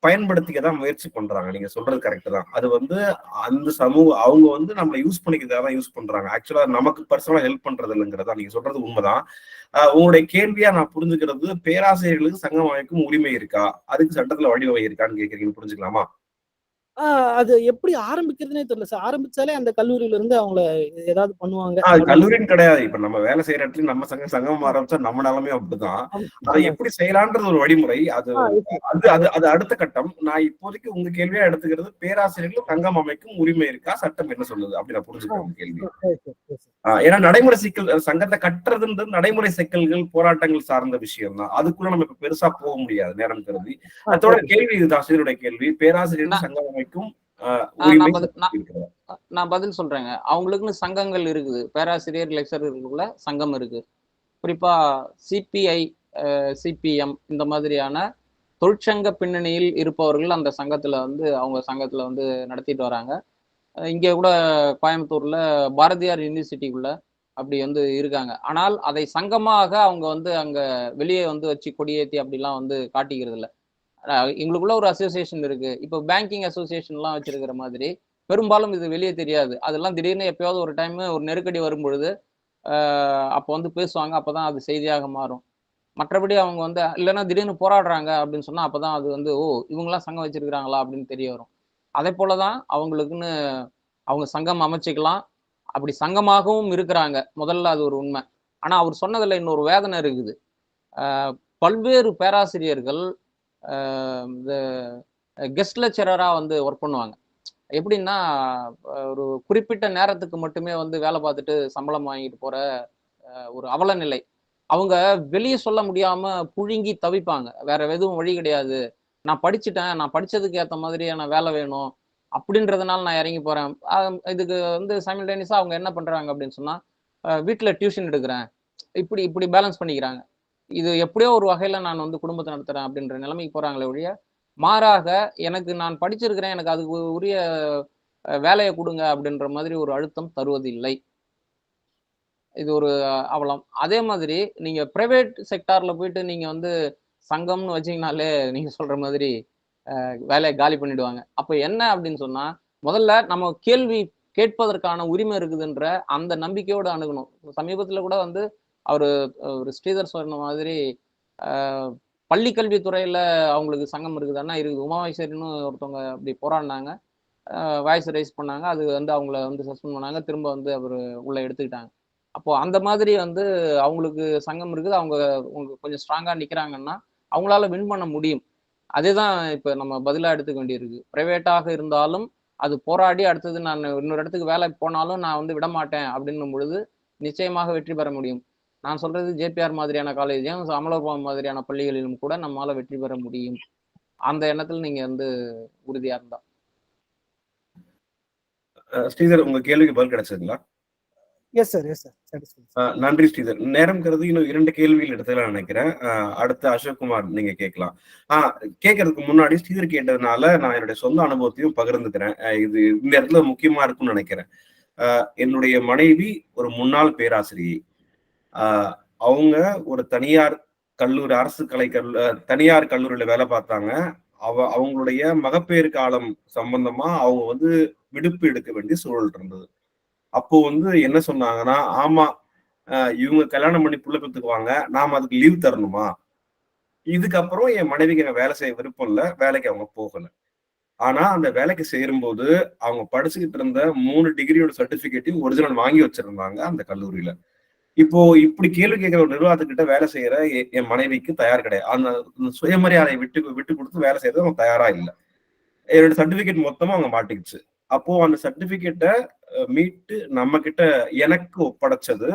பயன்படுத்திக்கதான் முயற்சி பண்றாங்க. நீங்க சொல்றது கரெக்ட் தான். அது வந்து அந்த சமூகம் அவங்க வந்து நம்மளை யூஸ் பண்ணிக்கிறதுக்காக தான் யூஸ் பண்றாங்க. ஆக்சுவலா நமக்கு பர்சனலா ஹெல்ப் பண்றது இல்லைங்கிறதா நீங்க சொல்றது உண்மைதான். உங்களுடைய கேள்வியா நான் புரிஞ்சுக்கிறது, பேராசிரியர்களுக்கு சங்கம் அமைக்கும் உரிமை இருக்கா, அதுக்கு சட்டத்துல வழிவகை இருக்கான்னு கேட்கறீங்கன்னு புரிஞ்சுக்கலாமா? அது எப்படி ஆரம்பிக்கிறதுனே தெரியல சார். ஆரம்பிச்சாலே அந்த கல்லூரியில இருந்து அவங்கள ஏதாவது பண்ணுவாங்க. கல்லூரின்னு கிடையாது, இப்ப நம்ம வேலை செய்யற இடத்துல நம்ம சங்கம் ஆரம்பிச்சா நம்ம நிலமே அப்படிதான். அதை எப்படி செய்யலான்றது ஒரு வழிமுறை. அது அடுத்த கட்டம். நான் இப்போதைக்கு உங்க கேள்வியா எடுத்துக்கிறது, பேராசிரியர்கள் சங்கம் அமைக்கும் உரிமை இருக்கா, சட்டம் என்ன சொல்லுது அப்படி நான் புரிஞ்சுக்கிறேன் கேள்வி. ஏன்னா நடைமுறை சிக்கல், சங்கத்தை கட்டுறதுன்றது நடைமுறை சிக்கல்கள், போராட்டங்கள் சார்ந்த விஷயம் தான். அதுக்குள்ள நம்ம இப்ப பெருசா போக முடியாது நேரம் கருதி. அதோட கேள்வி இதுதான் ஆசிரியருடைய கேள்வி. பேராசிரியர்கள் சங்கம் அமைக்கும் நான் பதில் சொல்றேங்க. அவங்களுக்குன்னு சங்கங்கள் இருக்குது, பேராசிரியர் லெக்சரர்களுக்குள்ள சங்கம் இருக்கு. குறிப்பா சிபிஐ, சிபிஎம் இந்த மாதிரியான தொழிற்சங்க பின்னணியில் இருப்பவர்கள் அந்த சங்கத்துல வந்து அவங்க சங்கத்துல வந்து நடத்திட்டு வராங்க. இங்க கூட கோயம்புத்தூர்ல பாரதியார் யூனிவர்சிட்டிக்குள்ள அப்படி வந்து இருக்காங்க. ஆனால் அதை சங்கமாக அவங்க வந்து அங்க வெளியே வந்து வச்சு கொடியேற்றி அப்படிலாம் வந்து காட்டிக்கிறது இல்லை. எங்களுக்குள்ள ஒரு அசோசியேஷன் இருக்கு. இப்போ பேங்கிங் அசோசியேஷன் எல்லாம் வச்சிருக்கிற மாதிரி பெரும்பாலும் இது வெளியே தெரியாது. அதெல்லாம் திடீர்னு எப்பயாவது ஒரு டைம் ஒரு நெருக்கடி வரும் பொழுது அப்போ வந்து பேசுவாங்க. அப்பதான் அது செய்தியாக மாறும். மற்றபடி அவங்க வந்து இல்லைன்னா திடீர்னு போராடுறாங்க அப்படின்னு சொன்னா அப்பதான் அது வந்து இவங்கெல்லாம் சங்கம் வச்சிருக்கிறாங்களா அப்படின்னு தெரிய வரும். அதே போலதான் அவங்களுக்குன்னு அவங்க சங்கம் அமைச்சுக்கலாம். அப்படி சங்கமாகவும் இருக்கிறாங்க. முதல்ல அது ஒரு உண்மை. ஆனா அவர் சொன்னதுல இன்னொரு வேதனை இருக்குது. பல்வேறு பேராசிரியர்கள் இந்த கெஸ்ட் லெக்சரரா வந்து ஒர்க் பண்ணுவாங்க. எப்படின்னா ஒரு குறிப்பிட்ட நேரத்துக்கு மட்டுமே வந்து வேலை பார்த்துட்டு சம்பளம் வாங்கிட்டு போற ஒரு அவல நிலை. அவங்க வெளியே சொல்ல முடியாம புழுங்கி தவிப்பாங்க. வேற எதுவும் வழி கிடையாது, நான் படிச்சுட்டேன், நான் படிச்சதுக்கு ஏற்ற மாதிரியான வேலை வேணும் அப்படின்றதுனால நான் இறங்கி போறேன். இதுக்கு வந்து சைமல்டேனியஸா அவங்க என்ன பண்றாங்க அப்படின்னு சொன்னா, வீட்டுல டியூஷன் எடுக்கிறேன், இப்படி பேலன்ஸ் பண்ணிக்கிறாங்க. இது எப்படியோ ஒரு வகையில நான் வந்து குடும்பத்தை நடத்துறேன் அப்படின்ற நிலைமைக்கு போறாங்களே ஒழிய, மாறாக எனக்கு நான் படிச்சிருக்கிறேன், எனக்கு அதுக்கு உரிய வேலையை கொடுங்க அப்படின்ற மாதிரி ஒரு அழுத்தம் தருவதில்லை. இது ஒரு அவலம். அதே மாதிரி நீங்க பிரைவேட் செக்டார்ல போயிட்டு நீங்க வந்து சங்கம்னு வச்சீங்கனாலே நீங்க சொல்ற மாதிரி வேலையை காலி பண்ணிடுவாங்க. அப்ப என்ன அப்படின்னு சொன்னா, முதல்ல நம்ம கேள்வி கேட்பதற்கான உரிமை இருக்குதுன்ற அந்த நம்பிக்கையோடு அணுகணும். சமீபத்துல கூட வந்து ஒரு ஸ்ரீதர் சொன்ன மாதிரி பள்ளி கல்வித்துறையில அவங்களுக்கு சங்கம் இருக்குதுன்னா இருக்குது. உமாமேஸ்வரின்னு ஒருத்தவங்க அப்படி போராடினாங்க, வாய்ஸ் ரைஸ் பண்ணாங்க. அது வந்து அவங்கள வந்து சஸ்பெண்ட் பண்ணாங்க, திரும்ப வந்து அவர் உள்ள எடுத்துக்கிட்டாங்க. அப்போ அந்த மாதிரி வந்து அவங்களுக்கு சங்கம் இருக்குது, அவங்க கொஞ்சம் ஸ்ட்ராங்கா நிக்கிறாங்கன்னா அவங்களால வின் பண்ண முடியும். அதேதான் இப்ப நம்ம பதிலா எடுத்துக்க வேண்டியிருக்கு. பிரைவேட்டாக இருந்தாலும் அது போராடி அடுத்தது நான் இன்னொரு இடத்துக்கு வேலை போனாலும் நான் வந்து விடமாட்டேன் அப்படின்னும் பொழுது நிச்சயமாக வெற்றி பெற முடியும். நான் சொல்றது ஜேபிஆர் மாதிரியான காலேஜையும் அமலோபாம் மாதிரியான பள்ளிகளிலும் கூட நம்மளால வெற்றி பெற முடியும். அந்த எண்ணத்துல நீங்க வந்து உறுதியா இருந்தா. ஸ்ரீதர், உங்க கேள்விக்கு பதில் கிடைச்சதுங்களா? Yes sir, yes sir. நன்றி ஸ்ரீதர். நேரம் கருதி இன்னும் 2 கேள்விகள் எடுத்துக்கலாம் நினைக்கிறேன். அடுத்து அசோக்குமார் நீங்க கேட்கலாம். கேட்கறதுக்கு முன்னாடி ஸ்ரீதர் கேட்டதுனால நான் என்னுடைய சொந்த அனுபவத்தையும் பகிர்ந்துக்கிறேன். இது இந்த இடத்துல முக்கியமா இருக்கும்னு நினைக்கிறேன். என்னுடைய மனைவி ஒரு முன்னாள் பேராசிரியை. அவங்க ஒரு தனியார் கல்லூரி, அரசு தனியார் கல்லூரியில வேலை பார்த்தாங்க. அவங்களுடைய மகப்பேறு காலம் சம்பந்தமா அவங்க வந்து விடுப்பு எடுக்க வேண்டிய சூழல் இருந்தது. அப்போ வந்து என்ன சொன்னாங்கன்னா, ஆமா இவங்க கல்யாணம் பண்ணி புள்ள பெத்துக்குவாங்க, நாம அதுக்கு லீவ் தரணுமா? இதுக்கப்புறம் என் மனைவிக்கு அங்க வேலை செய்ய விருப்பம் இல்லை, வேலைக்கு அவங்க போகல. ஆனா அந்த வேலைக்கு சேரும்போது அவங்க படிச்சுக்கிட்டு இருந்த 3 டிகிரியோட சர்டிபிகேட்டையும் ஒரிஜினல் வாங்கி வச்சிருந்தாங்க அந்த கல்லூரியில. இப்போ இப்படி கேள்வி கேட்கிற ஒரு நிர்வாகத்துக்கிட்ட வேலை செய்யற என் மனைவிக்கு தயார் கிடையாது. அந்த சுயமரியாதையை விட்டு விட்டு கொடுத்து வேலை செய்யறது அவங்க தயாரா இல்ல. என்னோட சர்டிபிகேட் மொத்தமா அவங்க மாட்டிக்கிச்சு. அப்போ அந்த சர்டிபிகேட்டை மீட்டு நம்ம கிட்ட எனக்கு ஒப்படைச்சது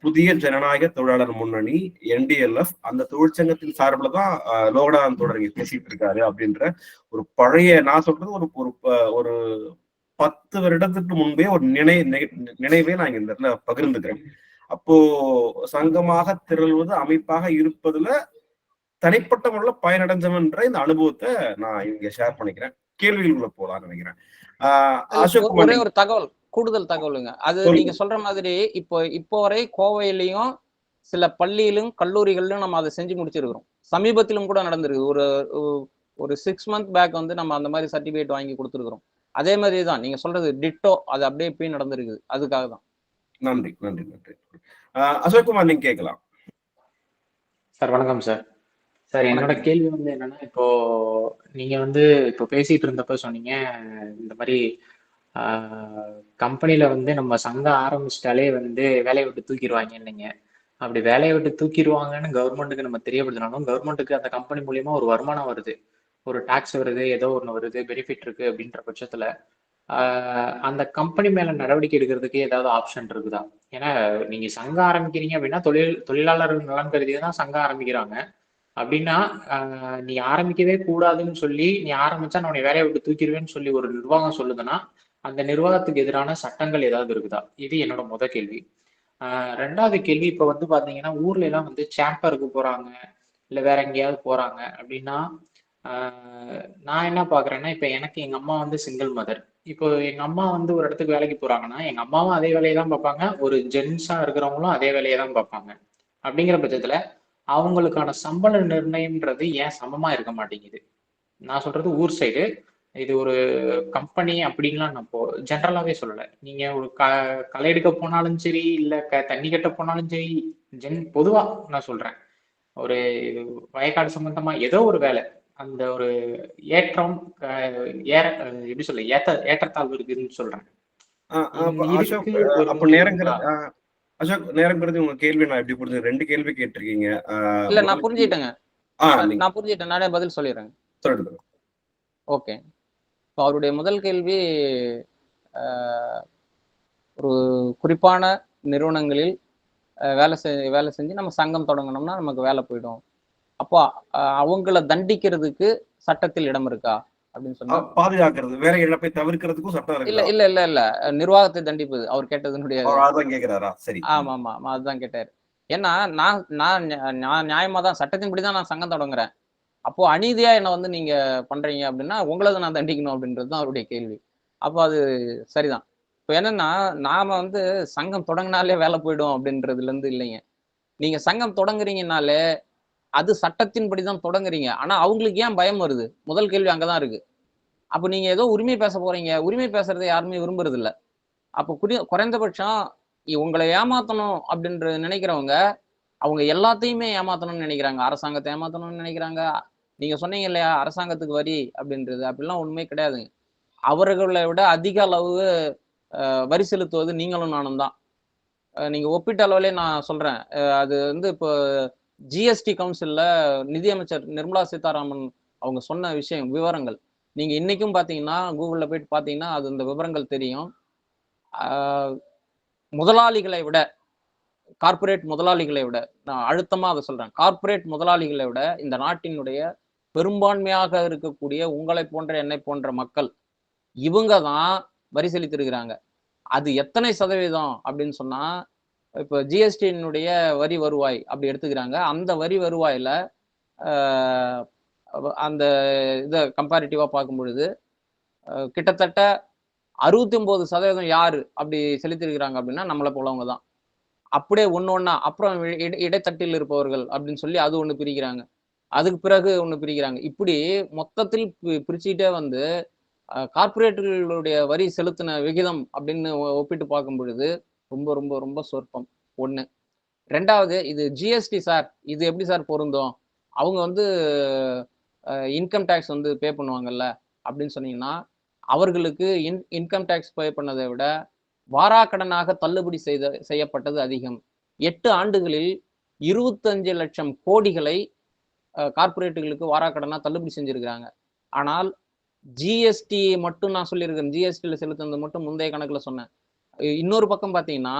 புதிய ஜனநாயக தொழிலாளர் முன்னணி NDLF. அந்த தொழிற்சங்கத்தின் சார்பில் தான் லோகநாதன் தொடர் பேசிட்டு இருக்காரு அப்படின்ற ஒரு பழைய, நான் சொல்றது ஒரு ஒரு 10 வருடத்துக்கு முன்பே ஒரு நினைவே நான் இந்த இடத்துல பகிர்ந்துக்கிறேன். அப்போ சங்கமாக திரள்வது, அமைப்பாக இருப்பதுல தனிப்பட்ட முறையில் பயனடைஞ்சவன்ற இந்த அனுபவத்தை நான் இங்க ஷேர் பண்ணிக்கிறேன். கேள்விகளுக்குள்ள போலாம்னு நினைக்கிறேன். அசோக் ஒரே ஒரு தகவல், கூடுதல் தகவலுங்க. அது நீங்க சொல்ற மாதிரி இப்போ வரை கோவையிலையும் சில பள்ளியிலும் கல்லூரிகளிலும் நம்ம அதை செஞ்சு முடிச்சிருக்கிறோம். சமீபத்திலும் கூட நடந்திருக்கு. ஒரு 6 மந்த் பேக் வந்து நம்ம அந்த மாதிரி சர்டிபிகேட் வாங்கி கொடுத்துருக்கிறோம். அதே மாதிரி தான் நீங்க சொல்றது டிட்டோ, அது அப்படியே இப்பயும் நடந்திருக்குது. அதுக்காக தான். நன்றி நன்றி நன்றி. அசோக்குமார், நீங்க கேட்கலாம். சார் வணக்கம் சார். சார் என்னோட கேள்வி வந்து என்னன்னா, இப்போ நீங்க வந்து இப்போ பேசிட்டு இருந்தப்ப சொன்னீங்க இந்த மாதிரி கம்பெனில வந்து நம்ம சங்கம் ஆரம்பிச்சிட்டாலே வந்து வேலையை விட்டு தூக்கிடுவாங்கன்னீங்க. அப்படி வேலையை விட்டு தூக்கிடுவாங்கன்னு கவர்மெண்ட்டுக்கு நம்ம தெரியப்படுத்தினாலும் கவர்மெண்ட்டுக்கு அந்த கம்பெனி மூலியமா ஒரு வருமானம் வருது, ஒரு டாக்ஸ் வருது, ஏதோ ஒன்று வருது, பெனிஃபிட் இருக்கு அப்படின்ற பட்சத்துல அந்த கம்பெனி மேல நடவடிக்கை எடுக்கிறதுக்கு ஏதாவது ஆப்ஷன் இருக்குதா? ஏன்னா நீங்க சங்கம் ஆரம்பிக்கிறீங்க அப்படின்னா தொழிலாளர்கள் நலன் கருதி தான் சங்கம் ஆரம்பிக்கிறாங்க. அப்படின்னா நீ ஆரம்பிக்கவே கூடாதுன்னு சொல்லி, நீ ஆரம்பிச்சா நான் உன்னை வேலையை விட்டு தூக்கிடுவேன்னு சொல்லி ஒரு நிர்வாகம் சொல்லுதுன்னா அந்த நிர்வாகத்துக்கு எதிரான சட்டங்கள் ஏதாவது இருக்குதா? இது என்னோட முதல் கேள்வி. ரெண்டாவது கேள்வி, இப்ப வந்து பாத்தீங்கன்னா ஊர்ல எல்லாம் வந்து சேம்பருக்கு போறாங்க, இல்ல வேற எங்கேயாவது போறாங்க அப்படின்னா நான் என்ன பாக்குறேன்னா, இப்ப எனக்கு எங்க அம்மா வந்து சிங்கிள் மதர். இப்போ எங்க அம்மா வந்து ஒரு இடத்துக்கு வேலைக்கு போறாங்கன்னா எங்க அம்மாவும் அதே வேலையை தான் பார்ப்பாங்க, ஒரு ஜென்ஸா இருக்கிறவங்களும் அதே வேலையை தான் பார்ப்பாங்க. அப்படிங்கிற பட்சத்துல அவங்களுக்கான சம்பள நிர்ணயம்ன்றது ஏன் சமமா இருக்க மாட்டேங்குது? நான் சொல்றது ஊர் சைடு. இது ஒரு கம்பெனி அப்படின்லாம் நான் ஜென்ரலாவே சொல்லலை. நீங்க ஒரு களை எடுக்க போனாலும் சரி, இல்ல தண்ணி கட்ட போனாலும் சரி, பொதுவா நான் சொல்றேன், ஒரு வயக்காடு சம்பந்தமா ஏதோ ஒரு வேலை, அந்த ஒரு ஏற்றம் எப்படி சொல்ல ஏற்றத்தாழ்வு இருக்குதுன்னு சொல்றேன். அசோக், நேரம் கருதி உங்க கேள்வி நான் எப்படி புரிஞ்சு 2 கேள்வி கேட்டிருக்கீங்க. இல்ல நான் புரிஞ்சுட்டேங்க. நான் புரிஞ்சுட்டேன், நானே பதில் சொல்லிடுறேன். சொல்லுங்க. ஓகே. இப்போ அவருடைய முதல் கேள்வி, ஒரு குறிப்பான நிறுவனங்களில் வேலை செஞ்சு நம்ம சங்கம் தொடங்கணும்னா நமக்கு வேலை போயிடும், அப்போ அவங்கள தண்டிக்கிறதுக்கு சட்டத்தில் இடம் இருக்கா அப்படின்னு சொன்னா, பாதுகாக்கிறது, வேற இழப்பை தவிர்க்கிறதுக்கும் சட்டம் இருக்கு. இல்ல இல்ல இல்ல இல்ல நிர்வாகத்தை தண்டிப்பது அவர் கேட்டதனுடைய. ஆமா ஆமா அதுதான் கேட்டாரு. ஏன்னா நான் நியாயமா தான் சட்டத்தின்படிதான் நான் சங்கம் தொடங்குறேன். அப்போ அநீதியா என்ன வந்து நீங்க பண்றீங்க அப்படின்னா உங்களதை நான் தண்டிக்கணும் அப்படின்றதுதான் அவருடைய கேள்வி. அப்போ அது சரிதான். இப்போ என்னன்னா, நாம வந்து சங்கம் தொடங்கினாலே வேலை போயிடும் அப்படின்றதுல இருந்து இல்லைங்க. நீங்க சங்கம் தொடங்குறீங்கனாலே அது சட்டத்தின்படிதான் தொடங்குறீங்க. ஆனா அவங்களுக்கு ஏன் பயம் வருது? முதல் கேள்வி அங்கதான் இருக்கு. அப்ப நீங்க ஏதோ உரிமை பேச போறீங்க, உரிமை பேசுறதை யாருமே விரும்புறது இல்ல. அப்ப குறைந்தபட்சம் உங்களை ஏமாத்தணும் அப்படின்ற நினைக்கிறவங்க, அவங்க எல்லாத்தையுமே ஏமாத்தணும்னு நினைக்கிறாங்க. அரசாங்கத்தை ஏமாத்தணும்னு நினைக்கிறாங்க. நீங்க சொன்னீங்க இல்லையா அரசாங்கத்துக்கு வரி அப்படின்றது, அப்படிலாம் உண்மை கிடையாதுங்க. அவர்களை விட அதிக அளவு வரி செலுத்துவது நீங்களும் நானும் தான். நீங்க ஒப்பீட்டு அளவிலே நான் சொல்றேன். அது வந்து இப்போ ஜிஎஸ்டி கவுன்சில்ல நிதியமைச்சர் நிர்மலா சீதாராமன் அவங்க சொன்ன விஷயம், விவரங்கள் நீங்க இன்னைக்கும் பாத்தீங்கன்னா கூகுள்ல போயிட்டு பாத்தீங்கன்னா அது இந்த விவரங்கள் தெரியும். முதலாளிகளை விட, கார்பரேட் முதலாளிகளை விட, நான் அழுத்தமா அதை சொல்றேன், கார்பரேட் முதலாளிகளை விட இந்த நாட்டினுடைய பெரும்பான்மையாக இருக்கக்கூடிய உங்களை போன்ற என்னை போன்ற மக்கள் இவங்க தான் வரி செலுத்திருக்கிறாங்க. அது எத்தனை சதவீதம் அப்படின்னு சொன்னா, இப்போ ஜிஎஸ்டியினுடைய வரி வருவாய் அப்படி எடுத்துக்கிறாங்க. அந்த வரி வருவாயில அந்த இதை கம்பேரிட்டிவா பார்க்கும் பொழுது கிட்டத்தட்ட 69% யாரு அப்படி செலுத்திருக்கிறாங்க அப்படின்னா நம்மளை போலவங்க தான். அப்படியே ஒண்ணா அப்புறம் இடைத்தட்டில் இருப்பவர்கள் அப்படின்னு சொல்லி அது ஒண்ணு பிரிக்கிறாங்க, அதுக்கு பிறகு ஒண்ணு பிரிக்கிறாங்க. இப்படி மொத்தத்தில் பிரிச்சுக்கிட்டே வந்து கார்பரேட்டுகளுடைய வரி செலுத்தின விகிதம் அப்படின்னு ஒப்பிட்டு பார்க்கும் பொழுது ரொம்ப ரொம்ப ரொம்ப சொற்பம். ஒண்ணு. ரெண்டாவது, இது ஜிஎஸ்டி சார், இது எப்படி சார் பொருந்தும்? அவங்க வந்து இன்கம் டேக்ஸ் வந்து பே பண்ணுவாங்கல்ல அப்படின்னு சொன்னீங்கன்னா, அவர்களுக்கு இன்கம் டேக்ஸ் பே பண்ணதை விட வாராக்கடனாக தள்ளுபடி செய்யப்பட்டது அதிகம். 8 ஆண்டுகளில் 25 லட்சம் கோடிகளை கார்ப்பரேட்டுகளுக்கு வாராக்கடனா தள்ளுபடி செஞ்சிருக்கிறாங்க. ஆனால் ஜிஎஸ்டி மட்டும் நான் சொல்லியிருக்கேன், ஜிஎஸ்டியில் செலுத்துனது மட்டும் முந்தைய கணக்குல சொன்னேன். இன்னொரு பக்கம் பார்த்தீங்கன்னா,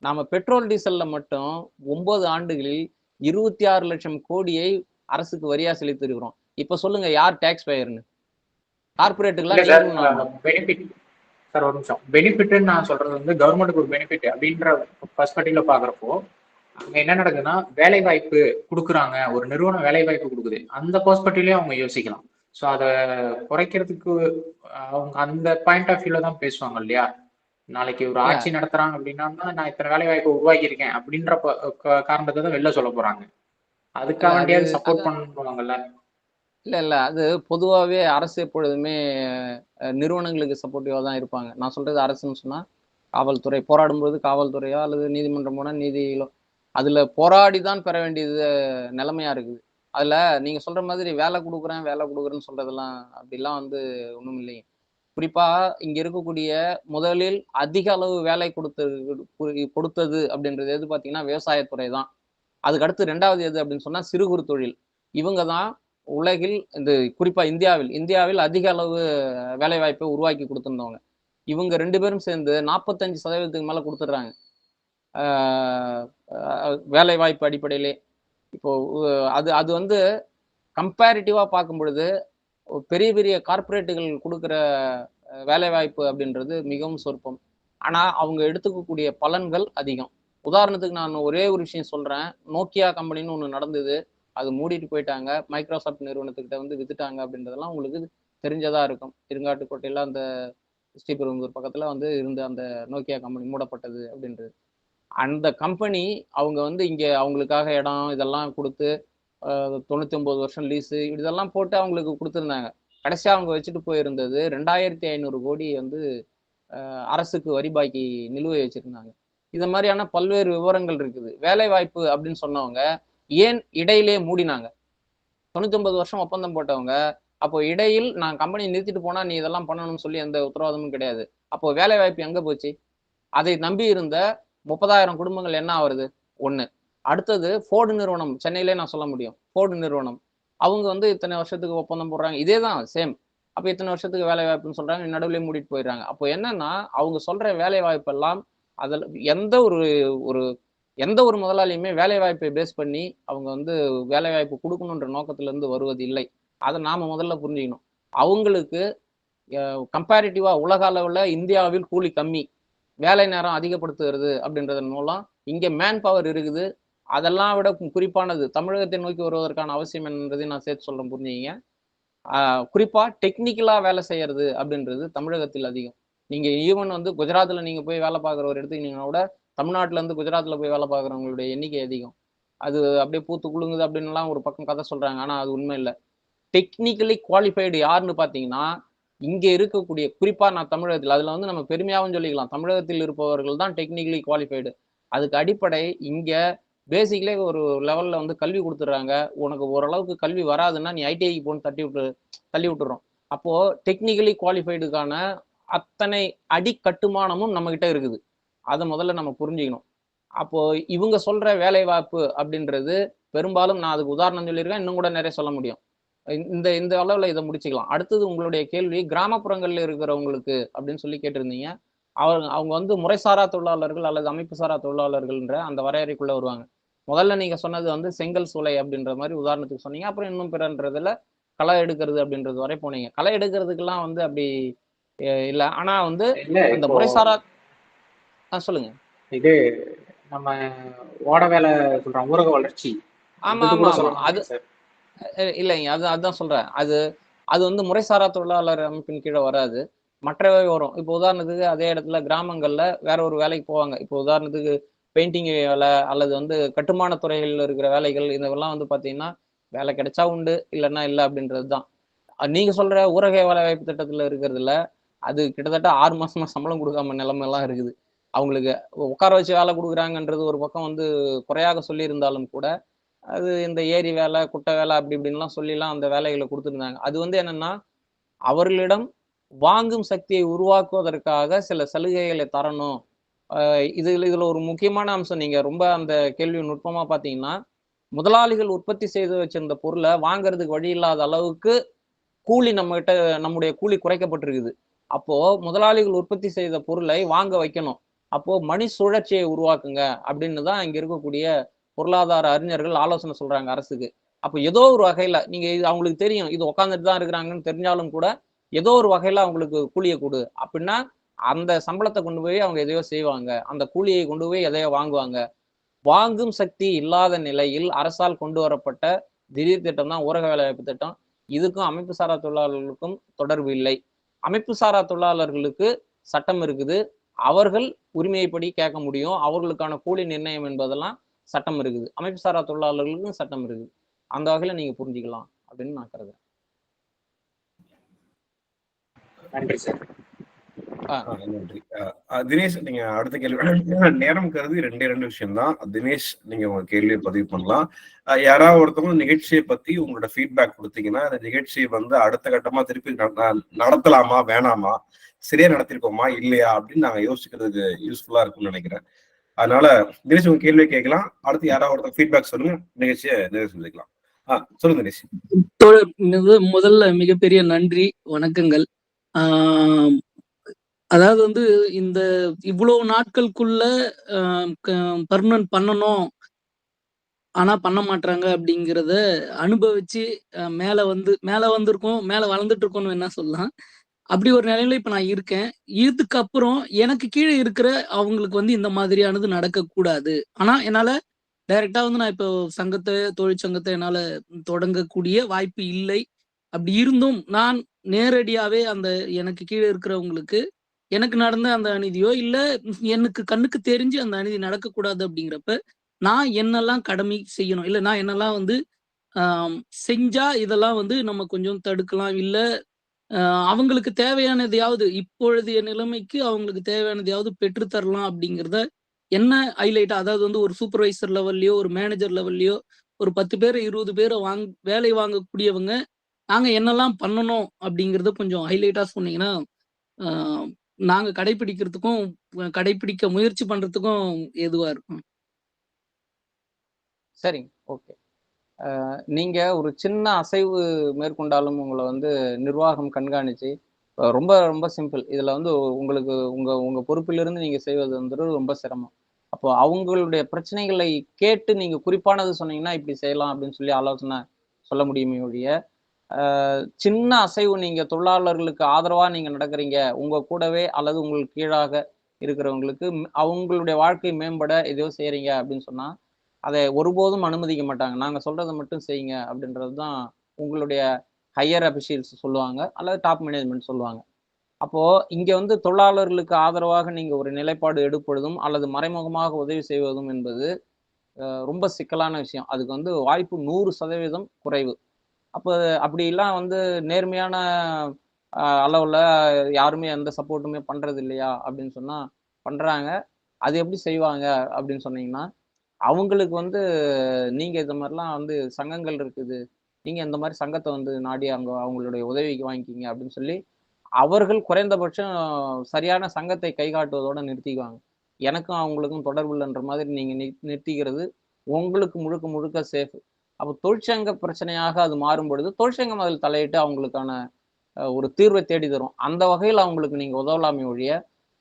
நாம பெட்ரோல் டீசல்ல மட்டும் 9 ஆண்டுகளில் 26 லட்சம் கோடியை அரசுக்கு வரியா செலுத்திருக்கிறோம். இப்ப சொல்லுங்க, யார் டாக்ஸ் பேயர்னு? கார்பரேட்டுகளா நீங்களும் நானும்? பெனிஃபிட் சார், ஒரு நிமிஷம். பெனிஃபிட்னு நான் சொல்றது வந்து கவர்மெண்ட்டுக்கு ஒரு பெனிஃபிட் அப்படின்ற பர்ஸ்பெக்டிவ்ல பாக்குறப்போ அங்க என்ன நடக்குதுன்னா, வேலை வாய்ப்பு கொடுக்குறாங்க, ஒரு நிறுவனம் வேலை வாய்ப்பு கொடுக்குது, அந்த பெர்ஸ்பெக்டிவ்லயே அவங்க யோசிக்கலாம். ஸோ அதை குறைக்கிறதுக்கு அவங்க அந்த பாயிண்ட் ஆஃப் வியூல தான் பேசுவாங்க இல்லையா? நாளைக்கு ஒரு ஆட்சி நடத்துறாங்க அப்படின்னா, நான் இத்தனை வேலை வாய்ப்பு உருவாக்கி இருக்கேன் அப்படின்ற காரணத்தை தான் வெளில சொல்ல போறாங்க. அதுக்காக வேண்டியாவது சப்போர்ட் பண்ணுவாங்கல்ல? இல்ல அது பொதுவாகவே அரசு எப்பொழுதுமே நிறுவனங்களுக்கு சப்போர்ட்டிவா தான் இருப்பாங்க. நான் சொல்றது அரசுன்னு சொன்னா காவல்துறை போராடும்போது காவல்துறையோ அல்லது நீதிமன்றம் போனா நீதியிலோ அதுல போராடி தான் பெற வேண்டியது நிலைமையா இருக்குது. அதுல நீங்க சொல்ற மாதிரி வேலை கொடுக்குறேன்னு சொல்றதெல்லாம் அப்படிலாம் வந்து ஒண்ணும் இல்லைங்க. குறிப்பா இங்க இருக்கக்கூடிய முதலில் அதிக அளவு வேலை கொடுத்தது அப்படின்றது எது பார்த்தீங்கன்னா விவசாயத்துறை தான். அதுக்கு அடுத்து 2வது எது அப்படின்னு சொன்னா சிறு குறு தொழில். இவங்க தான் உலகில் இந்த குறிப்பா இந்தியாவில் அதிக அளவு வேலை வாய்ப்பை உருவாக்கி கொடுத்திருந்தவங்க. இவங்க 2 பேரும் சேர்ந்து 45% மேல கொடுத்துடுறாங்க வேலை வாய்ப்பு அடிப்படையிலே. இப்போ அது அது வந்து கம்பேரிட்டிவா பார்க்கும் பொழுது பெரிய பெரிய கார்ப்பரேட்டுகள் கொடுக்குற வேலை வாய்ப்பு அப்படின்றது மிகவும் சொற்பம். ஆனா அவங்க எடுத்துக்கக்கூடிய பலன்கள் அதிகம். உதாரணத்துக்கு நான் ஒரே ஒரு விஷயம் சொல்றேன். நோக்கியா கம்பெனின்னு ஒண்ணு நடந்தது. அது மூடிட்டு போயிட்டாங்க. மைக்ரோசாஃப்ட் நிறுவனத்துக்கிட்ட வந்து வித்துட்டாங்க அப்படின்றதெல்லாம் உங்களுக்கு தெரிஞ்சதா இருக்கும். இருங்காட்டுக்கோட்டையில அந்த ஸ்ரீபெரும்புதூர் பக்கத்துல வந்து இருந்த அந்த நோக்கியா கம்பெனி மூடப்பட்டது அப்படின்றது. அந்த கம்பெனி அவங்க வந்து இங்க அவங்களுக்காக இடம் இதெல்லாம் கொடுத்து 99 வருஷம் லீஸு இதெல்லாம் போட்டு அவங்களுக்கு கொடுத்துருந்தாங்க. கடைசியா அவங்க வச்சுட்டு போயிருந்தது 2500 கோடி வந்து அரசுக்கு வரி பாக்கி நிலுவை வச்சிருந்தாங்க. இது மாதிரியான பல்வேறு விவரங்கள் இருக்குது. வேலை வாய்ப்பு அப்படின்னு சொன்னவங்க ஏன் இடையிலே மூடினாங்க? 99 வருஷம் ஒப்பந்தம் போட்டவங்க அப்போ இடையில் நான் கம்பெனி நிறுத்திட்டு போனா நீ இதெல்லாம் பண்ணணும்னு சொல்லி எந்த உத்தரவாதமும் கிடையாது. அப்போ வேலை வாய்ப்பு எங்க போச்சு? அதை நம்பி இருந்த 30,000 குடும்பங்கள் என்ன ஆகுறது? ஒண்ணு. அடுத்தது ஃபோர்டு நிறுவனம், சென்னையிலே நான் சொல்ல முடியும். ஃபோர்டு நிறுவனம் அவங்க வந்து இத்தனை வருஷத்துக்கு ஒப்பந்தம் போடுறாங்க. இதே தான் சேம். அப்ப இத்தனை வருஷத்துக்கு வேலை வாய்ப்புன்னு சொல்றாங்க, நடுவுலயே மூடிட்டு போயிடுறாங்க. அப்போ என்னன்னா அவங்க சொல்ற வேலை வாய்ப்பெல்லாம் அதில் எந்த ஒரு முதலாளியுமே வேலை வாய்ப்பை பேஸ் பண்ணி அவங்க வந்து வேலை வாய்ப்பு கொடுக்கணுன்ற நோக்கத்துல இருந்து வருவது இல்லை. அதை நாம முதல்ல புரிஞ்சுக்கணும். அவங்களுக்கு கம்பேரிட்டிவா உலக அளவுல இந்தியாவில் கூலி கம்மி, வேலை நேரம் அதிகப்படுத்துகிறது அப்படின்றதன் மூலம் இங்க மேன் பவர் இருக்குது. அதெல்லாம் விட குறிப்பானது தமிழகத்தை நோக்கி வருவதற்கான அவசியம் என்னன்றதை நான் சேர்த்து சொல்றேன், புரிஞ்சுங்க. குறிப்பா டெக்னிக்கலா வேலை செய்யறது அப்படின்றது தமிழகத்தில் அதிகம். நீங்க ஈவன் வந்து குஜராத்ல நீங்க போய் வேலை பார்க்குற ஒரு எடுத்துக்கிட்டீங்கன்னா கூட தமிழ்நாட்டுல இருந்து குஜராத்ல போய் வேலை பார்க்குறவங்களுடைய எண்ணிக்கை அதிகம். அது அப்படியே பூத்து குலுங்குது அப்படின்லாம் ஒரு பக்கம் கதை சொல்றாங்க. ஆனா அது உண்மை இல்லை. டெக்னிக்கலி குவாலிஃபைடு யாருன்னு பாத்தீங்கன்னா இங்க இருக்கக்கூடிய குறிப்பா நான் தமிழகத்தில் அதுல வந்து நம்ம பெருமையாவும் சொல்லிக்கலாம், தமிழகத்தில் இருப்பவர்கள் தான் டெக்னிக்கலி குவாலிஃபைடு. அதுக்கு அடிப்படை இங்க பேசிக்லே ஒரு லெவல்ல வந்து கல்வி கொடுத்துட்றாங்க. உனக்கு ஓரளவுக்கு கல்வி வராதுன்னா நீ ஐடிஐக்கு போன்னு தள்ளி விட்டுறோம். அப்போ டெக்னிக்கலி குவாலிஃபைடுக்கான அத்தனை அடிக்கட்டுமானமும் நம்ம கிட்ட இருக்குது. அதை முதல்ல நம்ம புரிஞ்சுக்கணும். அப்போ இவங்க சொல்ற வேலை வாய்ப்பு அப்படின்றது பெரும்பாலும் நான் அதுக்கு உதாரணம் சொல்லியிருக்கேன், இன்னும் கூட நிறைய சொல்ல முடியும். இந்த அளவுல இதை முடிச்சுக்கலாம். அடுத்தது உங்களுடைய கேள்வி கிராமப்புறங்கள்ல இருக்கிறவங்களுக்கு அப்படின்னு சொல்லி கேட்டிருந்தீங்க. அவங்க வந்து முறைசாரா தொழிலாளர்கள் அல்லது அமைப்பு சாரா தொழிலாளர்கள்ன்ற அந்த வரையறைக்குள்ள வருவாங்க. முதல்ல நீங்க சொன்னது வந்து செங்கல் சூளை அப்படின்ற மாதிரி உதாரணத்துக்கு சொன்னீங்க. அப்புறம் இன்னும் பிறன்றதுல களை எடுக்கிறது அப்படின்றது வரை போனீங்க. களை எடுக்கிறதுக்கெல்லாம் வந்து அப்படி இல்ல. ஆனா வந்து அந்த முறைசாரா சொல்லுங்க. இது நம்ம ஓட வேலை சொல்றோம், ஊரக வளர்ச்சி. ஆமா ஆமா ஆமா அது இல்லைங்க. அதுதான் சொல்றேன். அது வந்து முறைசாரா தொழிலாளர் அமைப்பின் கீழே வராது, மற்றவை வரும். இப்போ உதாரணத்துக்கு அதே இடத்துல கிராமங்கள்ல வேற ஒரு வேலைக்கு போவாங்க. இப்போ உதாரணத்துக்கு பெயிண்டிங் வேலை அல்லது வந்து கட்டுமான துறைகளில் இருக்கிற வேலைகள் இதெல்லாம் வந்து பாத்தீங்கன்னா வேலை கிடைச்சா உண்டு, இல்லைன்னா இல்லை அப்படின்றது தான். நீங்க சொல்ற ஊரக வேலை வாய்ப்பு திட்டத்துல இருக்கிறதுல அது கிட்டத்தட்ட 6 மாசமா சம்பளம் கொடுக்காம நிலைமை எல்லாம் இருக்குது. அவங்களுக்கு உட்கார வச்சு வேலை கொடுக்குறாங்கன்றது ஒரு பக்கம் வந்து குறையாக சொல்லி இருந்தாலும் கூட அது இந்த ஏரி வேலை குட்டை வேலை அப்படி இப்படின்லாம் சொல்லிலாம் அந்த வேலைகளை கொடுத்துருந்தாங்க. அது வந்து என்னன்னா அவர்களிடம் வாங்கும் சக்தியை உருவாக்குவதற்காக சில சலுகைகளை தரணும் இதுல ஒரு முக்கியமான அம்சம், நீங்க ரொம்ப அந்த கேள்வி நுட்பமா பார்த்தீங்கன்னா, முதலாளிகள் உற்பத்தி செய்து வச்சிருந்த பொருள வாங்குறதுக்கு வழி இல்லாத அளவுக்கு கூலி நம்மகிட்ட நம்முடைய கூலி குறைக்கப்பட்டிருக்குது. அப்போ முதலாளிகள் உற்பத்தி செய்த பொருளை வாங்க வைக்கணும். அப்போ மணி சுழற்சியை உருவாக்குங்க அப்படின்னு தான் இங்க இருக்கக்கூடிய பொருளாதார அறிஞர்கள் ஆலோசனை சொல்றாங்க அரசுக்கு. அப்ப ஏதோ ஒரு வகையில நீங்க இது அவங்களுக்கு தெரியும். இது உட்கார்ந்துட்டு தான் இருக்கிறாங்கன்னு தெரிஞ்சாலும் கூட, ஏதோ ஒரு வகையில அவங்களுக்கு கூலிய குடு. அப்படின்னா, அந்த சம்பளத்த கொண்டு போய் அவங்க எதையோ செய்வாங்க. அந்த கூலியை கொண்டு போய் எதையோ வாங்குவாங்க. வாங்கும் சக்தி இல்லாத நிலையில் அரசால் கொண்டு வரப்பட்ட திடீர் திட்டம் தான் ஊரக வேலைவாய்ப்பு திட்டம். இதுக்கும் அமைப்பு சாரா தொழிலாளர்களுக்கும் தொடர்பு இல்லை. அமைப்பு சாரா தொழிலாளர்களுக்கு சட்டம் இருக்குது. அவர்கள் உரிமைப்படி கேட்க முடியும். அவர்களுக்கான கூலி நிர்ணயம் என்பதெல்லாம் சட்டம் இருக்குது. அமைப்பு சாரா தொழிலாளர்களுக்கும் சட்டம் இருக்குது. அந்த வகையில நீங்க புரிஞ்சுக்கலாம் அப்படின்னு நான் கருதுறேன். நன்றி சார். நன்றி. தினேஷ், நீங்க அடுத்த கேள்வி நேரம் கருதி 2 விஷயம் தான். தினேஷ், நீங்க உங்க கேள்வியை பதிவு பண்ணலாம். யாராவது ஒருத்தவங்க நிகழ்ச்சியை பத்தி உங்களோட ஃபீட்பேக் கொடுத்தீங்கன்னா, அந்த நிகழ்ச்சியை அடுத்த கட்டமா திருப்பி நடத்தலாமா வேணாமா, சரியா நடத்திருக்கோமா இல்லையா அப்படின்னு நாங்க யோசிக்கிறதுக்கு யூஸ்ஃபுல்லா இருக்கும்னு நினைக்கிறேன். அதனால தினேஷ் உங்க கேள்வியை கேட்கலாம். அடுத்து யாராவது ஒருத்தர் ஃபீட்பேக் சொல்லுங்க, நிகழ்ச்சியை நிறைவு செஞ்சுக்கலாம். சொல்லுங்க தினேஷ். முதல்ல மிகப்பெரிய நன்றி, வணக்கங்கள். அதாவது இந்த இவ்வளவு நாட்களுக்குள்ள பர்மனன்ட் பண்ணணும், ஆனா பண்ண மாட்டாங்க அப்படிங்கிறத அனுபவிச்சு மேல வந்திருக்கோம், மேல வளர்ந்துட்டு இருக்கோம்னு வேணா சொல்லலாம். அப்படி ஒரு நிலையில இப்ப நான் இருக்கேன். இதுக்கப்புறம் எனக்கு கீழே இருக்கிற அவங்களுக்கு இந்த மாதிரியானது நடக்கக்கூடாது. ஆனா என்னால டைரக்டா நான் இப்போ தொழிற்சங்கத்தை என்னால தொடங்கக்கூடிய வாய்ப்பு இல்லை. அப்படி இருந்தும் நான் நேரடியாவே அந்த எனக்கு கீழே இருக்கிறவங்களுக்கு எனக்கு நடந்த அந்த அநீதியோ இல்ல எனக்கு கண்ணுக்கு தெரிஞ்சு அந்த அநீதி நடக்கக்கூடாது அப்படிங்கிறப்ப நான் என்னெல்லாம் கடமை செய்யணும், இல்ல நான் என்னெல்லாம் செஞ்சா இதெல்லாம் நம்ம கொஞ்சம் தடுக்கலாம், இல்ல அவங்களுக்கு தேவையானதையாவது இப்பொழுதைய நிலைமைக்கு அவங்களுக்கு தேவையானதையாவது பெற்றுத்தரலாம் அப்படிங்கிறத என்ன ஹைலைட்டா, அதாவது ஒரு சூப்பர்வைசர் லெவல்லயோ ஒரு மேனேஜர் லெவல்லயோ ஒரு 10 பேர் 20 பேரை வேலை வாங்கக்கூடியவங்க நாங்க என்னெல்லாம் பண்ணணும் அப்படிங்கறத கொஞ்சம் ஹைலைட்டா சொன்னீங்கன்னா நாங்க கடைபிடிக்கிறதுக்கும் கடைபிடிக்க முயற்சி பண்றதுக்கும் ஏதுவா இருக்கும். சரிங்க, ஓகே. நீங்க ஒரு சின்ன அசைவு மேற்கொண்டாலும் உங்களை நிர்வாகம் கண்காணிச்சு, ரொம்ப ரொம்ப சிம்பிள். இதுல உங்களுக்கு உங்க உங்க பொறுப்பிலிருந்து நீங்க செய்வது ரொம்ப சிரமம். அப்போ அவங்களுடைய பிரச்சனைகளை கேட்டு நீங்க குறிப்பானது சொன்னீங்கன்னா இப்படி செய்யலாம் அப்படின்னு சொல்லி ஆலோசனை சொல்ல முடியுமே ஒழிய, சின்ன அசைவு நீங்க தொழிலாளர்களுக்கு ஆதரவா நீங்க நடக்கிறீங்க, உங்க கூடவே அல்லது உங்களுக்கு கீழாக இருக்கிறவங்களுக்கு அவங்களுடைய வாழ்க்கை மேம்பட எதையோ செய்யறீங்க அப்படின்னு சொன்னா, அதை ஒருபோதும் அனுமதிக்க மாட்டாங்க. நாங்க சொல்றதை மட்டும் செய்யுங்க அப்படின்றது தான் உங்களுடைய ஹையர் அபிஷியல்ஸ் சொல்லுவாங்க, அல்லது டாப் மேனேஜ்மெண்ட் சொல்லுவாங்க. அப்போ இங்க தொழிலாளர்களுக்கு ஆதரவாக நீங்க ஒரு நிலைப்பாடு எடுப்பதும் அல்லது மறைமுகமாக உதவி செய்வதும் என்பது ரொம்ப சிக்கலான விஷயம். அதுக்கு வாய்ப்பு 100% குறைவு. அப்போ அப்படிலாம் நேர்மையான அளவுல யாருமே எந்த சப்போர்ட்டுமே பண்றது இல்லையா அப்படின்னு சொன்னா பண்றாங்க. அது எப்படி செய்வாங்க அப்படின்னு சொன்னீங்கன்னா, அவங்களுக்கு நீங்க இந்த மாதிரிலாம் சங்கங்கள் இருக்குது, நீங்க இந்த மாதிரி சங்கத்தை நாடி அவங்களுடைய உதவிக்கு வாங்கிக்கிங்க அப்படின்னு சொல்லி அவர்கள் குறைந்தபட்சம் சரியான சங்கத்தை கைகாட்டுவதோட நிறுத்திக்குவாங்க. எனக்கும் அவங்களுக்கும் தொடர்பு இல்லைன்ற மாதிரி நீங்க நிறுத்திக்கிறது உங்களுக்கு முழுக்க முழுக்க சேஃப். அப்போ தொழிற்சங்க பிரச்சனையாக அது மாறும் பொழுது தொழிற்சங்கம் அதில் தலையிட்டு அவங்களுக்கான ஒரு தீர்வை தேடி தரும். அந்த வகையில் அவங்களுக்கு நீங்க உதவலாமே ஒழிய,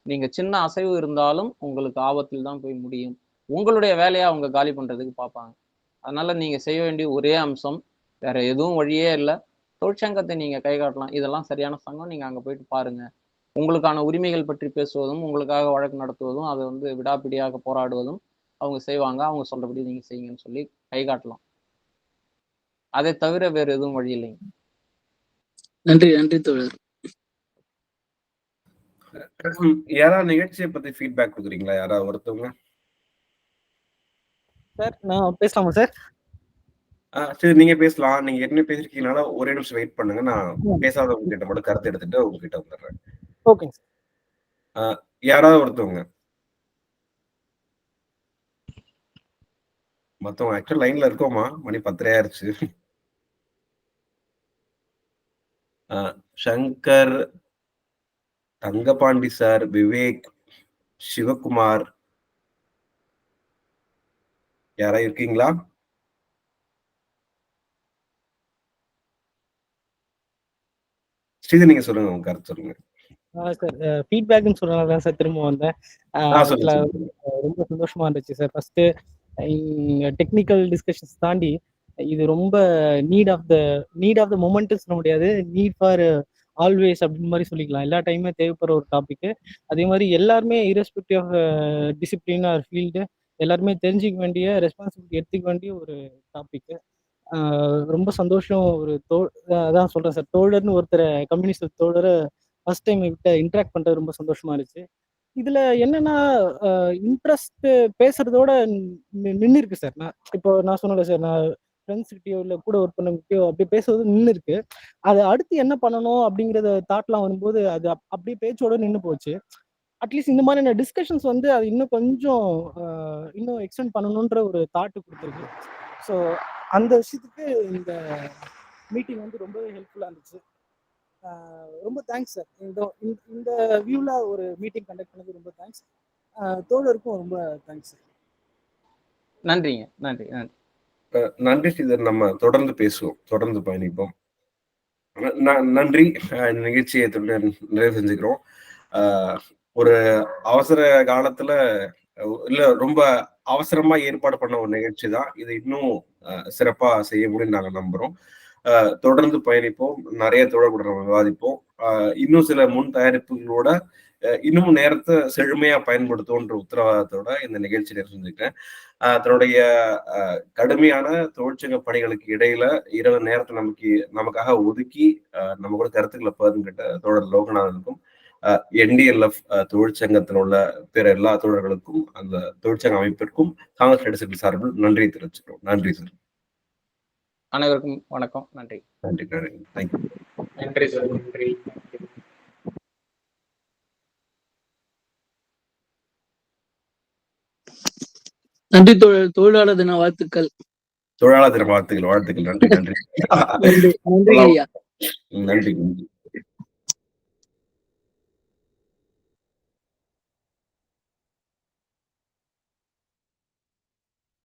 நீங்க சின்ன அசைவு இருந்தாலும் உங்களுக்கு ஆபத்தில் தான் போய் முடியும். உங்களுடைய வேலையை அவங்க காலி பண்றதுக்கு பார்ப்பாங்க. அதனால நீங்க செய்ய வேண்டிய ஒரே அம்சம், வேற எதுவும் வழியே இல்லை, தொழிற்சங்கத்தை நீங்க கைகாட்டலாம். இதெல்லாம் சரியான சங்கம், நீங்க அங்க போயிட்டு பாருங்க. உங்களுக்கான உரிமைகள் பற்றி பேசுவதும், உங்களுக்காக வழக்கு நடத்துவதும், அதை விடாப்பிடியாக போராடுவதும் அவங்க செய்வாங்க. அவங்க சொல்றபடி நீங்க செய்யுங்கன்னு சொல்லி கைகாட்டலாம். அதை தவிர வேற எதுவும் வழி இல்லைங்க. நன்றி, நன்றி தோழர். யாராவது நிகழ்ச்சியை பத்தி ஃபீட்பேக் கொடுக்குறீங்களா? யாராவது ஒருத்தவங்க? சார் நான் பேசலாமா சார்? சரி, நீங்க பேசலாம். நீங்க என்ன பேசிருக்கீங்கனால ஒரே நிமிஷம் வெயிட் பண்ணுங்க. நான் பேசாதவங்க கிட்ட மட்டும் கருத்து எடுத்துட்டு உங்ககிட்ட வந்துடுறேன். ஓகேங்க சார். யாராவது ஒருத்தவங்க மத்தவங்க ஆக்சுவல் லைன்ல இருக்கோமா? மணி 10:30 ஆயிருச்சு. சங்கர், தங்கபாண்டி சார், விவேக், சிவகுமார், யாரா இருக்கீங்களா? ஸ்ரீதர், நீங்க சொல்லுங்க, உங்க கருத்து சொல்லுங்க. சார் ஃபீட்பேக்னு சொன்னனால தான் சார் திரும்ப வந்தேன். சொல்லுங்க ஆக்சுவலா சொல்லுங்க. ரொம்ப சந்தோஷமா இருந்துச்சு சார். ஃபர்ஸ்ட் டெக்னிக்கல் டிஸ்கஷன்ஸ் தாண்டி இது ரொம்ப நீட் ஆஃப் த மொமெண்ட்னு சொல்ல முடியாது, நீட் ஃபார் ஆல்வேஸ் அப்படின்னு மாதிரி சொல்லிக்கலாம். எல்லா டைமுமே தேவைப்படுற ஒரு டாபிக். அதே மாதிரி எல்லாருமே respective of discipline or field எல்லாருமே தெரிஞ்சுக்க வேண்டிய, ரெஸ்பான்சிபிலிட்டி எடுத்துக்க வேண்டிய ஒரு டாபிக். ரொம்ப சந்தோஷம். அதான் சொல்றேன் சார், தோழர்னு ஒருத்தரை, கம்யூனிஸ்ட் தோழரை ஃபர்ஸ்ட் டைம் கிட்ட இன்ட்ராக்ட் பண்றது ரொம்ப சந்தோஷமா இருந்துச்சு. இதுல என்னன்னா இன்ட்ரெஸ்ட் பேசுறதோட நின்று இருக்கு சார். நான் சொன்னல சார், நான் ஃப்ரெண்ட்ஸ் கிட்டயோ இல்லை கூட ஒர்க் பண்ணவங்கிட்டயோ அப்படி பேசுறது நின்று இருக்கு. அதை அடுத்து என்ன பண்ணணும் அப்படிங்கிறத தாட்லாம் வரும்போது அது அப்படியே பேச்சோட நின்று போச்சு. அட்லீஸ்ட் இந்த மாதிரியான டிஸ்கஷன்ஸ் வந்து அது இன்னும் கொஞ்சம் இன்னும் எக்ஸ்டெண்ட் பண்ணணுன்ற ஒரு தாட்டு கொடுத்துருக்கு. ஸோ அந்த விஷயத்துக்கு இந்த மீட்டிங் வந்து ரொம்பவே ஹெல்ப்ஃபுல்லாக இருந்துச்சு. ரொம்ப தேங்க்ஸ் சார். இந்த வியூவில் ஒரு மீட்டிங் கண்டக்ட் பண்ணது ரொம்ப தேங்க்ஸ். தோழருக்கும் ரொம்ப தேங்க்ஸ் சார். நன்றிங்க. நன்றி நன்றி நன்றி ஸ்ரீதர். நம்ம தொடர்ந்து பேசுவோம், தொடர்ந்து பயணிப்போம். நன்றி. நிகழ்ச்சியை நிறைவு செஞ்சுக்கிறோம். ஒரு அவசர காலத்துல இல்ல, ரொம்ப அவசரமா ஏற்பாடு பண்ண ஒரு நிகழ்ச்சி தான் இது. இன்னும் சிறப்பா செய்ய முடியும் நாங்க நம்புறோம். தொடர்ந்து பயணிப்போம், நிறைய தோழர்களுடன் நம்ம விவாதிப்போம். இன்னும் சில முன் தயாரிப்புகளோட இன்னும் நேரத்தை செழுமையா பயன்படுத்துவோன்ற உத்தரவாதத்தோட இந்த நிகழ்ச்சி நிறைவு செஞ்சுக்கிறேன். தன்னுடைய கடுமையான தொழிற்சங்க பணிகளுக்கு இடையில இரவு நேரத்தை நமக்காக ஒதுக்கி நம்ம கூட கருத்துக்களை பகிர்ந்துகிட்ட தோழர் லோகநாதனுக்கும், NDLF தொழிற்சங்கத்தில் உள்ள பிற எல்லா தோழர்களுக்கும், அந்த தொழிற்சங்க அமைப்பிற்கும் காங்கிரஸ் லீடர்ஷிப் சார்பில் நன்றி தெரிவிச்சுக்கிறோம். நன்றி சார். அனைவருக்கும் வணக்கம். நன்றி நன்றி. தேங்க்யூ. நன்றி சார். நன்றி. நன்றி தொழிலாளர் தின வாழ்த்துக்கள். தொழிலாளர் தின வாழ்த்துக்கள். நன்றி. நன்றி ஐயா. நன்றி.